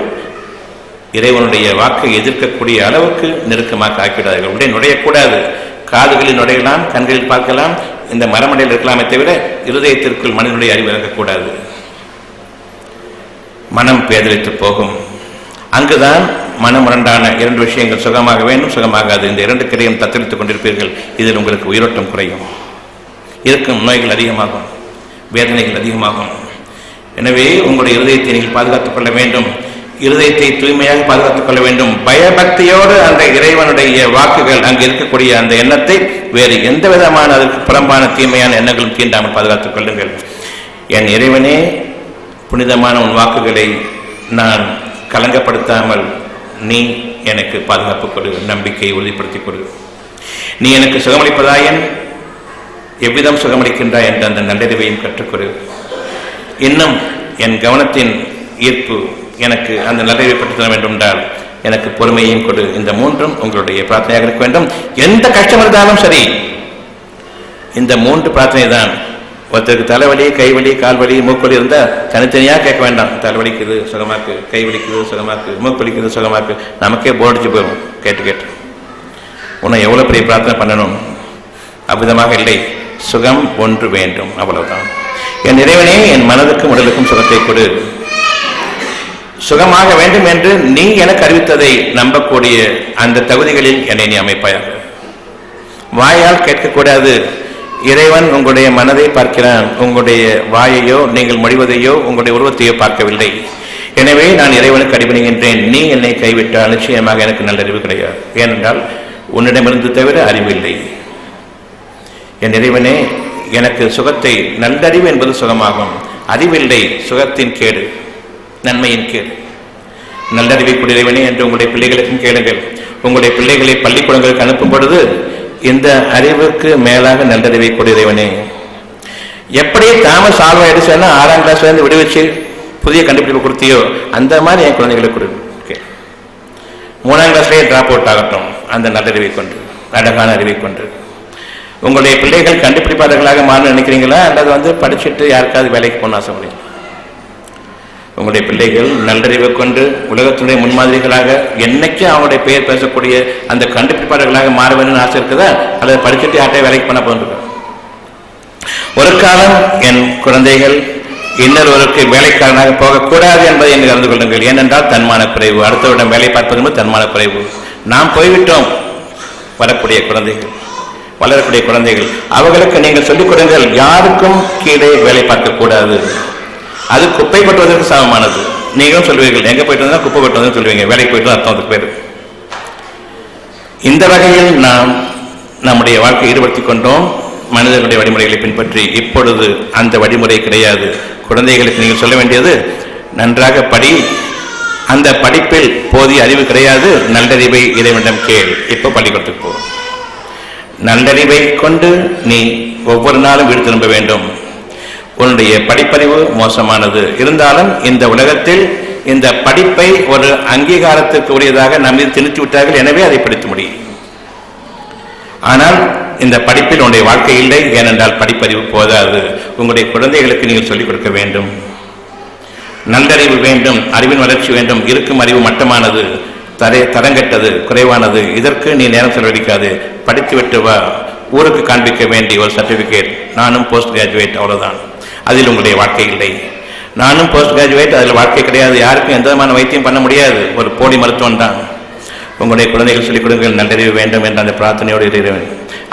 Speaker 1: இறைவனுடைய வாக்கை எதிர்க்கக்கூடிய அளவுக்கு நெருக்கமாக ஆக்கிவிடார்கள். உடனே நுழையக்கூடாது. காதுகளில் நுழையலாம், கண்களில் பார்க்கலாம், இந்த மரமடையில் இருக்கலாமே தவிர இருதயத்திற்குள் மனிதனுடைய அறிவு இறக்கக்கூடாது. மனம் பேதலித்து போகும். அங்குதான் மனமுரண்டான 2 விஷயங்கள், சுகமாக வேண்டும், சுகமாகாது. இந்த 2 கிடையும் தத்தளித்துக் கொண்டிருப்பீர்கள். இதில் உங்களுக்கு உயிரோட்டம் குறையும், இருக்கும் நோய்கள் அதிகமாகும், வேதனைகள் அதிகமாகும். எனவே உங்களுடைய இருதயத்தை நீங்கள் பாதுகாத்துக் கொள்ள வேண்டும். இருதயத்தை தூய்மையாக பாதுகாத்துக் கொள்ள வேண்டும். பயபக்தியோடு அந்த இறைவனுடைய வாக்குகள் அங்கு இருக்கக்கூடிய அந்த எண்ணத்தை வேறு எந்த விதமான அதற்கு புறம்பான தீமையான எண்ணங்களும் தீண்டாமல் பாதுகாத்துக் கொள்ளுங்கள். என் இறைவனே, புனிதமான உன் வாக்குகளை நான் கலங்கப்படுத்தாமல் நீ எனக்கு பாதுகாப்பு கொடு, நம்பிக்கையை உறுதிப்படுத்திக் கொடு. நீ எனக்கு சுகமளிப்பதாயன் எவ்விதம் சுகமளிக்கின்றாய் என்ற அந்த நல்லறிவையும் கற்றுக்கொடு. இன்னும் என் கவனத்தின் ஈர்ப்பு எனக்கு அந்த நல்லறிவை பெற்று தர வேண்டும் என்றால் எனக்கு பொறுமையையும் கொடு. இந்த 3ம் உங்களுடைய பிரார்த்தனையாக இருக்க வேண்டும். எந்த கஷ்டம் இருந்தாலும் சரி, இந்த 3 பிரார்த்தனை தான். ஒருத்தருக்கு தலைவலி, கைவலி, கால்வலி, மூக்கொலி இருந்தால் தனித்தனியாக கேட்க வேண்டாம். தலைவலிக்குது சுகமாக்கு, கை வலிக்குது சுகமாக்கு, மூக்கொலிக்குது சுகமாக்கு. நமக்கே போர்டிச்சு போயிடும் கேட்டு. உன்னை எவ்வளோ பெரிய பிரார்த்தனை பண்ணணும்? அவ்விதமாக இல்லை. சுகம் ஒன்று வேண்டும், அவ்வளவுதான். என் இறைவனே, என் மனதுக்கும் உடலுக்கும் சுகத்தை கொடு. சுகமாக வேண்டும் என்று நீ எனக்கு அறிவித்ததை நம்பக்கூடிய அந்த தகுதிகளில் என்னை நீ அமைப்பாயாக. வாயால் கேட்கக்கூடாது. இறைவன் உங்களுடைய மனதை பார்க்கிறான், உங்களுடைய வாயையோ நீங்கள் மொழிவதையோ உங்களுடைய உருவத்தையோ பார்க்கவில்லை. எனவே நான் இறைவனுக்கு அடிபணிகின்றேன். நீ என்னை கைவிட்டால் நிச்சயமாக எனக்கு நல்லறிவு கிடையாது. ஏனென்றால் உன்னிடமிருந்து தவிர அறிவில்லை. என் இறைவனே, எனக்கு சுகத்தை, நல்லறிவு என்பது சுகமாகும், அறிவில்லை சுகத்தின் கேடு, நன்மையின் கேடு. நல்லறிவை கூடியவனே என்று உங்களுடைய பிள்ளைகளுக்கும் கேளுங்கள். உங்களுடைய பிள்ளைகளை பள்ளிக்கூடங்களுக்கு அனுப்பும் பொழுது இந்த அறிவுக்கு மேலாக நல்லறிவை கூடியவனே. எப்படி தாமஸ் ஆல்வா எடிசன் 6ஆம் கிளாஸ்ல இருந்து விடுவிச்சு புதிய கண்டுபிடிப்பு கொடுத்தியோ அந்த மாதிரி என் குழந்தைகளுக்கு கொடு. 3ஆம் கிளாஸ்லேயே டிராப் அவுட் ஆகட்டும் அந்த நல்லறிவை கொண்டு, அழகான அறிவை கொண்டு. உங்களுடைய பிள்ளைகள் கண்டுபிடிப்பாளர்களாக மாற நினைக்கிறீங்களா அல்லது படிச்சுட்டு யாருக்காவது வேலைக்கு போன ஆசை முடியும்? உங்களுடைய பிள்ளைகள் நல்லறிவை கொண்டு உலகத்துடைய முன்மாதிரிகளாக என்னைக்கும் அவங்களுடைய பெயர் பேசக்கூடிய அந்த கண்டுபிடிப்பாளர்களாக மாற வேண்டும் ஆசை இருக்குதா, அல்லது படிச்சுட்டு யார்ட்டையும் வேலைக்கு பண்ண போகிற? ஒரு காலம் என் குழந்தைகள் இன்னொருவருக்கு வேலைக்காரனாக போகக்கூடாது என்பதை என்று அறிந்து கொள்ளுங்கள். ஏனென்றால் தன்மான குறைவு, அடுத்தவரிடம் வேலை பார்ப்பது தன்மான குறைவு. நாம் போய்விட்டோம். வரக்கூடிய குழந்தைகள், வளரக்கூடிய குழந்தைகள், அவர்களுக்கு நீங்கள் சொல்லிக் கொடுங்கள், யாருக்கும் கீழே வேலை பார்க்கக்கூடாது. அது குப்பை கொட்டுவதற்கு சமமானது. நீங்களும் சொல்வீர்கள், எங்க போயிட்டு வந்தா குப்பை கொட்டுவதுன்னு சொல்லுவீங்க, வேலைக்கு போயிட்டு அர்த்தம் அதுக்கு பேர். இந்த வகையில் நாம் நம்முடைய வாழ்க்கையை ஈடுபடுத்திக் கொண்டோம். மனிதர்களுடைய வழிமுறைகளை பின்பற்றி இப்பொழுது அந்த வழிமுறை கிடையாது. குழந்தைகளுக்கு நீங்கள் சொல்ல வேண்டியது, நன்றாக படி, அந்த படிப்பில் போதிய அறிவு கிடையாது, நல்லறிவை இறைவனிடம் கேள். இப்போ பள்ளிக்கூடத்துக்கு போ. நல்லறிவை கொண்டு நீ ஒவ்வொரு நாளும் வீடு திரும்ப வேண்டும். உன்னுடைய படிப்பறிவு மோசமானது இருந்தாலும் இந்த உலகத்தில் இந்த படிப்பை ஒரு அங்கீகாரத்திற்கு உரியதாக நம்மை திணித்து விட்டார்கள், எனவே அதை படித்து முடியும். ஆனால் இந்த படிப்பில் உன்னுடைய வாழ்க்கை இல்லை, ஏனென்றால் படிப்பறிவு போதாது. உங்களுடைய குழந்தைகளுக்கு நீங்கள் சொல்லிக் கொடுக்க வேண்டும். நல்லறிவு வேண்டும், அறிவின் வளர்ச்சி வேண்டும். இருக்கும் அறிவு மட்டமானது, தரங்கெட்டது, குறைவானது. இதற்கு நீ நேரம் செலவழிக்காது. படித்து விட்டு வா. ஊருக்கு காண்பிக்க வேண்டிய ஒரு சர்டிபிகேட், நானும் போஸ்ட் கிராஜுவேட், அவ்வளவுதான். அதில் உங்களுடைய வாழ்க்கை இல்லை. நானும் போஸ்ட் கிராஜுவேட், அதில் வாழ்க்கை கிடையாது. யாருக்கும் எந்த விதமான வைத்தியம் பண்ண முடியாது. ஒரு போலி மருத்துவம் தான். உங்களுடைய குழந்தைகள் சொல்லிக் கொடுங்கள், நல்லறிவு வேண்டும் என்ற அந்த பிரார்த்தனையோடு இருக்கிறேன்.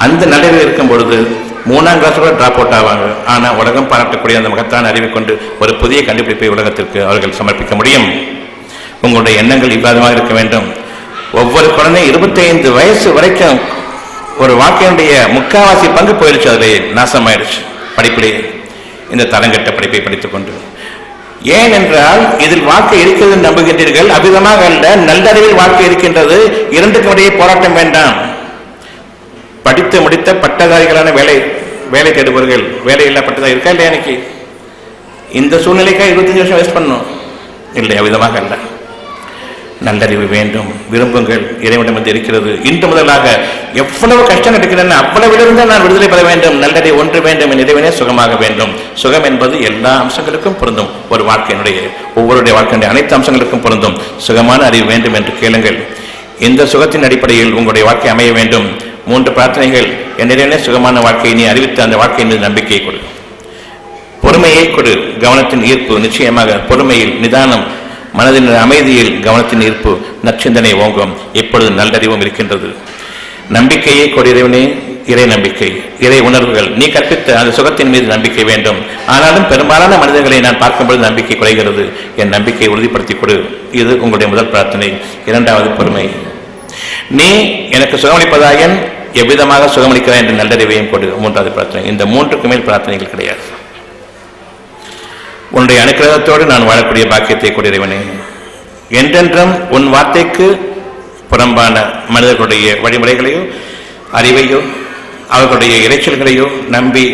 Speaker 1: அந்த நல்லறிவு இருக்கும் பொழுது 3ஆம் கிளாஸ் கூட டிராப் அவுட் ஆவாங்க. ஆனால் உலகம் பாராட்டக்கூடிய அந்த மகத்தான அறிவை கொண்டு ஒரு புதிய கண்டுபிடிப்பை உலகத்திற்கு அவர்கள் சமர்ப்பிக்க முடியும். உங்களுடைய எண்ணங்கள் இவ்வாதமாக இருக்க வேண்டும். ஒவ்வொரு குழந்தையும் 25 வயசு வரைக்கும் ஒரு வாழ்க்கையினுடைய முக்காவாசி பங்கு போயிடுச்சு, அதில் நாசமாயிடுச்சு படிப்பிலேயே, இந்த தரங்கட்ட படிப்பை படித்துக் கொண்டு. ஏன் என்றால் இதில் வாழ்க்கை இருக்கிறது நம்புகின்றீர்கள், அவ்விதமாக அல்ல. நல்லறிவில் வாழ்க்கை இருக்கின்றது. இரண்டுக்கும் இடையே போராட்டம் வேண்டாம். படித்து முடித்த பட்டதாரிகளான வேலை தேடுபவர்கள், வேலையில்லா பட்டதாரி இருக்கா இல்லையா? எனக்கு இந்த சூழ்நிலைக்காக 25 வருஷம் வேஸ்ட் பண்ணும் இல்லை, அவ்விதமாக அல்ல. நல்லறிவு வேண்டும், விரும்புங்கள், இறைவனிடம் வந்து இருக்கிறது. இன்று முதலாக எவ்வளவு கஷ்டம் கிடைக்கிறேன், அவ்வளவிலிருந்து நான் விடுதலை பெற வேண்டும். நல்லறிவு ஒன்று வேண்டும், என் இறைவனே சுகமாக வேண்டும். சுகம் என்பது எல்லா அம்சங்களுக்கும் பொருந்தும். ஒரு வாழ்க்கையினுடைய ஒவ்வொருடைய வாழ்க்கையினுடைய அனைத்து அம்சங்களுக்கும் பொருந்தும். சுகமான அறிவு வேண்டும் என்று கேளுங்கள். இந்த சுகத்தின் அடிப்படையில் உங்களுடைய வாழ்க்கை அமைய வேண்டும். 3 பிரார்த்தனைகள். என் இறைவனே சுகமான வாழ்க்கையை நீ அறிவித்த அந்த வாழ்க்கையின் மீது நம்பிக்கையை கொடு, பொறுமையை கொடு. கவனத்தின் ஈர்ப்பு நிச்சயமாக பொறுமையில், நிதானம், மனதின் அமைதியில் கவனத்தின் ஈர்ப்பு, நற்சிந்தனை ஓங்கும். இப்பொழுது நல்லறிவும் இருக்கின்றது. நம்பிக்கையை கொடு இறைவனே. இறை நம்பிக்கை, இறை உணர்வுகள், நீ கற்பித்த அந்த சுகத்தின் மீது நம்பிக்கை வேண்டும். ஆனாலும் பெரும்பாலான மனிதர்களை நான் பார்க்கும்பொழுது நம்பிக்கை குறைகிறது. என் நம்பிக்கையை உறுதிப்படுத்திக் கொடு. இது உங்களுடைய முதல் பிரார்த்தனை. 2வது பொறுமை. நீ எனக்கு சுகமளிப்பதாயன் எவ்விதமாக சுகமளிக்கிறாய் என்று நல்லறிவையும் கொடு. 3வது பிரார்த்தனை. இந்த 3க்கு மேல் பிரார்த்தனைகள் கிடையாது. உன்னுடைய அனுக்கிரகத்தோடு நான் வாழக்கூடிய பாக்கியத்தை கொடு இறைவனே. என்றென்றும் உன் வார்த்தைக்கு புறம்பான மனிதர்களுடைய வழிமுறைகளையோ அறிவையோ அவர்களுடைய இறைச்சல்களையோ நம்பி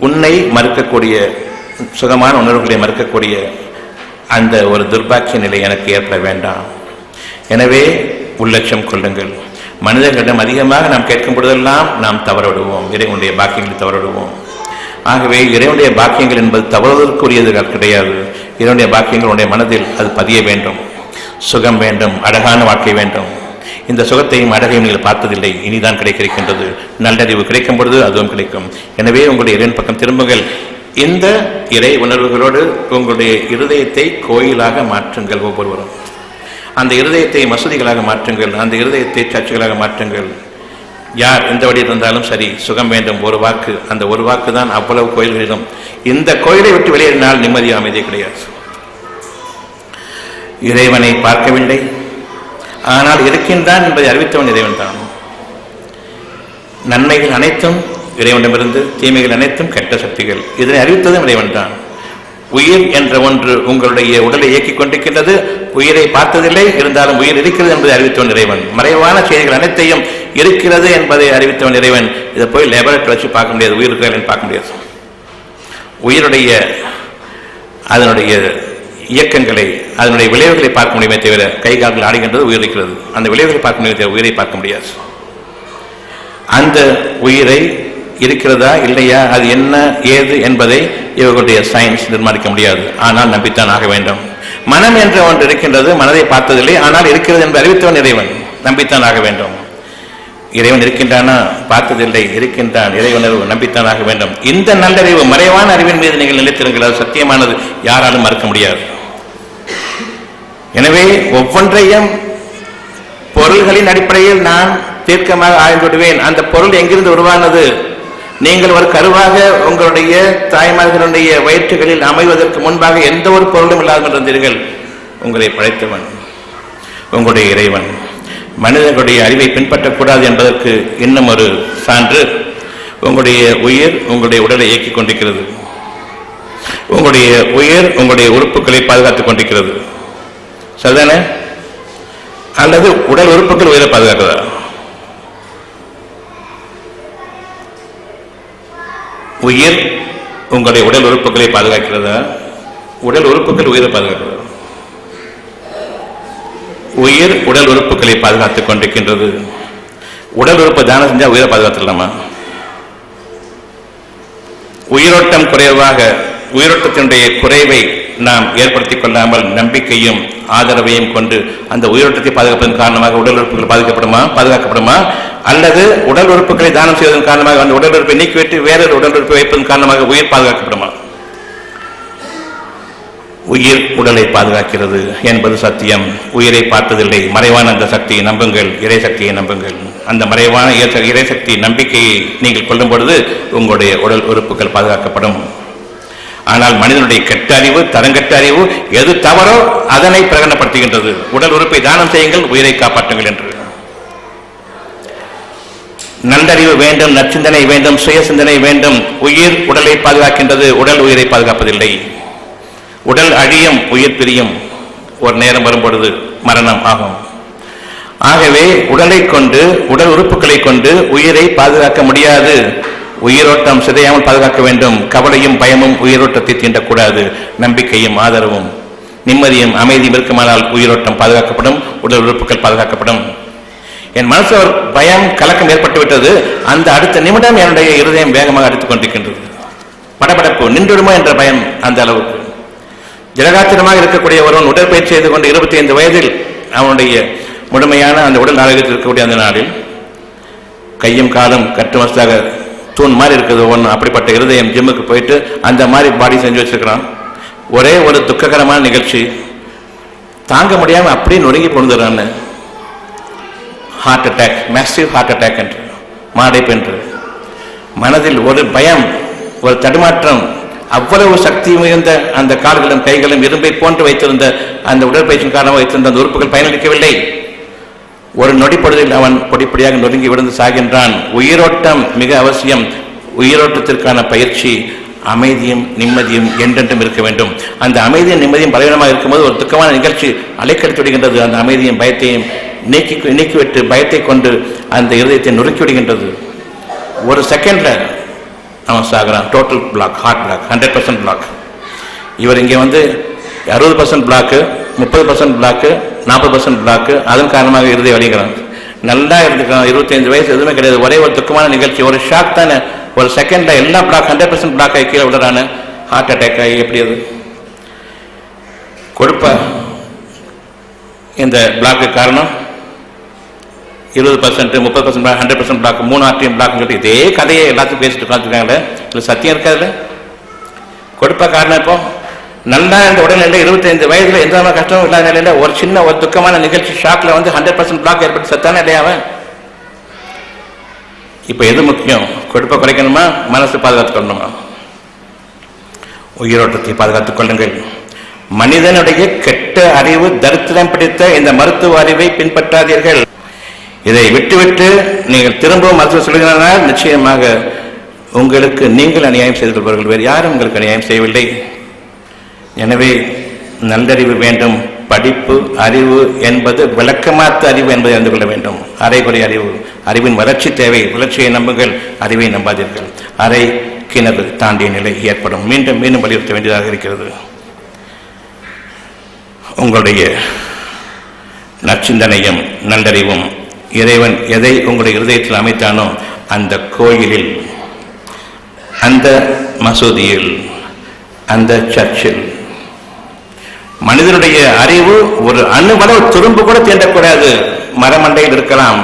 Speaker 1: உன்னை மறுக்கக்கூடிய, சுகமான உணர்வுகளை மறுக்கக்கூடிய அந்த ஒரு துர்பாக்கிய நிலை எனக்கு ஏற்பட வேண்டாம். எனவே உள்ளட்சம் கொள்ளுங்கள். மனிதர்களிடம் அதிகமாக நாம் கேட்கும் பொழுதெல்லாம் நாம் தவறுவிடுவோம், இறைவனுடைய பாக்கியங்களை தவறுவிடுவோம். ஆகவே இறைவனுடைய பாக்கியங்கள் என்பது தவறுவதற்குரியது கிடையாது. இறைவனுடைய பாக்கியங்கள் உடைய மனதில் அது பதிய வேண்டும். சுகம் வேண்டும், அழகான வாழ்க்கை வேண்டும். இந்த சுகத்தையும் அழகையும் நீங்கள் பார்த்ததில்லை, இனிதான் கிடைக்க இருக்கின்றது. நல்லறிவு கிடைக்கும் பொழுது அதுவும் கிடைக்கும். எனவே உங்களுடைய இறைவன் பக்கம் திரும்புங்கள். இந்த இறை உணர்வுகளோடு உங்களுடைய இருதயத்தை கோயிலாக மாற்றுங்கள். ஒவ்வொருவரும் அந்த இருதயத்தை மசூதிகளாக மாற்றுங்கள். அந்த இருதயத்தை சர்ச்சுகளாக மாற்றுங்கள். யார் எந்த வழியில் இருந்தாலும் சரி, சுகம் வேண்டும். ஒரு வாக்கு, அந்த ஒரு வாக்கு தான் அவ்வளவு கோயில்களிலும். இந்த கோயிலை விட்டு வெளியேறினால் நிம்மதி அமைதி கிடையாது. இறைவனை பார்க்கவில்லை, ஆனால் இருக்கின்றான் என்பதை அறிவித்தவன் இறைவன் தான். நன்மைகள் அனைத்தும் இறைவனிடமிருந்து, தீமைகள் அனைத்தும் கெட்ட சக்திகள். இதனை அறிவித்ததும் இறைவன் தான். உயிர் என்ற ஒன்று உங்களுடைய உடலை இயக்கிக் கொண்டிருக்கின்றது. உயிரை பார்த்ததில்லை, இருந்தாலும் உயிர் இருக்கிறது என்பதை அறிவித்தவன் இறைவன். மறைவான செய்திகள் அனைத்தையும் இருக்கிறது என்பதை அறிவித்தவன் இறைவன். இதை போய் லேபரேட்டரி வச்சு பார்க்க முடியாது, உயிர் இருக்கிறது பார்க்க முடியாது. உயிருடைய அதனுடைய இயக்கங்களை, அதனுடைய விளைவுகளை பார்க்க முடியுமே தவிர, கை கால்கள் ஆடுகின்றது, உயிர் இருக்கிறது, அந்த விளைவுகளை பார்க்க முடியுமே தவிர உயிரை பார்க்க முடியாது. அந்த உயிரை இருக்கிறதா இல்லையா, அது என்ன ஏது என்பதை இவர்களுடைய சயின்ஸ் நிர்மாணிக்க முடியாது. ஆனால் நம்பித்தான் ஆக வேண்டும். மனம் என்ற ஒன்று இருக்கின்றது, மனதை பார்த்ததில்லை, ஆனால் இருக்கிறது என்று அறிவித்தவன் இறைவன், நம்பித்தான் ஆக வேண்டும். இறைவன் இருக்கின்றானா, பார்த்ததில்லை, இருக்கின்றான், இறைவன் நம்பித்தான் ஆக வேண்டும். இந்த நல்லறிவு, மறைவான அறிவின் மீது நீங்கள் நிலைத்திருங்கள், அது சத்தியமானது, யாராலும் மறுக்க முடியாது. எனவே ஒவ்வொன்றையும் பொருள்களின் அடிப்படையில் நான் தீர்க்கமாக ஆய்ந்து விடுவேன். அந்த பொருள் எங்கிருந்து உருவானது? நீங்கள் ஒரு கருவாக உங்களுடைய தாய்மார்களுடைய வயிற்றுகளில் அமைவதற்கு முன்பாக எந்த ஒரு பொருளும் இல்லாமல் இருந்தீர்கள். உங்களை படைத்தவன் உங்களுடைய இறைவன். மனிதர்களுடைய அறிவை பின்பற்றக்கூடாது என்பதற்கு இன்னும் ஒரு சான்று, உங்களுடைய உயிர் உங்களுடைய உடலை இயக்கிக் கொண்டிருக்கிறது. உங்களுடைய உயிர் உங்களுடைய உறுப்புகளை பாதுகாத்துக் கொண்டிருக்கிறது. சரிதானே? அல்லது உடல் உறுப்புகள் உயிரை பாதுகாக்கிறதா? உயிர் உங்களுடைய உடல் உறுப்புகளை பாதுகாக்கிறதா? உடல் உறுப்புகள் உயிரை பாதுகாக்கிறதா? உயிர் உடல் உறுப்புகளை பாதுகாத்துக் கொண்டிருக்கின்றது. உடல் உறுப்பை தானம் செஞ்சா உயிரை பாதுகாத்துடலாமா? உயிரோட்டம் குறைவாக, உயிரோட்டத்தினுடைய குறைவை நாம் ஏற்படுத்திக் கொள்ளாமல் நம்பிக்கையும் ஆதரவையும் கொண்டு அந்த உயிரோட்டத்தை பாதுகாப்பதன் காரணமாக உடல் உறுப்புகள் பாதுகாக்கப்படுமா? அல்லது உடல் உறுப்புகளை தானம் செய்வதன் காரணமாக அந்த உடல் உறுப்பை நீக்கிவிட்டு வேறொரு உடல் உறுப்பை வைப்பதன் காரணமாக உயிர் பாதுகாக்கப்படுமா? உயிர் உடலை பாதுகாக்கிறது என்பது சத்தியம். உயிரை பார்த்ததில்லை, மறைவான அந்த சக்தியை நம்புங்கள், இறை சக்தியை நம்புங்கள். அந்த மறைவான இறை சக்தி நம்பிக்கையை நீங்கள் கொள்ளும் பொழுது உங்களுடைய உடல் உறுப்புகள் பாதுகாக்கப்படும். ஆனால் மனிதனுடைய கெட்ட அறிவு, தரங்கெட்ட அறிவு எது தவறோ அதனை பிரகடனப்படுத்துகின்றது. உடல் உறுப்பை தானம் செய்யுங்கள், உயிரை காப்பாற்றுங்கள் என்று. நல்லறிவு வேண்டும், நற்சிந்தனை வேண்டும், சுய சிந்தனை வேண்டும். உயிர் உடலை பாதுகாக்கின்றது, உடல் உயிரை பாதுகாப்பதில்லை. உடல் அழியும், உயிர் பிரியும். ஒரு நேரம் வரும்பொழுது மரணம் ஆகும். ஆகவே உடலை கொண்டு, உடல் உறுப்புகளை கொண்டு உயிரை பாதுகாக்க முடியாது. உயிரோட்டம் சிதையாமல் பாதுகாக்க வேண்டும். கவலையும் பயமும் உயிரோட்டத்தை தீண்டக்கூடாது. நம்பிக்கையும் ஆதரவும் நிம்மதியும் அமைதியும் இருக்குமானால் உயிரோட்டம் பாதுகாக்கப்படும், உடல் உறுப்புகள் பாதுகாக்கப்படும். என் மனசு ஒரு பயம், கலக்கம் ஏற்பட்டுவிட்டது. அந்த அடுத்த நிமிடம் என்னுடைய இருதயம் வேகமாக அடித்துக் கொண்டிருக்கின்றது. படபடப்பு நின்றுடுமோ என்ற பயம் அந்த அளவுக்கு. ஜனகாத்திரமாக இருக்கக்கூடிய ஒருவன் உடற்பயிற்சி செய்து கொண்டு 25 வயதில் அவனுடைய முழுமையான அந்த உடல் ஆரோக்கியத்தில் இருக்கக்கூடிய அந்த நாளில் கையும் காலும் கட்டுமஸ்தாக தூண் மாதிரி இருக்குது ஒன்று. அப்படிப்பட்ட இருதயம் ஜிம்முக்கு போயிட்டு அந்த மாதிரி பாடி செஞ்சு வச்சிருக்கிறான். ஒரே ஒரு துக்ககரமான நிகழ்ச்சி, தாங்க முடியாமல் அப்படியே நொறுங்கி கொண்டுறான்னு. Heart attack, massive heart attack என்று, மாடைப்பு என்று. மனதில் ஒரு பயம், ஒரு தடுமாற்றம். அவ்வளவு சக்தி மிகுந்த அந்த கால்களும் கைகளும் இரும்பை போன்று வைத்திருந்த அந்த உடற்பயிற்சியின் காரணமாக வைத்திருந்த அந்த உறுப்புகள் பயனளிக்கவில்லை. ஒரு நொடிப்பொழுதில் அவன் பொடிப்படியாக நொறுங்கி விழுந்து சாகின்றான். உயிரோட்டம் மிக அவசியம். உயிரோட்டத்திற்கான பயிற்சி அமைதியும் நிம்மதியும் என்றென்றும் இருக்க வேண்டும். அந்த அமைதியும் நிம்மதியும் பலவீனமாக இருக்கும்போது ஒரு துக்கமான நிகழ்ச்சி அலைக்கடித்து விடுகின்றது. அந்த அமைதியும் பயத்தையும் நீக்கிவிட்டு பயத்தை கொண்டு அந்த இருதயத்தை நொறுக்கி விடுகின்றது. ஒரு செகண்ட்ல அவன் சாகிறான். Total block, heart block, 100% block. இவர் இங்கே வந்து 60% பிளாக்கு, 30% பிளாக்கு, 40% பிளாக்கு. அதன் காரணமாக இருதய வலிக்கிறான். நல்லா இருந்துக்கிறான். 25 வயசு, எதுவுமே கிடையாது. ஒரே ஒரு துக்கமான நிகழ்ச்சி, ஒரு ஷாக் தானே. ஒரு செகண்ட்ல எல்லா பிளாக் 100% பிளாக் ஆகி கீழே விடுறானு. ஹார்ட் அட்டாக் ஆகி எப்படி அது கொடுப்ப. இந்த பிளாக்கு காரணம் 20%, 30% பிளாக், 100% பிளாக், 3 RTM பிளாக் சொல்லி இதே கதையை எல்லாத்தையும் பேசிட்டு உட்காந்துருக்காங்களே. இல்லை சத்தியம் இருக்காதுல்ல. கொடுப்ப காரணம் இப்போ நல்லா இந்த உடல்நிலை 25 வயதுல எந்த கஷ்டமும் இல்லாத நிலையில ஒரு சின்ன ஒரு துக்கமான நிகழ்ச்சி ஷாக்ல வந்து 100% பிளாக் ஏற்பட்டு சத்தானே இல்லையா அவன். இப்ப எது முக்கியம்? கொடுப்ப குறைக்கணுமா, மனசு பாதுகாத்துக் கொள்ளணுமா? உயிரோட்டத்தை பாதுகாத்துக் கொள்ளுங்கள். மனிதனுடைய கெட்ட அறிவு, தரித்திரம் பிடித்த இந்த மருத்துவ அறிவை பின்பற்றாதீர்கள். இதை விட்டுவிட்டு நீங்கள் திரும்பவும் மருத்துவ சொல்கிறார்கள், நிச்சயமாக உங்களுக்கு நீங்கள் அநியாயம் செய்து கொள்வார்கள். வேறு யாரும் உங்களுக்கு அநியாயம் செய்யவில்லை. எனவே நல்லறிவு வேண்டும். படிப்பு, அறிவு என்பது விளக்கமாத்த அறிவு என்பதை அறிந்து கொள்ள வேண்டும். அரைகுறை அறிவு, அறிவின் வளர்ச்சி தேவை. வளர்ச்சியை நம்புங்கள், அறிவை நம்பாதீர்கள். அரை கிணறு தாண்டிய நிலை ஏற்படும். மீண்டும் மீண்டும் வலியுறுத்த வேண்டியதாக இருக்கிறது. உங்களுடைய நற்சிந்தனையும் நல்லறிவும் இறைவன் எதை உங்களுடைய இருதயத்தில் அமைத்தானோ அந்த கோயிலில் அந்த மசூதியில், அந்த சர்ச்சில் மனிதனுடைய அறிவு ஒரு அணுவளவு துரும்பு கூட தீண்டக்கூடாது. மரமண்டையில் இருக்கலாம்,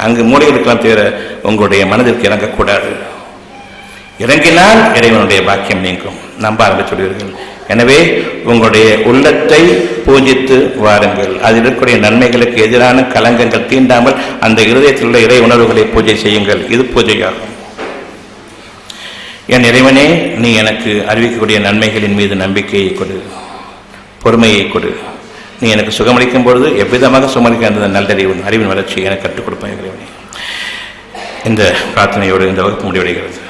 Speaker 1: அங்கு மூலையில் இருக்கலாம், தவிர உங்களுடைய மனதிற்கு இறங்கக்கூடாது. இறங்கினால் இறைவனுடைய பாக்கியம் நீங்கும். நம்ப ஆரம்பிச்சுள்ளீர்கள். எனவே உங்களுடைய உள்ளத்தை பூஜித்து வாருங்கள். அதில் இருக்கக்கூடிய நன்மைகளுக்கு எதிரான கலங்கங்கள் தீண்டாமல் அந்த இருதயத்தில் உள்ள இறை உணர்வுகளை பூஜை செய்யுங்கள். இது பூஜையாகும். என் இறைவனே, நீ எனக்கு அறிவிக்கக்கூடிய நன்மைகளின் மீது நம்பிக்கையை கொடு, பொறுமையை கொடு. நீ எனக்கு சுகமளிக்கும் பொழுது எவ்விதமாக சுகமளிக்க அந்த நல்லறிவு அறிவின் வளர்ச்சியை எனக்கு கற்றுக் கொடுப்பேன் இறைவனே. இந்த பிரார்த்தனையோடு இந்த வகுப்பு முடிவடைகிறது.